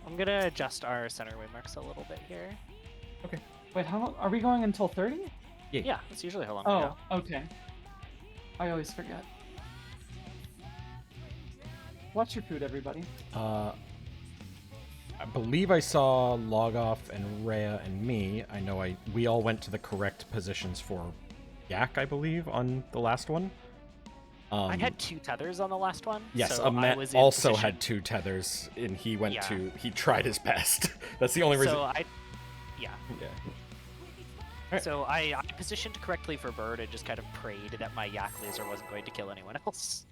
S2: I'm gonna adjust our center waymarks a little bit here.
S4: Wait, how long are we going until 30?
S2: Yeah, that's usually how long we
S4: Oh,
S2: go.
S4: okay. I always forget. Watch your food, everybody.
S1: I believe I saw Logoff and Rhea and me. I know we all went to the correct positions for Yak, I believe, on the last one.
S2: I had 2 tethers on the last one.
S1: Yes,
S2: so I
S1: Amet
S2: was in
S1: also
S2: position-
S1: had 2 tethers, and he went
S2: Yeah.
S1: he tried his best. That's the only reason.
S2: So yeah. Alright.
S1: Alright.
S2: So I positioned correctly for bird and just kind of prayed that my yak laser wasn't going to kill anyone else.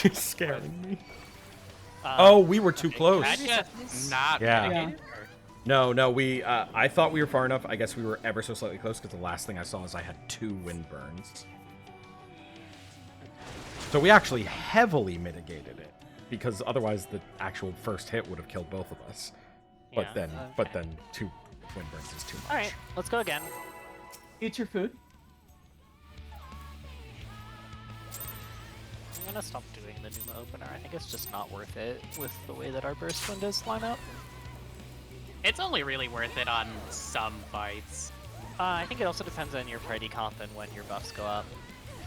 S1: You're scaring me.
S2: Um,
S1: Oh, we were too close.
S3: Had you not
S1: Yeah.
S3: mitigated?
S1: No, we. I thought we were far enough. I guess we were ever so slightly close because the last thing I saw is I had 2 wind burns. So we actually heavily mitigated it because otherwise the actual first hit would have killed both of us. But
S2: Yeah,
S1: then 2 wind burns is too much.
S2: All right, let's go again.
S4: Eat your food.
S2: I'm gonna stop doing the Numa opener. I think it's just not worth it with the way that our burst windows line up.
S3: It's only really worth it on some fights.
S2: I think it also depends on your party comp and when your buffs go up.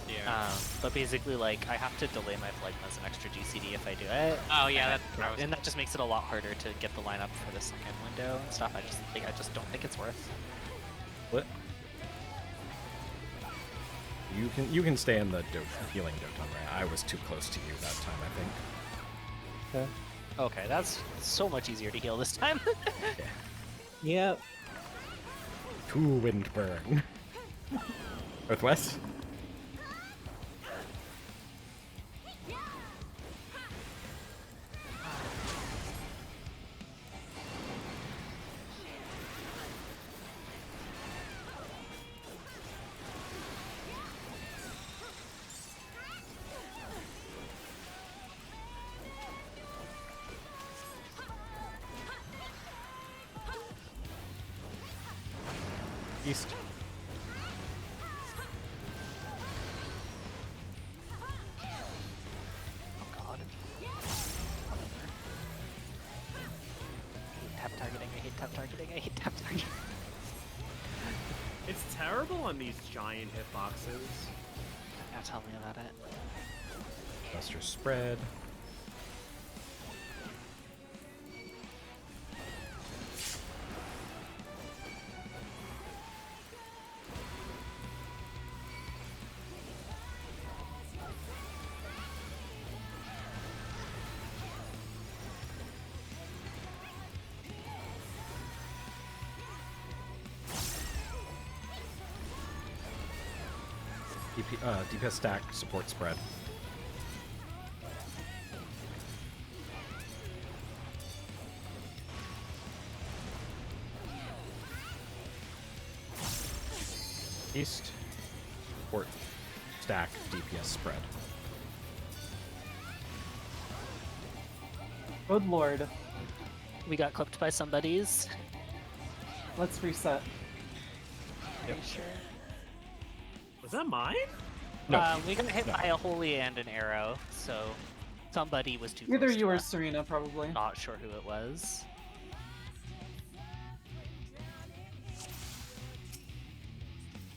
S3: Yeah.
S2: But basically, like, I have to delay my phlegma as an extra GCD if I do it.
S3: Oh yeah, that's what I was.
S2: And that just makes it a lot harder to get the lineup for the second window and stuff. I just don't think it's worth.
S1: What? You can stay in the healing Doton Ray. I was too close to you that time, I think.
S2: Okay, that's so much easier to heal this time.
S10: Yep.
S1: 2 wind burn. Northwest. East.
S2: Oh god. tap targeting. I hate tap targeting.
S6: It's terrible on these giant hitboxes.
S2: Yeah, tell me about it.
S1: Buster spread. DPS stack, support spread. East, support stack, DPS spread.
S4: Good lord.
S2: We got clipped by somebody's.
S4: Let's reset.
S2: Pretty sure.
S6: Was that mine?
S1: No.
S2: We got hit by a holy and an arrow, so somebody was too
S4: Either
S2: close
S4: you
S2: to
S4: or
S2: us.
S4: Serena, probably.
S2: Not sure who it was.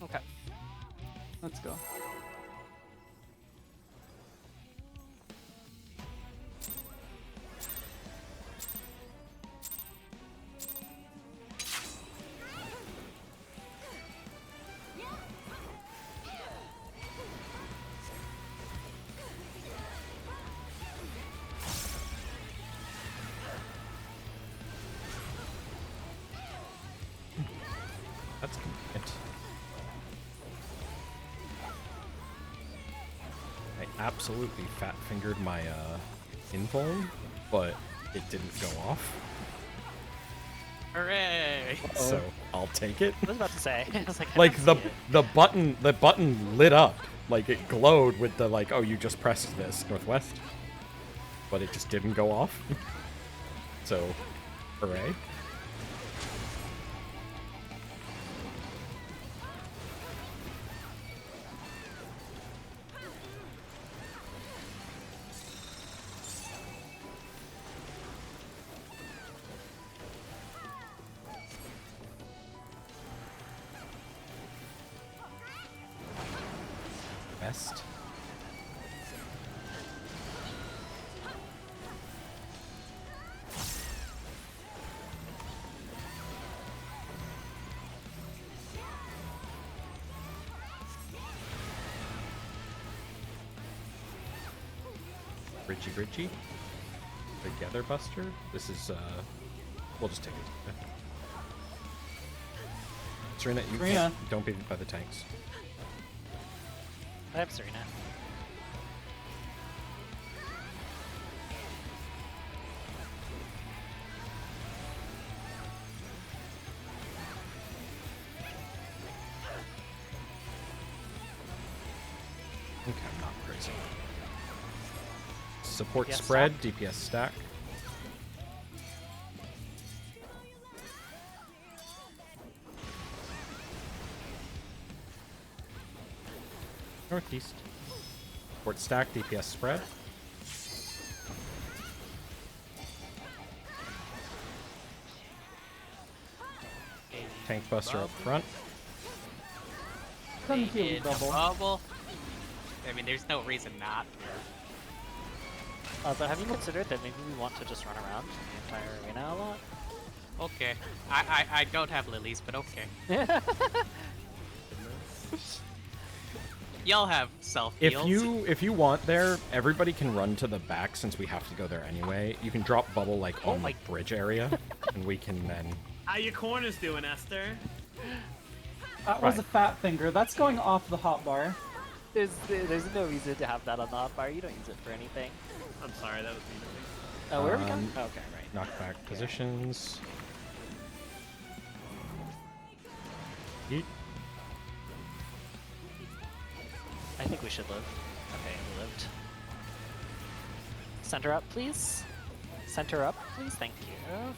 S2: Okay.
S4: Let's go.
S1: That's convenient. I absolutely fat-fingered my invuln, but it didn't go off.
S3: Hooray!
S1: So I'll take it.
S2: I was about to say. I was like, I
S1: Like
S2: don't see it.
S1: the button lit up, like it glowed with the like, oh, you just pressed this northwest, but it just didn't go off. So, hooray! West. Bridgy. Together Buster. This is we'll just take it. Serena, you
S4: Serena.
S1: don't be by the tanks.
S2: I have Serena.
S1: Okay, I'm not crazy. Support
S2: DPS
S1: spread, DPS stack. Northeast. Support stack, DPS spread. Tank buster up front.
S4: Couldn't
S3: They
S4: kill
S3: did a
S4: double.
S3: bubble. I mean, there's no reason not to.
S2: But have you considered that maybe we want to just run around the entire arena a lot?
S3: Okay. I don't have lilies, but okay. Y'all have self heals.
S1: If you want there, everybody can run to the back since we have to go there anyway. You can drop bubble like on the bridge area, and we can then.
S6: How your corners doing, Esther?
S4: That was
S1: Right.
S4: a fat finger. That's going off the hotbar.
S2: There's no reason to have that on the hotbar. You don't use it for anything.
S6: I'm sorry, that was me.
S2: Oh, where are we going?
S1: Um,
S2: Okay, right.
S1: Knockback positions. Yeet.
S2: I think we should live. Okay, we lived. Center up, please. Center up, please. Thank you.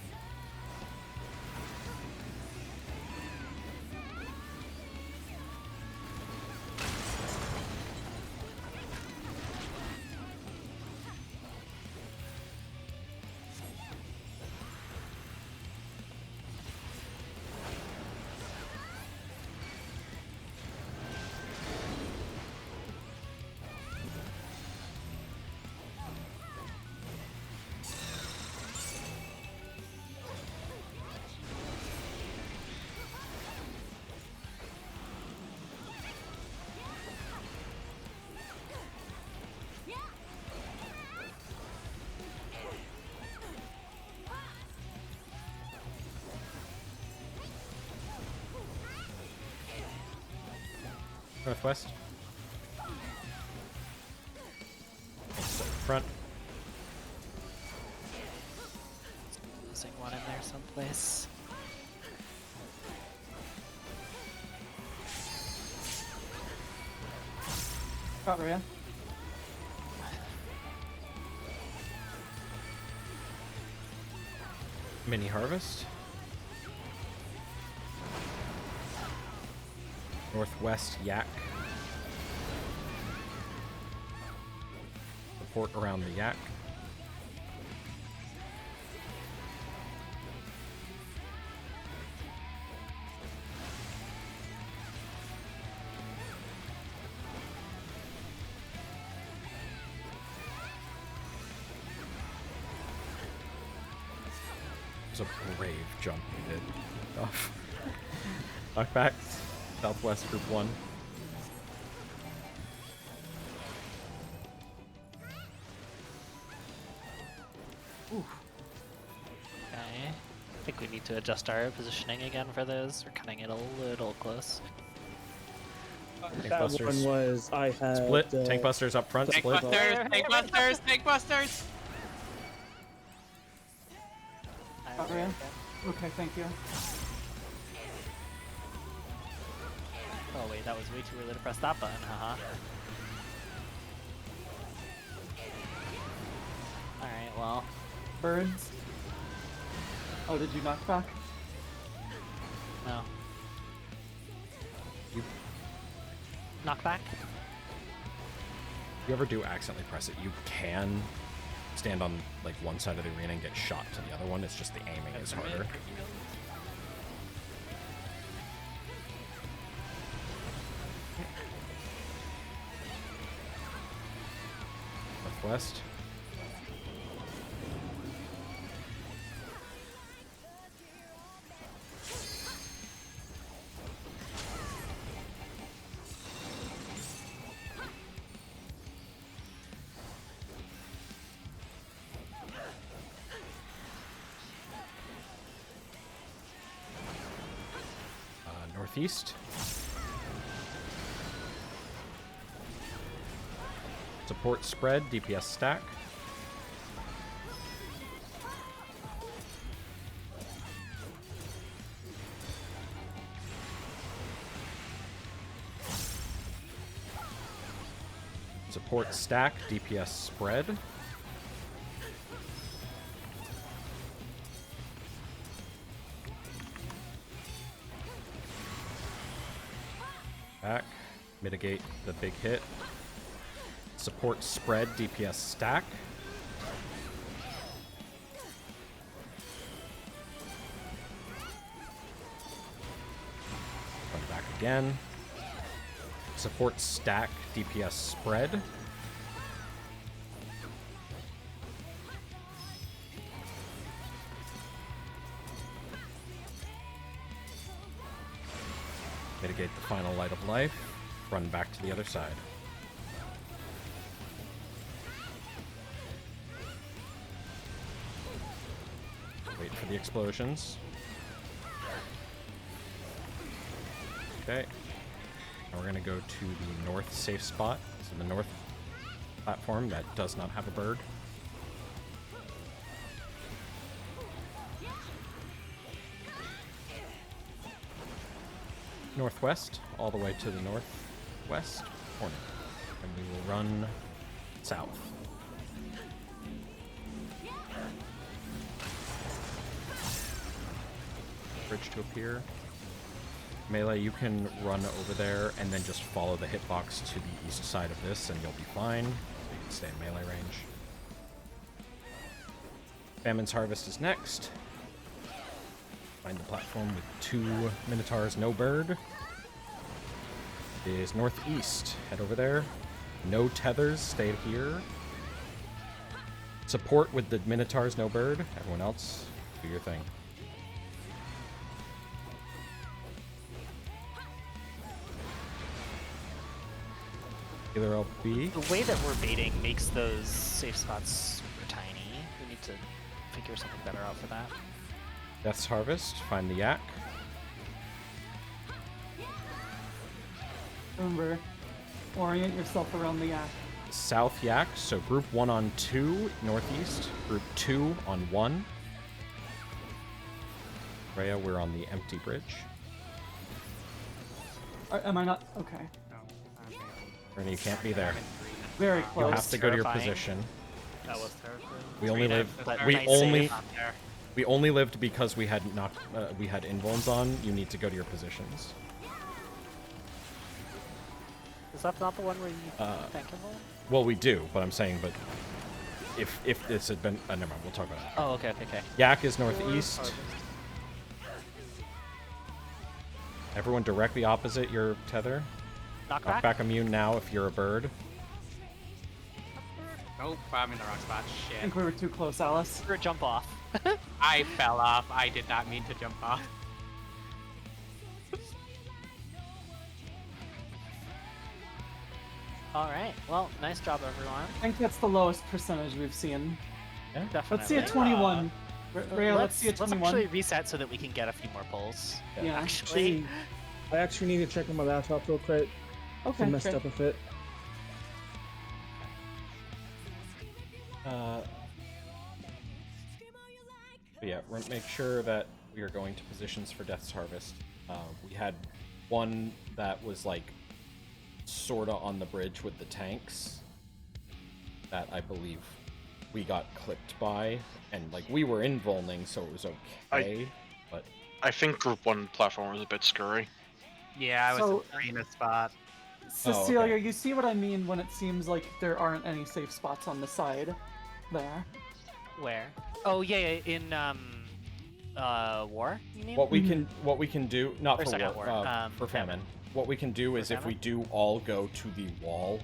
S1: Northwest. Front.
S2: Losing one in there someplace.
S4: Got Rhea.
S1: Mini harvest. Northwest yak. Support around the yak. It was a brave jump you did. Off. Knockbacks. Southwest Group 1.
S2: Okay. I think we need to adjust our positioning again for those. We're cutting it a little close.
S1: Tank
S10: That
S1: busters.
S10: one was I had
S1: Split. Tank busters up front.
S3: Tank
S1: Split.
S3: busters! Tank busters! Tank busters!
S4: Got Rhea. Okay, thank you.
S2: Oh wait, that was way too early to press that button, haha. Alright, well.
S4: Birds. Oh, did you knock back?
S2: No.
S1: You-
S2: Knockback?
S1: If you ever do accidentally press it, you can stand on like one side of the arena and get shot to the other one. It's just the aiming is harder. Northwest. Northeast. Support spread, DPS stack. Support stack, DPS spread. Back. Mitigate the big hit. Support spread, DPS stack. Run back again. Support stack, DPS spread. Mitigate the final light of life. Run back to the other side. Wait for the explosions. Okay. Now we're gonna go to the north safe spot. So the north platform that does not have a bird. Northwest, all the way to the northwest corner. And we will run south. Bridge to appear. Melee, you can run over there and then just follow the hitbox to the east side of this and you'll be fine. So you can stay in melee range. Famine's Harvest is next. Find the platform with 2 Minotaurs, no bird. It is northeast. Head over there. No tethers, stay here. Support with the Minotaurs, no bird. Everyone else, do your thing. Either LB.
S2: The way that we're baiting makes those safe spots super tiny. We need to figure something better out for that.
S1: Death's Harvest, find the yak.
S4: Remember, orient yourself around the yak.
S1: South Yak, so group 1 on 2, northeast. Group 2 on 1. Rhea, we're on the empty bridge.
S4: Am I not? Okay.
S1: Rhea, you can't be there.
S4: Very
S1: You
S4: close.
S1: have to go to your
S2: Terrifying.
S1: position.
S6: That was terrifying.
S1: We only live.
S2: But
S1: We
S2: nice
S1: only.
S2: save up there.
S1: We only lived because we had not. We had invulns on. You need to go to your positions.
S2: Is that not the one where you tank him?
S1: Well, we do, but I'm saying, but if this had been, never mind. We'll talk about it.
S2: Oh, okay, okay, okay.
S1: Yak is northeast. Everyone directly opposite your tether.
S2: Knockback?
S1: Knockback immune now if you're a bird.
S3: Nope, I'm in the wrong spot.
S4: I
S3: Shit.
S4: think we were too close, Alice.
S2: Or a jump off.
S3: I fell off. I did not mean to jump off.
S2: Alright, well, nice job, everyone.
S4: I think that's the lowest percentage we've seen.
S1: Yeah.
S2: Definitely.
S4: Let's see a 21. Rhea, let's see a
S2: Let's
S4: 21.
S2: actually reset so that we can get a few more pulls.
S4: Yeah.
S2: Actually,
S10: I actually need to check on my laptop real quick.
S4: Okay.
S10: I messed
S4: great.
S10: up a bit.
S1: But yeah, make sure that we are going to positions for Death's Harvest. We had one that was like sorta on the bridge with the tanks that I believe we got clipped by, and like we were invulning, so it was okay. But
S7: I think Group 1 platform was a bit scurry.
S3: Yeah, I was
S4: So-
S3: in a spot.
S4: Cecilia,
S1: okay.
S4: you see what I mean when it seems like there aren't any safe spots on the side there.
S2: where? Oh, yeah, in, War, you mean?
S1: what we can do, not
S2: Or
S1: for
S2: second
S1: war,
S2: war,
S1: for famine. What we can do is if we
S2: famine?
S1: do all go to the wall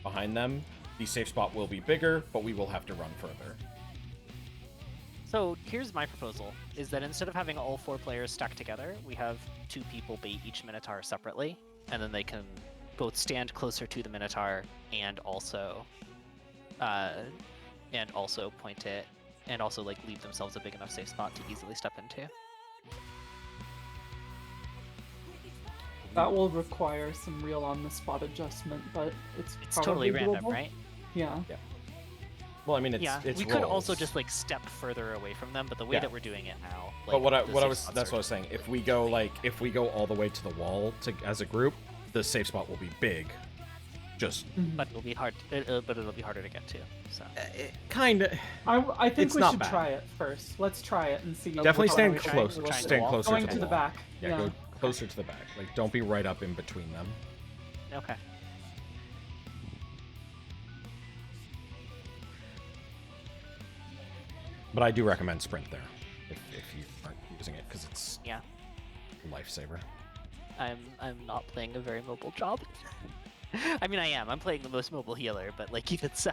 S1: behind them, the safe spot will be bigger, but we will have to run further.
S2: So here's my proposal, is that instead of having all 4 players stacked together, we have 2 people bait each Minotaur separately, and then they can both stand closer to the Minotaur and also point it, and also like leave themselves a big enough safe spot to easily step into.
S4: That will require some real on-the-spot adjustment, but it's
S2: It's
S4: probably
S2: totally random,
S4: doable.
S2: right?
S4: Yeah.
S1: Well, I mean, it's
S2: Yeah,
S1: it's
S2: we could also
S1: rolls.
S2: just like step further away from them, but the way
S1: Yeah.
S2: that we're doing it now, like,
S1: But what I
S2: the
S1: what I
S2: safe
S1: was
S2: spots
S1: that's
S2: are
S1: what I was saying. If we go all the way to the wall as a group, the safe spot will be big. Just
S2: but it'll be hard. But it'll be harder to get to. So
S1: kind of.
S4: I think
S1: It's
S4: we
S1: not
S4: should
S1: bad.
S4: try it first. Let's try it and see.
S1: Definitely
S4: how
S1: stand
S4: we try.
S1: close.
S2: We're trying to
S1: Stand
S2: wall.
S1: closer
S4: Going
S1: to
S4: to the
S1: wall.
S4: back.
S1: Yeah,
S4: Yeah.
S1: go closer to the back. Like, don't be right up in between them.
S2: okay.
S1: But I do recommend sprint there if you aren't using it because it's
S2: Yeah.
S1: a lifesaver.
S2: I'm not playing a very mobile job. I mean, I am. I'm playing the most mobile healer, but like even so,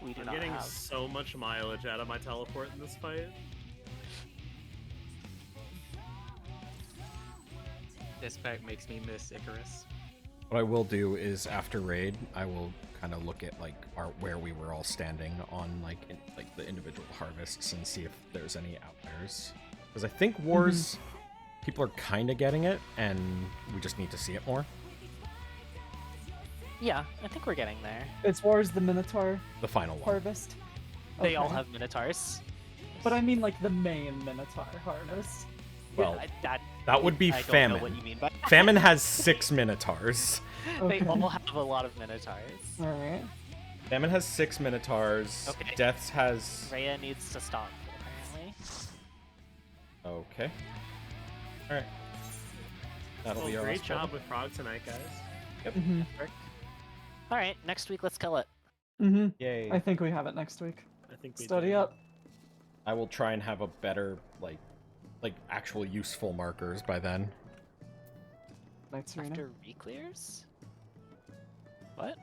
S2: we do
S6: I'm
S2: not
S6: getting
S2: have.
S6: so much mileage out of my teleport in this fight.
S3: This fight makes me miss Icarus.
S1: What I will do is after raid, I will kind of look at like where we were all standing on like the individual harvests and see if there's any outliers. Because I think wars, people are kind of getting it, and we just need to see it more.
S2: Yeah, I think we're getting there.
S4: As far as the Minotaur
S1: The final one.
S4: harvest.
S2: They all
S4: Okay.
S2: have minotaurs.
S4: But I mean, like the main Minotaur harvest.
S1: Well,
S2: that
S1: would be
S2: I don't
S1: famine.
S2: know what you mean by
S1: Famine has 6 minotaurs.
S2: They
S4: Okay.
S2: all have a lot of minotaurs.
S4: All right.
S1: Famine has 6 minotaurs.
S2: Okay.
S1: Deaths has.
S2: Rhea needs to stop apparently.
S1: Okay. All right. That'll
S6: Well,
S1: be our
S6: great
S1: last
S6: job
S1: one.
S6: with Prog tonight, guys.
S4: Mm-hmm.
S2: All right, next week let's kill it.
S4: Mm-hmm.
S1: Yay.
S4: I think we have it next week.
S6: I think we
S4: Study
S6: did.
S4: up.
S1: I will try and have a better like actual useful markers by then.
S4: Night Serena.
S2: After reclears? What?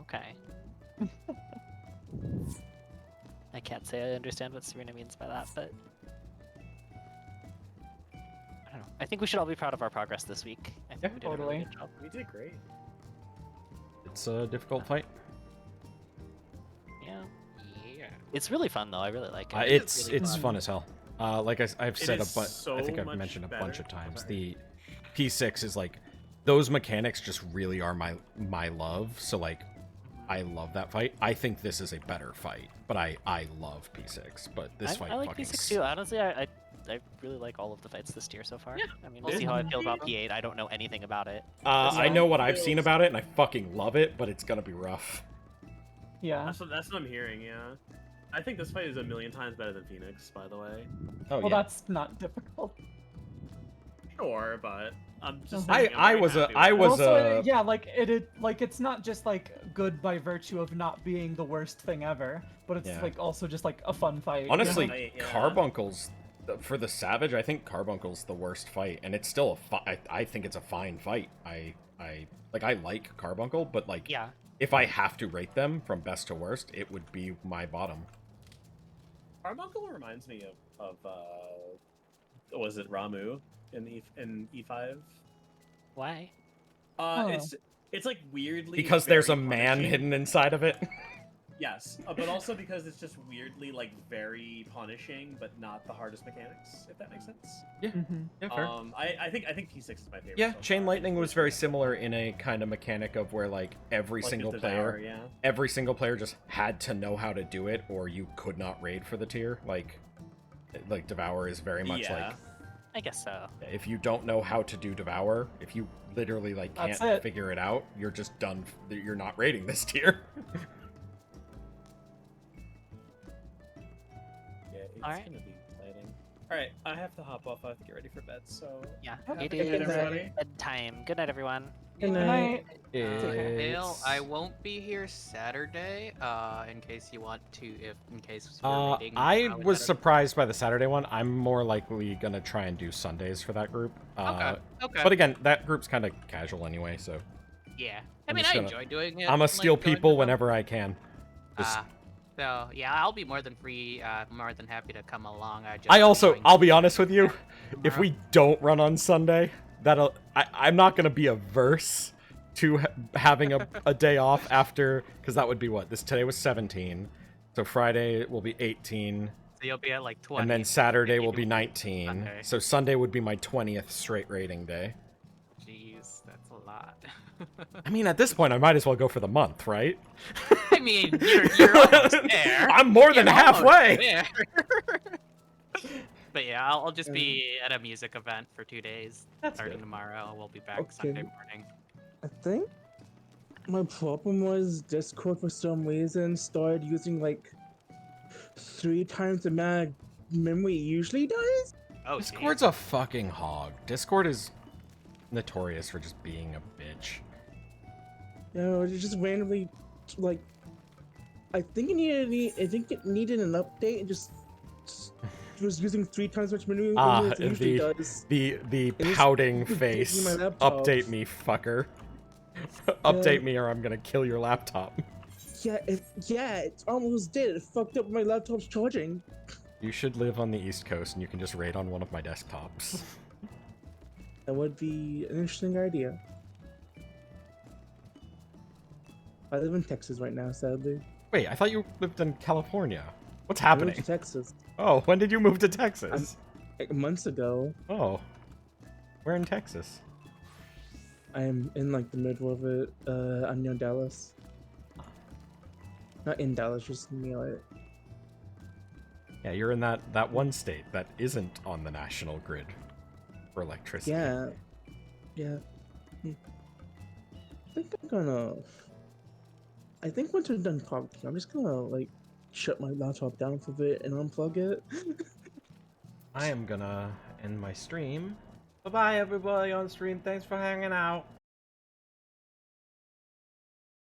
S2: Okay. I can't say I understand what Serena means by that, but I don't know. I think we should all be proud of our progress this week. I think
S1: Yeah,
S2: we did a really
S4: totally.
S2: good job.
S6: We did great.
S1: It's a difficult fight.
S2: Yeah.
S3: Yeah.
S2: It's really fun though. I really like it.
S1: It's
S2: really
S1: fun as hell. Like I've said
S6: is so
S1: I think I've
S6: much
S1: mentioned a bunch of
S6: better.
S1: times.
S6: Sorry.
S1: The P6 is like those mechanics just really are my love. So like I love that fight. I think this is a better fight, but I love P6. But this fight
S2: I like
S1: fucking
S2: P6 too. Honestly, I really like all of the fights this tier so far.
S3: Yeah.
S2: I mean, we'll see how I feel about P8. I don't know anything about it.
S1: I know what I've seen
S6: feels-
S1: about it, and I fucking love it, but it's gonna be rough.
S4: Yeah.
S6: That's what I'm hearing. Yeah, I think this fight is a million times better than Phoenix. By the way.
S1: Oh
S4: Well,
S1: yeah.
S4: that's not difficult.
S6: Sure, but I'm just.
S1: I
S6: Saying, I'm very happy with it.
S1: was
S4: Also, yeah, like it's not just like good by virtue of not being the worst thing ever, but it's
S1: Yeah.
S4: like also just like a fun fight. you know?
S1: honestly
S6: Right, yeah.
S1: Carbuncle's for the Savage. I think Carbuncle's the worst fight, and it's still I think it's a fine fight. I like Carbuncle, but like
S2: Yeah.
S1: if I have to rate them from best to worst, it would be my bottom.
S6: Carbuncle reminds me of was it Ramu in E5?
S2: Why?
S4: Oh.
S6: It's like weirdly
S1: Because there's a
S6: very
S1: man
S6: punishing.
S1: hidden inside of it.
S6: Yes, but also because it's just weirdly like very punishing, but not the hardest mechanics. If that makes sense.
S4: Mhm.
S1: Yeah, fair.
S6: I think P6 is my favorite.
S1: Yeah,
S6: so
S1: Chain
S6: far.
S1: Lightning was very similar in a kind of mechanic of where like every
S6: Like
S1: single
S6: the
S1: player,
S6: Devour, yeah.
S1: every single player just had to know how to do it, or you could not raid for the tier. Like Devour is very much
S6: Yeah.
S1: like
S2: I guess so.
S1: if you don't know how to do Devour, if you literally like
S4: That's
S1: can't
S4: it.
S1: figure it out, you're just done. You're not raiding this tier.
S6: Yeah, it's
S2: Alright.
S6: gonna be exciting. Alright, I have to hop off. I have to get ready for bed, so...
S2: Yeah.
S4: Okay,
S2: It
S6: good night,
S2: is
S6: everybody.
S2: bedtime. Good night, everyone.
S10: Good
S4: Good
S10: night.
S4: night.
S3: Dale, I won't be here Saturday. In case you want to, in case we're reading.
S1: I
S3: would
S1: was
S3: better-
S1: surprised by the Saturday one. I'm more likely gonna try and do Sundays for that group.
S3: Okay. Okay.
S1: But again, that group's kind of casual anyway, so
S3: Yeah. I
S1: I'm
S3: mean,
S1: just
S3: I
S1: gonna-
S3: enjoy doing it.
S1: I'm gonna
S3: like,
S1: steal
S3: going
S1: people
S3: to-
S1: whenever I can. Just-
S3: So yeah, I'll be more than more than happy to come along.
S1: I'll be honest with you. If we don't run on Sunday, I'm not gonna be averse to having a day off after, because that would be what today was 17, so Friday will be 18,
S3: So you'll be at like 20.
S1: and then Saturday will
S3: maybe
S1: be 19.
S3: Sunday.
S1: So Sunday would be my 20th straight rating day.
S3: Jeez, that's a lot.
S1: I mean, at this point, I might as well go for the month, right?
S3: I mean, you're almost there.
S1: I'm more than
S3: You're almost
S1: halfway.
S3: there. But yeah, I'll just be at a music event for 2 days.
S1: That's
S3: Starting
S1: good.
S3: tomorrow, we'll be back
S10: Okay.
S3: Sunday morning.
S10: I think my problem was Discord for some reason started using like 3 times the amount of memory it usually does.
S3: Oh,
S1: Discord's a fucking hog. Discord is notorious for just being a bitch.
S10: You know, it just randomly like I think it needed an update and just was using 3 times as much memory than it usually does.
S1: the
S10: just
S1: pouting
S10: updating
S1: face.
S10: my laptop.
S1: Update me, fucker. Update me, or I'm gonna kill your laptop.
S10: Yeah, it almost did. It fucked up my laptop's charging.
S1: You should live on the East Coast, and you can just raid on one of my desktops.
S10: That would be an interesting idea. I live in Texas right now, sadly.
S1: Wait, I thought you lived in California. What's
S10: I moved
S1: happening?
S10: to Texas
S1: Oh, when did you move to Texas?
S10: like months ago.
S1: Oh, where in Texas?
S10: I am in like the middle of it. I'm near Dallas. Not in Dallas, just near it.
S1: Yeah, you're in that one state that isn't on the national grid for electricity.
S10: Yeah. Yeah. I think once we're done talking, I'm just gonna like shut my laptop down for a bit and unplug it.
S1: I am gonna end my stream. Bye bye, everybody on stream. Thanks for hanging out.